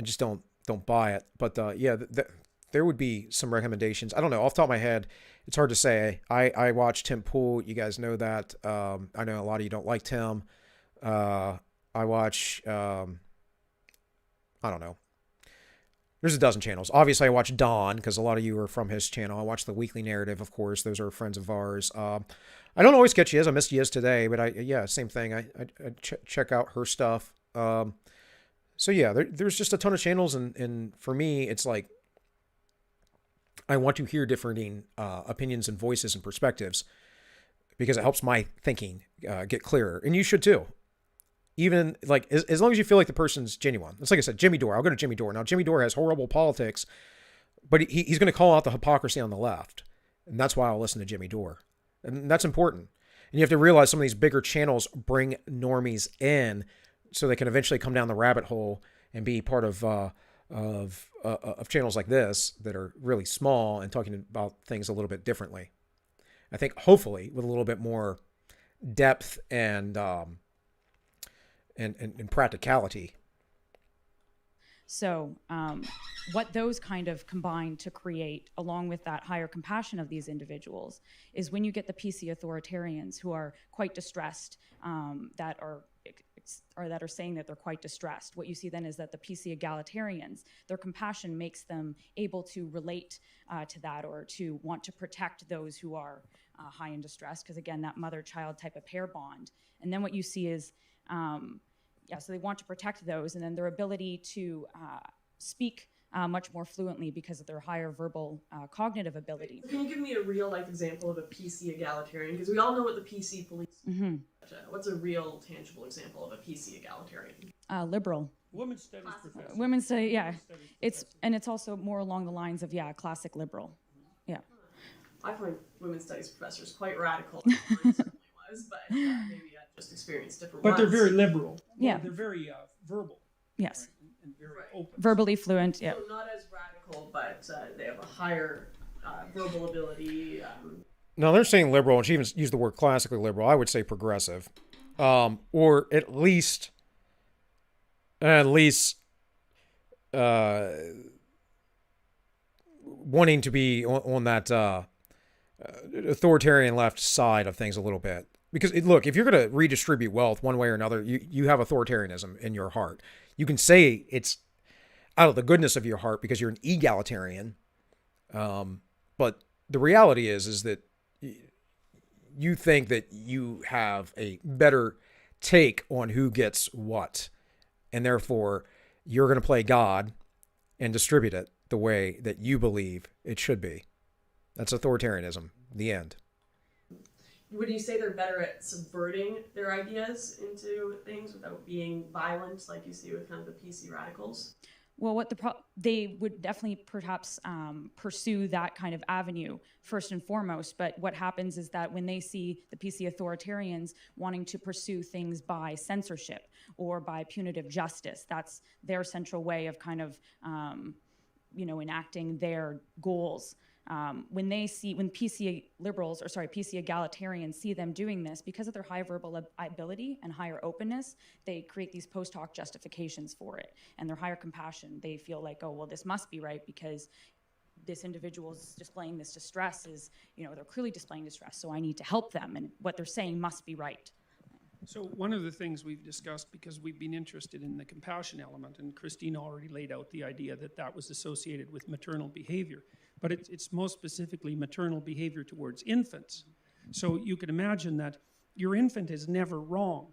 just don't buy it. But there would be some recommendations. I don't know, off the top of my head, it's hard to say. I watch Tim Pool. You guys know that. I know a lot of you don't like Tim. I watch, I don't know. There's a dozen channels. Obviously, I watch Don, because a lot of you are from his channel. I watch the Weekly Narrative, of course. Those are friends of ours. I don't always catch Yiz. I missed Yiz today, but same thing. I check out her stuff. So yeah, there's just a ton of channels, and for me, it's like, I want to hear differing opinions and voices and perspectives, because it helps my thinking get clearer, and you should too. even like as long as you feel like the person's genuine. It's like I said, Jimmy Dore. I'll go to Jimmy Dore. Now, Jimmy Dore has horrible politics, but he's going to call out the hypocrisy on the left. And that's why I'll listen to Jimmy Dore. And that's important. And you have to realize some of these bigger channels bring normies in so they can eventually come down the rabbit hole and be part of channels like this that are really small and talking about things a little bit differently. I think hopefully with a little bit more depth and practicality. So what those kind of combine to create, along with that higher compassion of these individuals, is when you get the PC authoritarians who are quite distressed, that are saying that they're quite distressed. What you see then is that the PC egalitarians, their compassion makes them able to relate to that, or to want to protect those who are high in distress, because again, that mother-child type of pair bond. And then what you see is so they want to protect those, and then their ability to speak much more fluently because of their higher verbal cognitive ability. Can you give me a real-life example of a PC egalitarian? Because we all know what the PC police Mm-hmm. What's a real, tangible example of a PC egalitarian? Liberal. Women's studies professor. Women's studies, yeah. It's also more along the lines of, classic liberal. Yeah. I find women's studies professors quite radical. Mine certainly was, but maybe I just experienced different ones. But they're very liberal. Yeah. They're very verbal. Yes. Right? And very open. Verbally fluent, yeah. So not as radical, but they have a higher verbal ability. No, they're saying liberal, and she even used the word classically liberal. I would say progressive, or at least wanting to be on that authoritarian left side of things a little bit. Because look, if you're going to redistribute wealth one way or another, you have authoritarianism in your heart. You can say it's out of the goodness of your heart because you're an egalitarian, but the reality is that you think that you have a better take on who gets what, and therefore you're going to play God and distribute it the way that you believe it should be. That's authoritarianism. The end. Would you say they're better at subverting their ideas into things without being violent, like you see with kind of the PC radicals? Well, they would definitely perhaps pursue that kind of avenue first and foremost. But what happens is that when they see the PC authoritarians wanting to pursue things by censorship or by punitive justice, that's their central way of kind of, enacting their goals. When PC egalitarians see them doing this, because of their high verbal ability and higher openness, they create these post hoc justifications for it. And their higher compassion, they feel like, oh, well, this must be right because this individual is displaying this distress they're clearly displaying distress, so I need to help them, and what they're saying must be right. So one of the things we've discussed, because we've been interested in the compassion element, and Christine already laid out the idea that was associated with maternal behavior, but it's most specifically maternal behavior towards infants. So you can imagine that your infant is never wrong,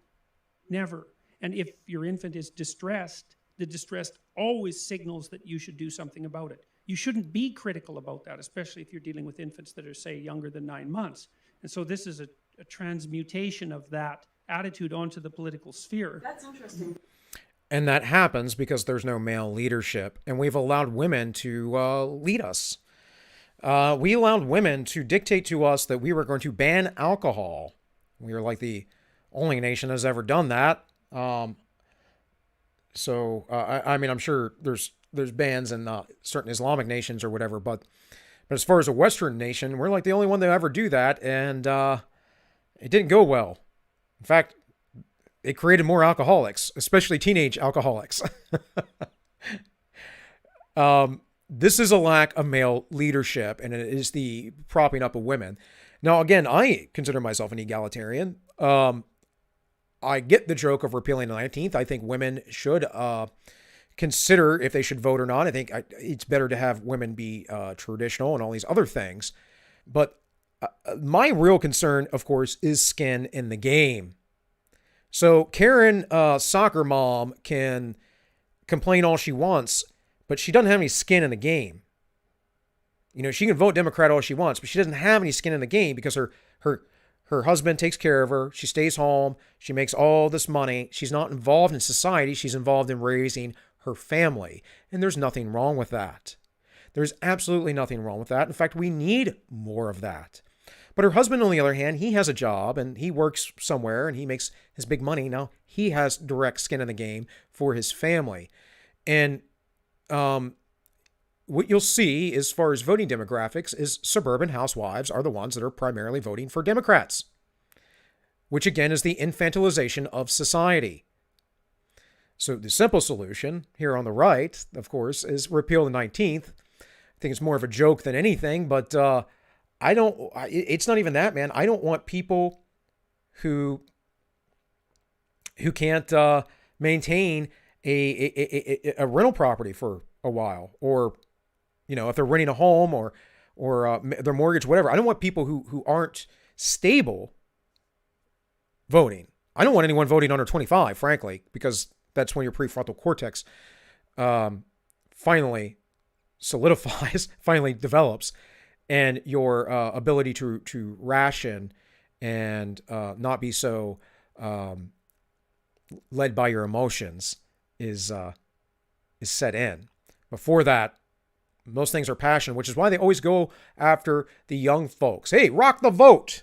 never. And if your infant is distressed, the distress always signals that you should do something about it. You shouldn't be critical about that, especially if you're dealing with infants that are, say, younger than 9 months. And so this is a transmutation of that attitude onto the political sphere. That's interesting. And that happens because there's no male leadership, and we've allowed women to lead us. We allowed women to dictate to us that we were going to ban alcohol. We were like the only nation that's ever done that. I'm sure there's bans in certain Islamic nations or whatever, but as far as a Western nation, we're like the only one that ever do that, and it didn't go well. In fact, it created more alcoholics, especially teenage alcoholics. This is a lack of male leadership, and it is the propping up of women. Now, again, I consider myself an egalitarian. I get the joke of repealing the 19th. I think women should consider if they should vote or not. I think it's better to have women be traditional and all these other things. But my real concern, of course, is skin in the game. So Karen, soccer mom, can complain all she wants, but she doesn't have any skin in the game. She can vote Democrat all she wants, but she doesn't have any skin in the game because her Her husband takes care of her. She stays home. She makes all this money. She's not involved in society. She's involved in raising her family. And there's nothing wrong with that. There's absolutely nothing wrong with that. In fact, we need more of that. But her husband, on the other hand, he has a job and he works somewhere and he makes his big money. Now, he has direct skin in the game for his family. And what you'll see as far as voting demographics is suburban housewives are the ones that are primarily voting for Democrats, which again is the infantilization of society. So the simple solution here on the right, of course, is repeal the 19th. I think it's more of a joke than anything, but it's not even that, man. I don't want people who can't maintain a rental property for a while, or if they're renting a home or their mortgage, whatever. I don't want people who aren't stable voting. I don't want anyone voting under 25, frankly, because that's when your prefrontal cortex finally solidifies, finally develops, and your ability to ration and not be so led by your emotions is set in. Before that, most things are passion, which is why they always go after the young folks. Hey, rock the vote.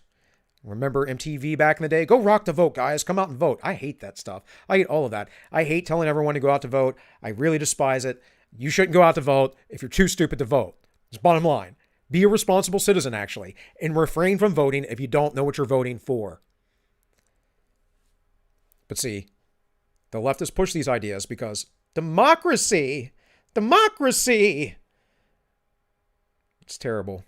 Remember MTV back in the day? Go rock the vote, guys. Come out and vote. I hate that stuff. I hate all of that. I hate telling everyone to go out to vote. I really despise it. You shouldn't go out to vote if you're too stupid to vote. It's bottom line. Be a responsible citizen, actually, and refrain from voting if you don't know what you're voting for. But see, the leftists push these ideas because democracy. It's terrible.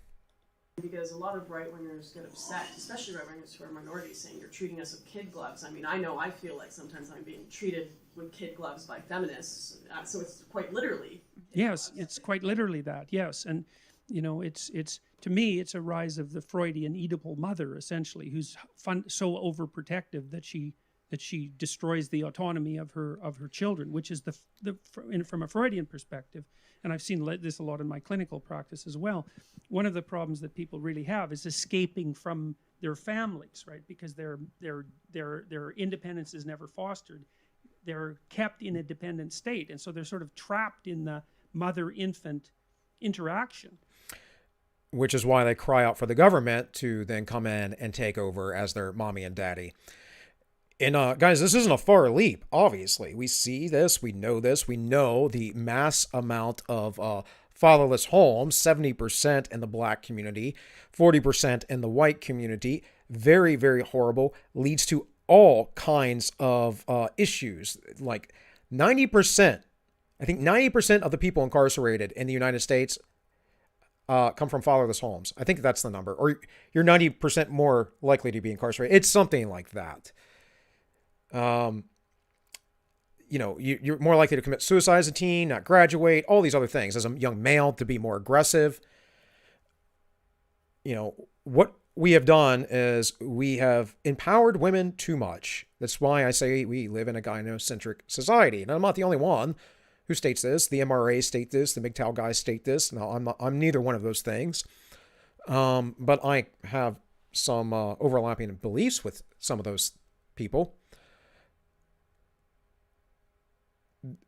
Because a lot of right-wingers get upset, especially right-wingers who are minorities, saying you're treating us with kid gloves. I mean, I feel like sometimes I'm being treated with kid gloves by feminists, so it's quite literally. Yes, it's quite literally that, yes. And, it's to me, it's a rise of the Freudian Oedipal mother, essentially, who's so overprotective that she destroys the autonomy of her children, which is from a Freudian perspective, and I've seen this a lot in my clinical practice as well. One of the problems that people really have is escaping from their families, right? Because their independence is never fostered. They're kept in a dependent state, and so they're sort of trapped in the mother-infant interaction. Which is why they cry out for the government to then come in and take over as their mommy and daddy. And guys, this isn't a far leap, obviously. We see this, we know this, we know the mass amount of fatherless homes, 70% in the black community, 40% in the white community. Very, very horrible, leads to all kinds of issues. Like 90%, I think 90% of the people incarcerated in the United States come from fatherless homes. I think that's the number. Or you're 90% more likely to be incarcerated. It's something like that. You're more likely to commit suicide as a teen, not graduate, all these other things. As a young male, to be more aggressive. What we have done is we have empowered women too much. That's why I say we live in a gynocentric society. And I'm not the only one who states this. The MRA state this. The MGTOW guys state this. Now, I'm neither one of those things. But I have some overlapping beliefs with some of those people.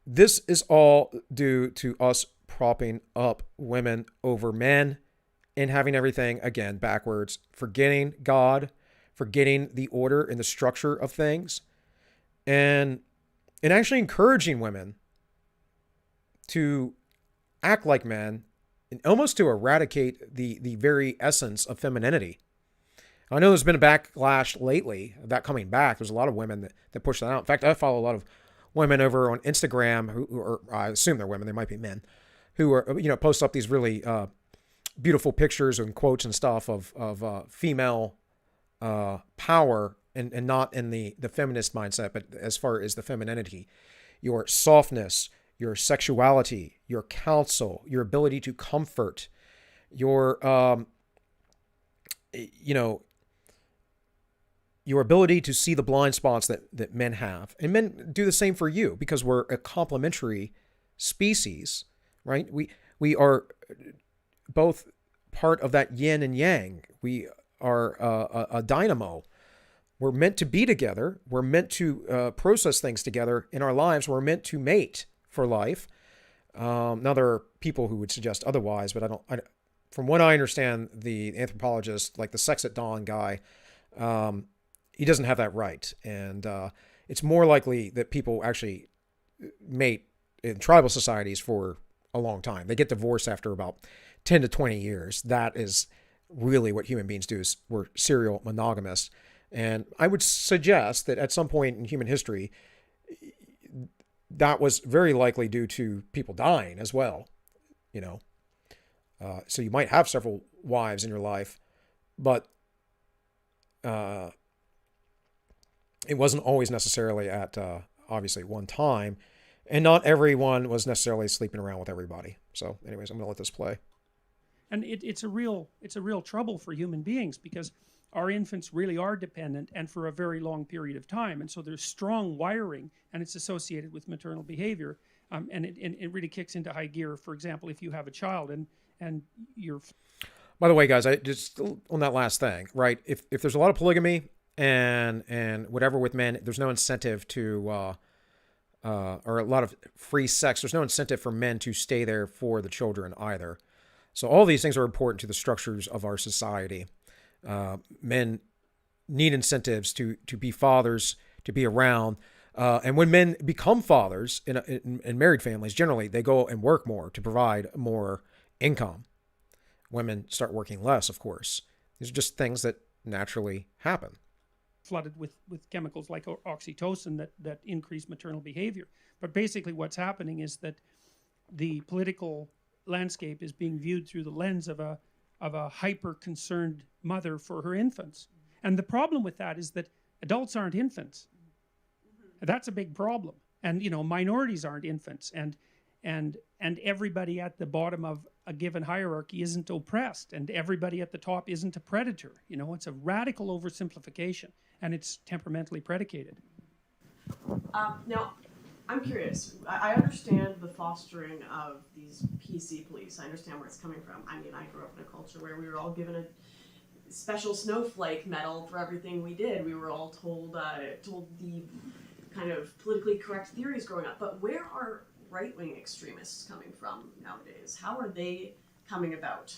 This is all due to us propping up women over men and having everything, again, backwards, forgetting God, forgetting the order and the structure of things, and actually encouraging women to act like men and almost to eradicate the very essence of femininity. I know there's been a backlash lately of that coming back. There's a lot of women that push that out. In fact, I follow a lot of women over on Instagram who are, I assume they're women, they might be men, who are, post up these really beautiful pictures and quotes and stuff of female power and not in the feminist mindset, but as far as the femininity, your softness, your sexuality, your counsel, your ability to comfort, your, your ability to see the blind spots that men have. And men do the same for you because we're a complementary species, right? We are both part of that yin and yang. We are a dynamo. We're meant to be together. We're meant to process things together in our lives. We're meant to mate for life. Now, there are people who would suggest otherwise, but from what I understand, the anthropologist, like the sex at dawn guy, he doesn't have that right. And it's more likely that people actually mate in tribal societies for a long time. They get divorced after about 10 to 20 years. That is really what human beings do, is we're serial monogamists. And I would suggest that at some point in human history, that was very likely due to people dying as well, you know. So you might have several wives in your life, but it wasn't always necessarily at obviously one time, and not everyone was necessarily sleeping around with everybody. So anyways, I'm going to let this play. And it's a real trouble for human beings, because our infants really are dependent, and for a very long period of time. And so there's strong wiring, and it's associated with maternal behavior. And it really kicks into high gear, for example, if you have a child and you're... By the way, guys, I just on that last thing, right? If there's a lot of polygamy and whatever with men, there's no incentive to, or a lot of free sex, there's no incentive for men to stay there for the children either. So all these things are important to the structures of our society. Men need incentives to be fathers, to be around. And when men become fathers in married families, generally they go and work more to provide more income. Women start working less, of course. These are just things that naturally happen. Flooded with chemicals like oxytocin that increase maternal behavior. But basically what's happening is that the political landscape is being viewed through the lens of a hyper concerned mother for her infants. And the problem with that is that adults aren't infants. That's a big problem. And, you know, minorities aren't infants, and everybody at the bottom of a given hierarchy isn't oppressed, and everybody at the top isn't a predator. You know, it's a radical oversimplification, and it's temperamentally predicated. Now, I'm curious. I understand the fostering of these PC police. I understand where it's coming from. I mean, I grew up in a culture where we were all given a special snowflake medal for everything we did. We were all told the kind of politically correct theories growing up. But where are right-wing extremists coming from nowadays? How are they coming about?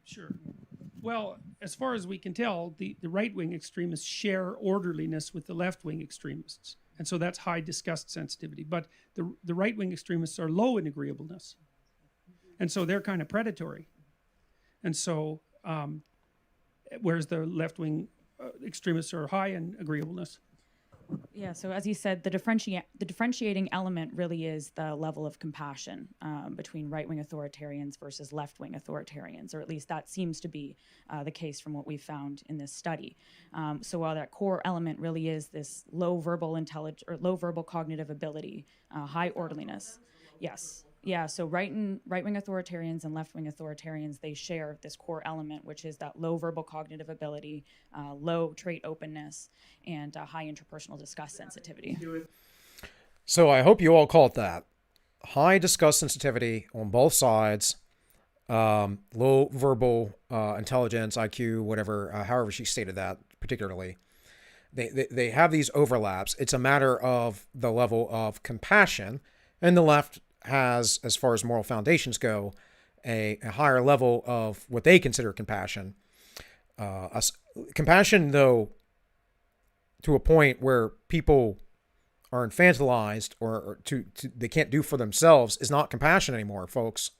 Sure. Well, as far as we can tell, the right-wing extremists share orderliness with the left-wing extremists. And so that's high disgust sensitivity. But the right-wing extremists are low in agreeableness. And so they're kind of predatory. And so, whereas the left-wing extremists are high in agreeableness. Yeah, so as you said, the differentiating element really is the level of compassion between right-wing authoritarians versus left-wing authoritarians, or at least that seems to be the case from what we've found in this study. So while that core element really is this low verbal cognitive ability, high orderliness, yes. Yeah, so right-wing authoritarians and left-wing authoritarians, they share this core element, which is that low verbal cognitive ability, low trait openness, and high interpersonal disgust sensitivity. So I hope you all caught that. High disgust sensitivity on both sides, low verbal intelligence, IQ, whatever, however she stated that particularly. They have these overlaps. It's a matter of the level of compassion, and the left has, as far as moral foundations go, a higher level of what they consider compassion. Compassion, though, to a point where people are infantilized or they can't do for themselves, is not compassion anymore, folks.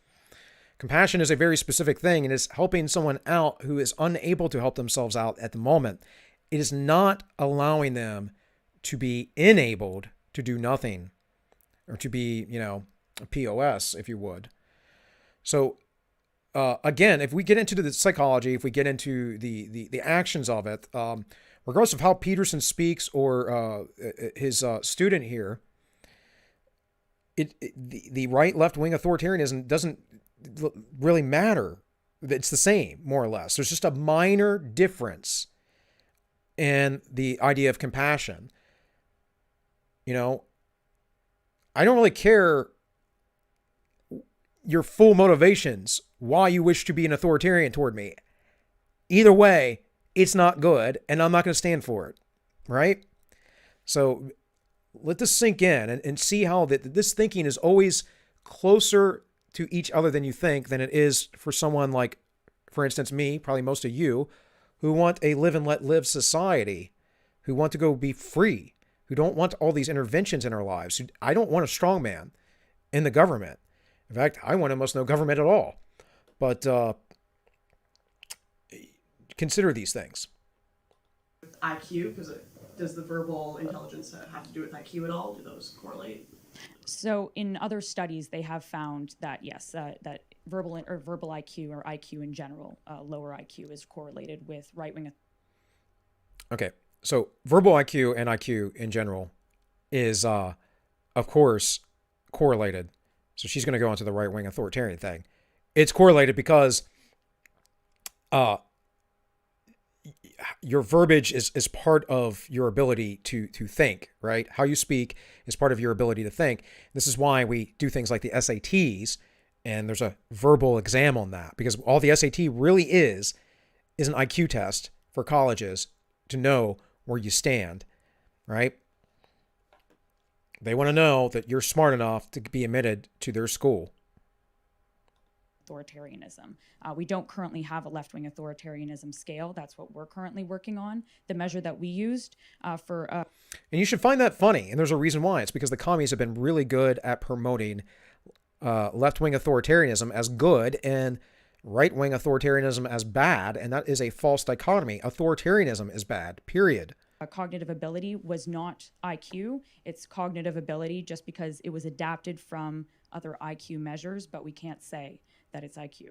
Compassion is a very specific thing, and is helping someone out who is unable to help themselves out at the moment. It is not allowing them to be enabled to do nothing, or to be, a POS, if you would. So, again, if we get into the psychology, if we get into the actions of it, regardless of how Peterson speaks or his student here, the right-left wing authoritarianism doesn't really matter. It's the same, more or less. There's just a minor difference in the idea of compassion. I don't really care your full motivations, why you wish to be an authoritarian toward me. Either way, it's not good, and I'm not going to stand for it, right? So let this sink in and see how this thinking is always closer to each other than you think than it is for someone like, for instance, me, probably most of you, who want a live and let live society, who want to go be free, who don't want all these interventions in our lives. I don't want a strong man in the government. In fact, I want almost no government at all. But consider these things. IQ, because does the verbal intelligence have to do with IQ at all? Do those correlate? So in other studies, they have found that yes, that verbal IQ or IQ in general, lower IQ is correlated with right-wing. Okay, so verbal IQ and IQ in general is, of course, correlated. So she's going to go into the right-wing authoritarian thing. It's correlated because your verbiage is part of your ability to think, right? How you speak is part of your ability to think. This is why we do things like the SATs, and there's a verbal exam on that, because all the SAT really is an IQ test for colleges to know where you stand, right? They want to know that you're smart enough to be admitted to their school. Authoritarianism. We don't currently have a left-wing authoritarianism scale. That's what we're currently working on. The measure that we used for... And you should find that funny, and there's a reason why. It's because the commies have been really good at promoting left-wing authoritarianism as good and right-wing authoritarianism as bad, and that is a false dichotomy. Authoritarianism is bad, period. Cognitive ability was not IQ. It's cognitive ability just because it was adapted from other IQ measures, but we can't say that it's IQ.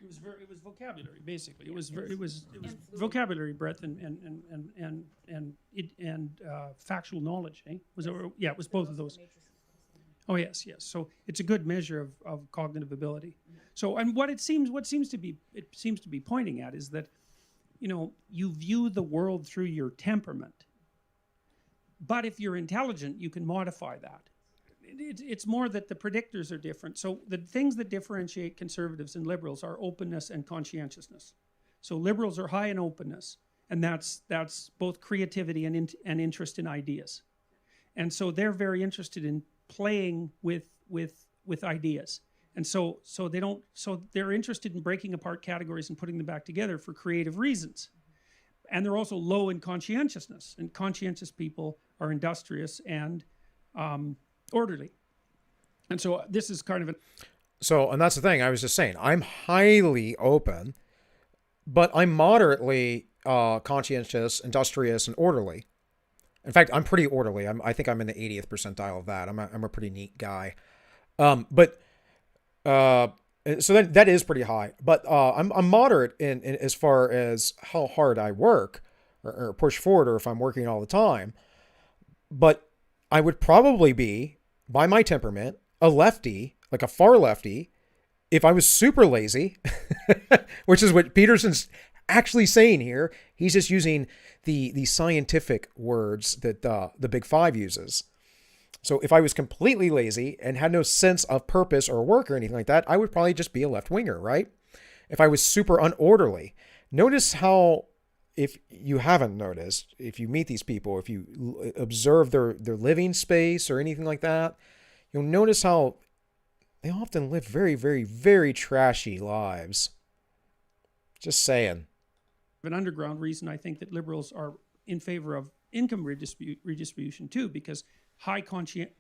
It was vocabulary, basically. It was vocabulary breadth and factual knowledge. Eh? It was both of those. Oh yes. So it's a good measure of cognitive ability. So, and what seems to be pointing at is that, you view the world through your temperament. But if you're intelligent, you can modify that. It's more that the predictors are different. So the things that differentiate conservatives and liberals are openness and conscientiousness. So liberals are high in openness, and that's both creativity and interest in ideas. And so they're very interested in playing with ideas. And so they're interested in breaking apart categories and putting them back together for creative reasons. And they're also low in conscientiousness. And conscientious people are industrious and orderly. And so this is kind of a... So, and that's the thing, I was just saying, I'm highly open, but I'm moderately conscientious, industrious, and orderly. In fact, I'm pretty orderly. I think I'm in the 80th percentile of that. I'm a pretty neat guy. So that is pretty high. But I'm moderate in as far as how hard I work or push forward, or if I'm working all the time. But I would probably be, by my temperament, a lefty, like a far lefty, if I was super lazy, which is what Peterson's actually saying here. He's just using the scientific words that the Big Five uses. So if I was completely lazy and had no sense of purpose or work or anything like that, I would probably just be a left-winger, right? If I was super unorderly. Notice how, if you haven't noticed, if you meet these people, if you observe their living space or anything like that, you'll notice how they often live very, very, very trashy lives. Just saying. An underground reason I think that liberals are in favor of income redistribution too, because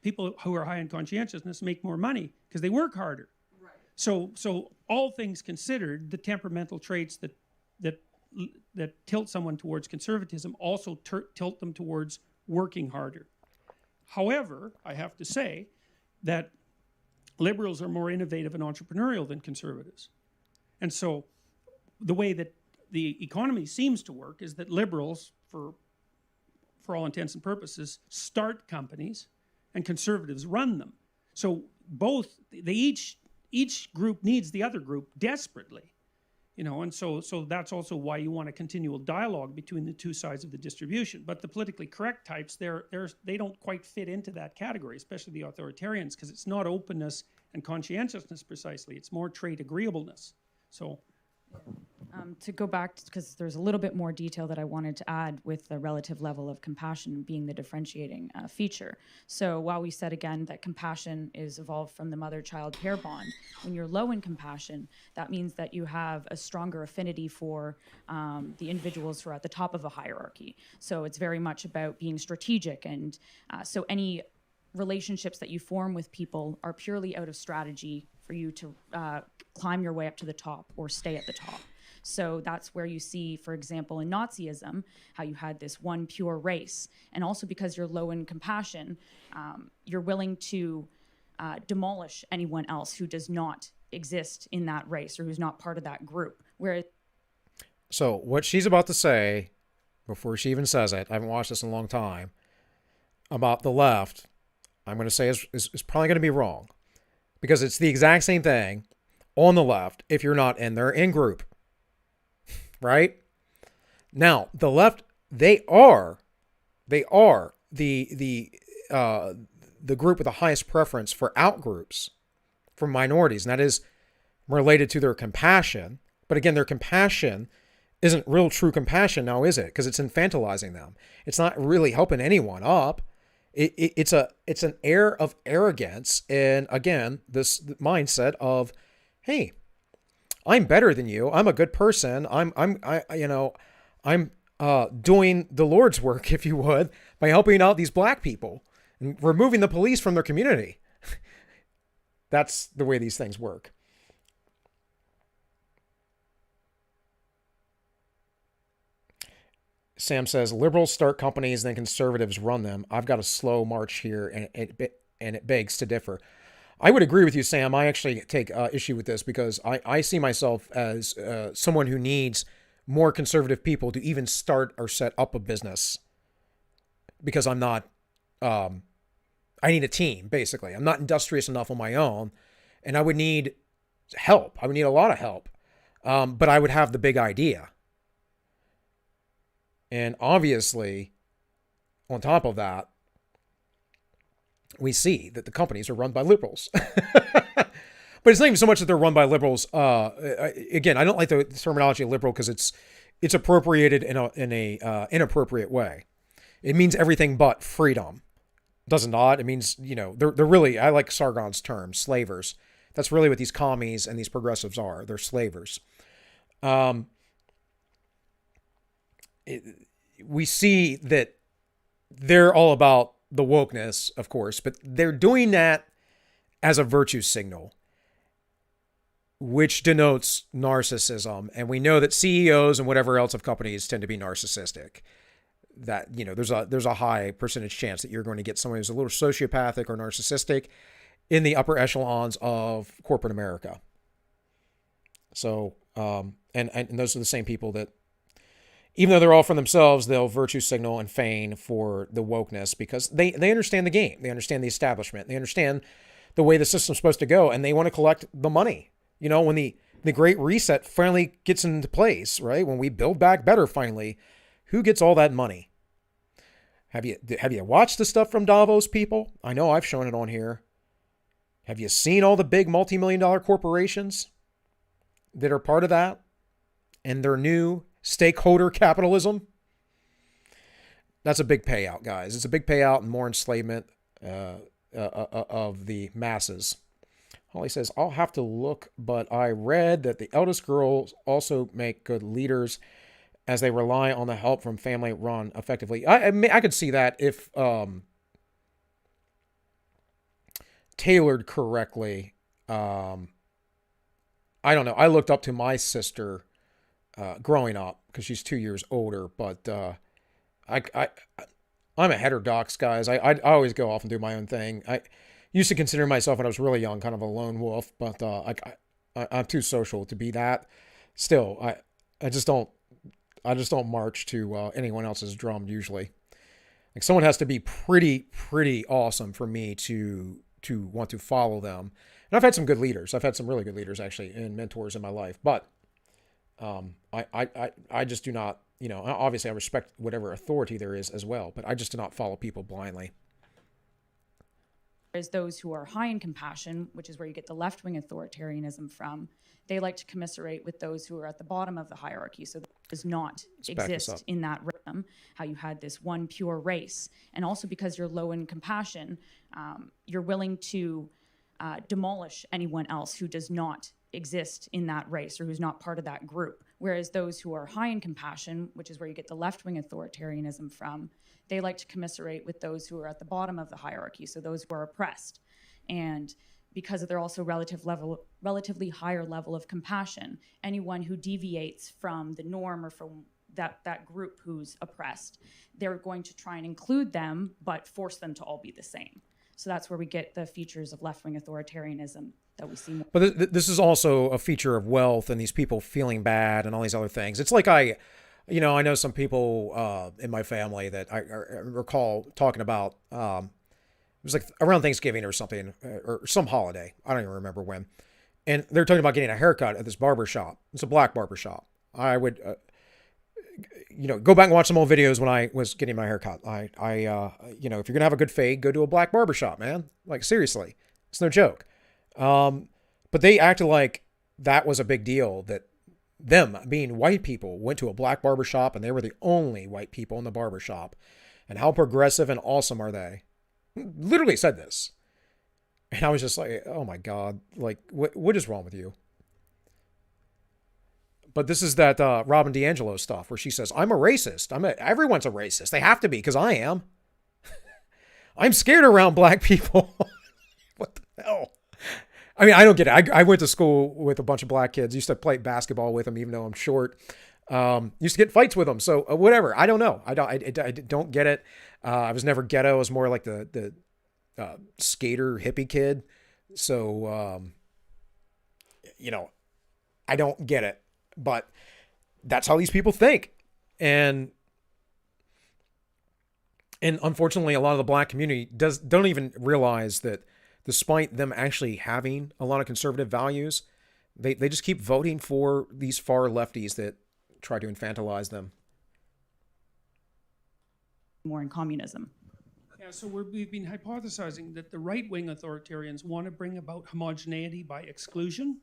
people who are high in conscientiousness make more money because they work harder. Right. So all things considered, the temperamental traits that tilt someone towards conservatism also tilt them towards working harder. However, I have to say that liberals are more innovative and entrepreneurial than conservatives. And so the way that the economy seems to work is that liberals, for all intents and purposes, start companies and conservatives run them. So each group needs the other group desperately. And so that's also why you want a continual dialogue between the two sides of the distribution. But the politically correct types, they don't quite fit into that category, especially the authoritarians, because it's not openness and conscientiousness precisely. It's more trade agreeableness. So To go back, because there's a little bit more detail that I wanted to add with the relative level of compassion being the differentiating feature. So while we said again that compassion is evolved from the mother-child pair bond, when you're low in compassion, that means that you have a stronger affinity for the individuals who are at the top of a hierarchy. So it's very much about being strategic, and so any relationships that you form with people are purely out of strategy for you to climb your way up to the top or stay at the top. So that's where you see, for example, in Nazism, how you had this one pure race. And also because you're low in compassion, you're willing to demolish anyone else who does not exist in that race or who's not part of that group. So what she's about to say, before she even says it, I haven't watched this in a long time, about the left, I'm going to say is probably going to be wrong. Because it's the exact same thing on the left if you're not in their in-group. Right? Now, the left, they are the group with the highest preference for outgroups, for minorities, and that is related to their compassion. But again, their compassion isn't real true compassion now, is it? Because it's infantilizing them. It's not really helping anyone up. It's an air of arrogance, and again, this mindset of, hey, I'm better than you. I'm a good person. I'm doing the Lord's work, if you would, by helping out these black people and removing the police from their community. That's the way these things work. Sam says, liberals start companies, then conservatives run them. I've got a slow march here, and it begs to differ. I would agree with you, Sam. I actually take issue with this because I see myself as someone who needs more conservative people to even start or set up a business, because I'm not, I need a team, basically. I'm not industrious enough on my own, and I would need help. I would need a lot of help, but I would have the big idea. And obviously, on top of that, we see that the companies are run by liberals. But it's not even so much that they're run by liberals. Again, I don't like the terminology liberal because it's appropriated in a inappropriate way. It means everything but freedom. Does it not? It means, they're really, I like Sargon's term, slavers. That's really what these commies and these progressives are. They're slavers. We see that they're all about the wokeness, of course, but they're doing that as a virtue signal, which denotes narcissism. And we know that CEOs and whatever else of companies tend to be narcissistic. That, there's a high percentage chance that you're going to get someone who's a little sociopathic or narcissistic in the upper echelons of corporate America. So, and those are the same people that, even though they're all for themselves, they'll virtue signal and feign for the wokeness because they understand the game. They understand the establishment. They understand the way the system's supposed to go, and they want to collect the money. When the Great Reset finally gets into place, right? When we build back better finally, who gets all that money? Have you watched the stuff from Davos, people? I know I've shown it on here. Have you seen all the big multi-million-dollar corporations that are part of that and their new stakeholder capitalism? That's a big payout, guys. It's a big payout and more enslavement of the masses. Holly says, I'll have to look, but I read that the eldest girls also make good leaders as they rely on the help from family run effectively. I could see that if tailored correctly. I don't know. I looked up to my sister growing up because she's 2 years older, but I'm a heterodox, guys. I always go off and do my own thing. I used to consider myself when I was really young kind of a lone wolf, but I'm too social to be that. Still, I just don't march to anyone else's drum usually. Like someone has to be pretty awesome for me to want to follow them. And I've had some good leaders. I've had some really good leaders actually and mentors in my life, but I just do not, obviously I respect whatever authority there is as well, but I just do not follow people blindly. Whereas those who are high in compassion, which is where you get the left-wing authoritarianism from, they like to commiserate with those who are at the bottom of the hierarchy. So that does not exist in that rhythm, how you had this one pure race. And also because you're low in compassion, you're willing to demolish anyone else who does not exist in that race or who's not part of that group. Whereas those who are high in compassion, which is where you get the left-wing authoritarianism from, they like to commiserate with those who are at the bottom of the hierarchy, so those who are oppressed. And because of their also relatively higher level of compassion, anyone who deviates from the norm or from that group who's oppressed, they're going to try and include them, but force them to all be the same. So that's where we get the features of left-wing authoritarianism that we see more. But this is also a feature of wealth and these people feeling bad and all these other things. It's like I know some people in my family that I recall talking about, it was like around Thanksgiving or something, or some holiday. I don't even remember when. And they're talking about getting a haircut at this barber shop. It's a black barber shop. I would, go back and watch some old videos when I was getting my haircut. If you're going to have a good fade, go to a black barber shop, man. Like, seriously. It's no joke. But they acted like that was a big deal, that them being white people went to a black barber shop and they were the only white people in the barber shop. And how progressive and awesome are they? Literally said this. And I was just like, oh my God, like, what is wrong with you? But this is that Robin DiAngelo stuff where she says, I'm a racist. Everyone's a racist. They have to be, because I am. I'm scared around black people. What the hell? I mean, I don't get it. I went to school with a bunch of black kids. Used to play basketball with them, even though I'm short. Used to get fights with them. So whatever. I don't know. I don't get it. I was never ghetto. I was more like the skater hippie kid. So, I don't get it. But that's how these people think. And unfortunately, a lot of the black community don't even realize that despite them actually having a lot of conservative values, they just keep voting for these far lefties that try to infantilize them. More in communism. Yeah, so we've been hypothesizing that the right-wing authoritarians want to bring about homogeneity by exclusion,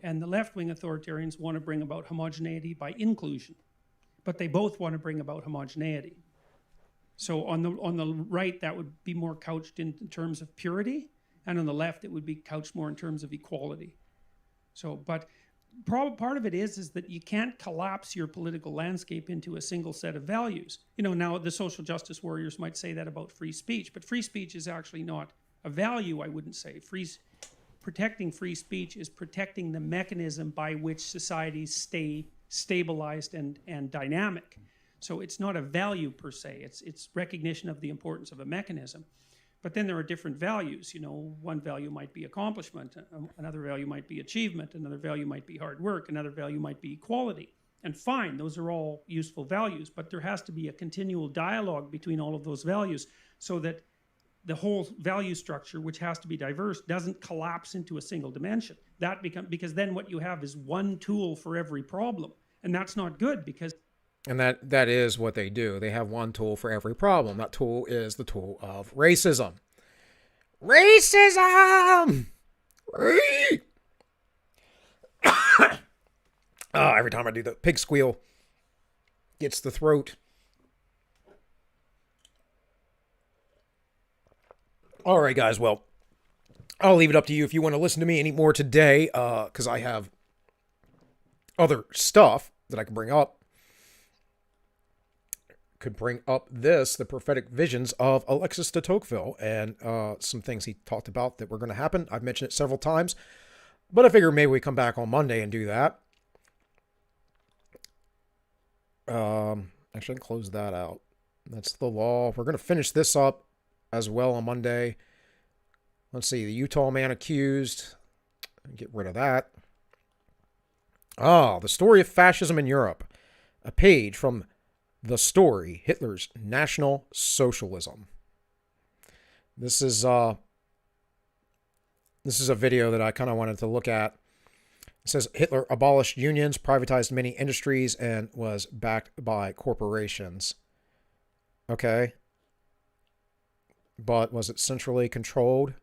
and the left-wing authoritarians want to bring about homogeneity by inclusion. But they both want to bring about homogeneity. So on the right, that would be more couched in terms of purity, and on the left, it would be couched more in terms of equality. So, but part of it is that you can't collapse your political landscape into a single set of values. Now the social justice warriors might say that about free speech, but free speech is actually not a value, I wouldn't say. Protecting free speech is protecting the mechanism by which societies stay stabilized and dynamic. So it's not a value per se, it's recognition of the importance of a mechanism. But then there are different values. One value might be accomplishment, another value might be achievement, another value might be hard work, another value might be equality. And fine, those are all useful values, but there has to be a continual dialogue between all of those values so that the whole value structure, which has to be diverse, doesn't collapse into a single dimension. Because then what you have is one tool for every problem. And that's not good, because... And that is what they do. They have one tool for every problem. That tool is the tool of racism. Racism! Every time I do the pig squeal, gets the throat. All right, guys. Well, I'll leave it up to you if you want to listen to me anymore today, because I have other stuff that I can bring up. Could bring up the prophetic visions of Alexis de Tocqueville, and some things he talked about that were going to happen. I've mentioned it several times, but I figure maybe we come back on Monday and do that. Actually, I can close that out. That's the law. We're going to finish this up as well on Monday. Let's see, the Utah man accused. Get rid of that. The story of fascism in Europe. A page from The Story, Hitler's National Socialism. This is a video that I kind of wanted to look at. It says Hitler abolished unions, privatized many industries, and was backed by corporations. Okay. but was it centrally controlled?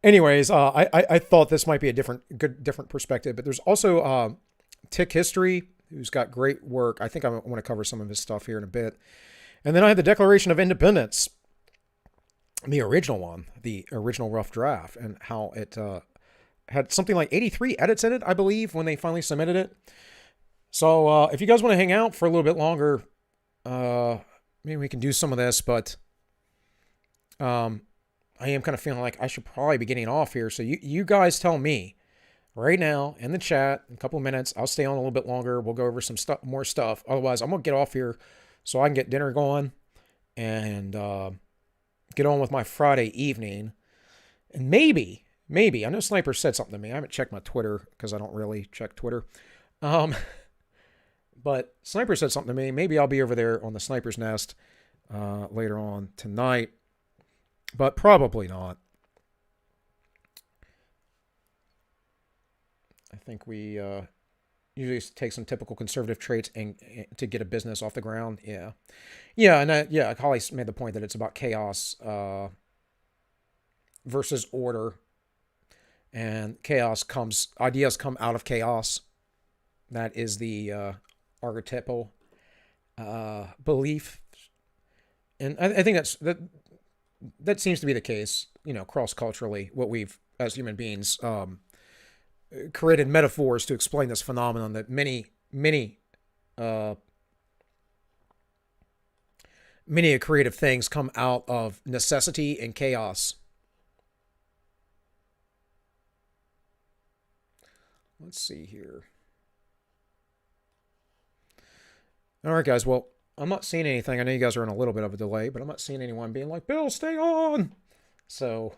Anyways, I thought this might be a different perspective, but there's also Tick History, who's got great work. I think I want to cover some of his stuff here in a bit. And then I had the Declaration of Independence, the original one, the original rough draft, and how it had something like 83 edits in it, I believe, when they finally submitted it. So if you guys want to hang out for a little bit longer, maybe we can do some of this, but I am kind of feeling like I should probably be getting off here. So you guys tell me right now in the chat, in a couple of minutes. I'll stay on a little bit longer. We'll go over some more stuff. Otherwise, I'm going to get off here so I can get dinner going and get on with my Friday evening. And maybe, I know Sniper said something to me. I haven't checked my Twitter because I don't really check Twitter. But Sniper said something to me. Maybe I'll be over there on the Sniper's Nest later on tonight. But probably not. I think we usually take some typical conservative traits and to get a business off the ground. Yeah. And Holly made the point that it's about chaos versus order. And ideas come out of chaos. That is the archetypal belief. And I think that seems to be the case, cross-culturally, what we've, as human beings, created metaphors to explain this phenomenon that many creative things come out of necessity and chaos. Let's see here. All right, guys. Well, I'm not seeing anything. I know you guys are in a little bit of a delay, but I'm not seeing anyone being like, Bill, stay on. So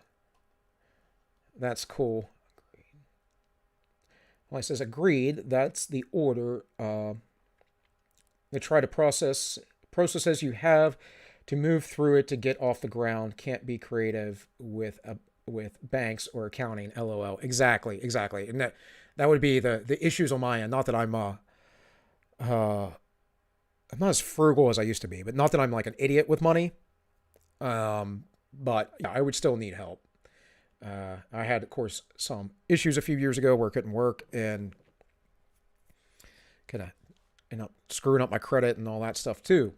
that's cool. Well, it says agreed. That's the order. They try to processes you have to move through it to get off the ground. Can't be creative with banks or accounting. LOL. Exactly. And that would be the issues on my end. Not that I'm not as frugal as I used to be, but not that I'm like an idiot with money. But yeah, I would still need help. I had, of course, some issues a few years ago where I couldn't work and kind of end up screwing up my credit and all that stuff too.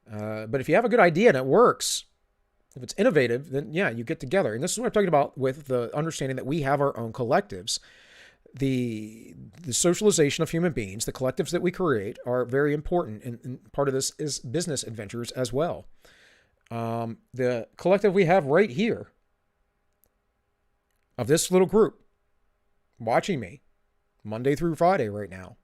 But if you have a good idea and it works, if it's innovative, then yeah, you get together. And this is what I'm talking about with the understanding that we have our own collectives. The socialization of human beings, the collectives that we create, are very important, and part of this is business adventures as well. The collective we have right here of this little group watching me Monday through Friday right now,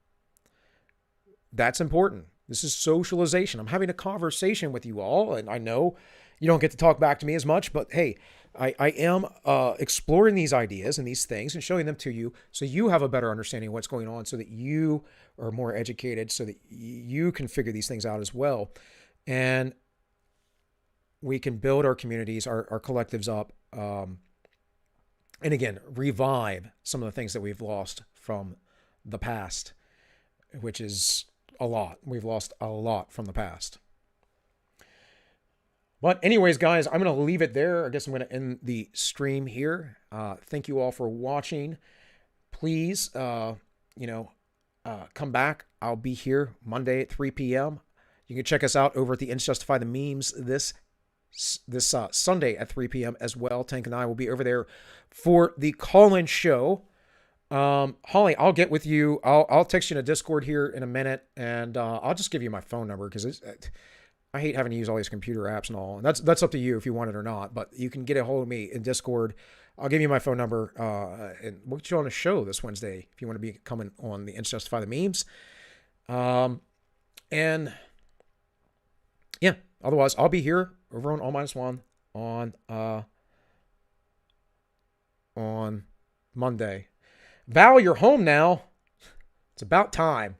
that's important. This is socialization. I'm having a conversation with you all, and I know you don't get to talk back to me as much, but hey, I am exploring these ideas and these things and showing them to you so you have a better understanding of what's going on, so that you are more educated, so that you can figure these things out as well. And we can build our communities, our collectives up, and again, revive some of the things that we've lost from the past, which is a lot. We've lost a lot from the past. But anyways, guys, I'm going to leave it there. I guess I'm going to end the stream here. Thank you all for watching. Please, come back. I'll be here Monday at 3 p.m. You can check us out over at the Ends Justify the Memes this Sunday at 3 p.m. as well. Tank and I will be over there for the call-in show. Holly, I'll get with you. I'll text you in a Discord here in a minute, and I'll just give you my phone number because I hate having to use all these computer apps and all. And that's up to you if you want it or not. But you can get a hold of me in Discord. I'll give you my phone number, and we'll get you on a show this Wednesday if you want to be coming on the Ends Justify the Memes. And yeah, otherwise I'll be here over on AllMinusOne on Monday. Val, you're home now. It's about time.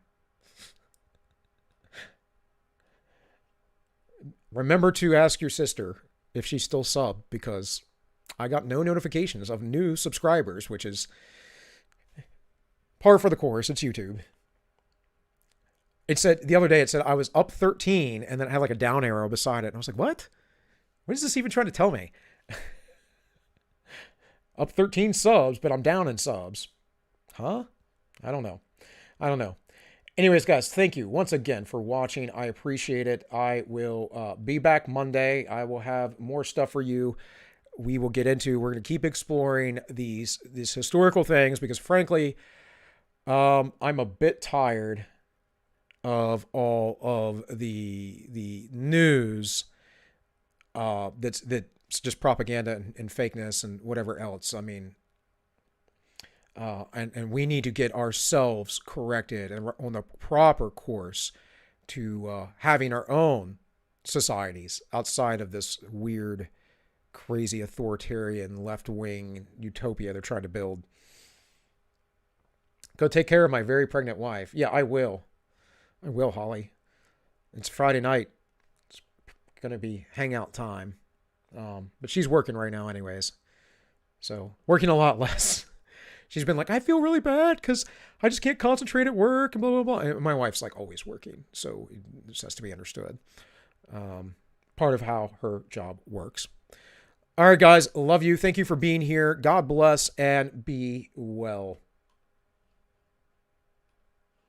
Remember to ask your sister if she's still sub, because I got no notifications of new subscribers, which is par for the course. It's YouTube. It said the other day, it said I was up 13 and then it had like a down arrow beside it. And I was like, what? What is this even trying to tell me? Up 13 subs, but I'm down in subs. Huh? I don't know. Anyways, guys, thank you once again for watching. I appreciate it. I will be back Monday. I will have more stuff for you. We're going to keep exploring these historical things because frankly, I'm a bit tired of all of the news that's just propaganda and fakeness and whatever else. I mean, and we need to get ourselves corrected and on the proper course to having our own societies outside of this weird, crazy authoritarian left-wing utopia they're trying to build. Go take care of my very pregnant wife. Yeah, I will. Holly. It's Friday night. It's going to be hangout time. But she's working right now anyways. So, working a lot less. She's been like, I feel really bad because I just can't concentrate at work and blah, blah, blah. And my wife's like always working. So, this has to be understood. Part of how her job works. All right, guys. Love you. Thank you for being here. God bless and be well.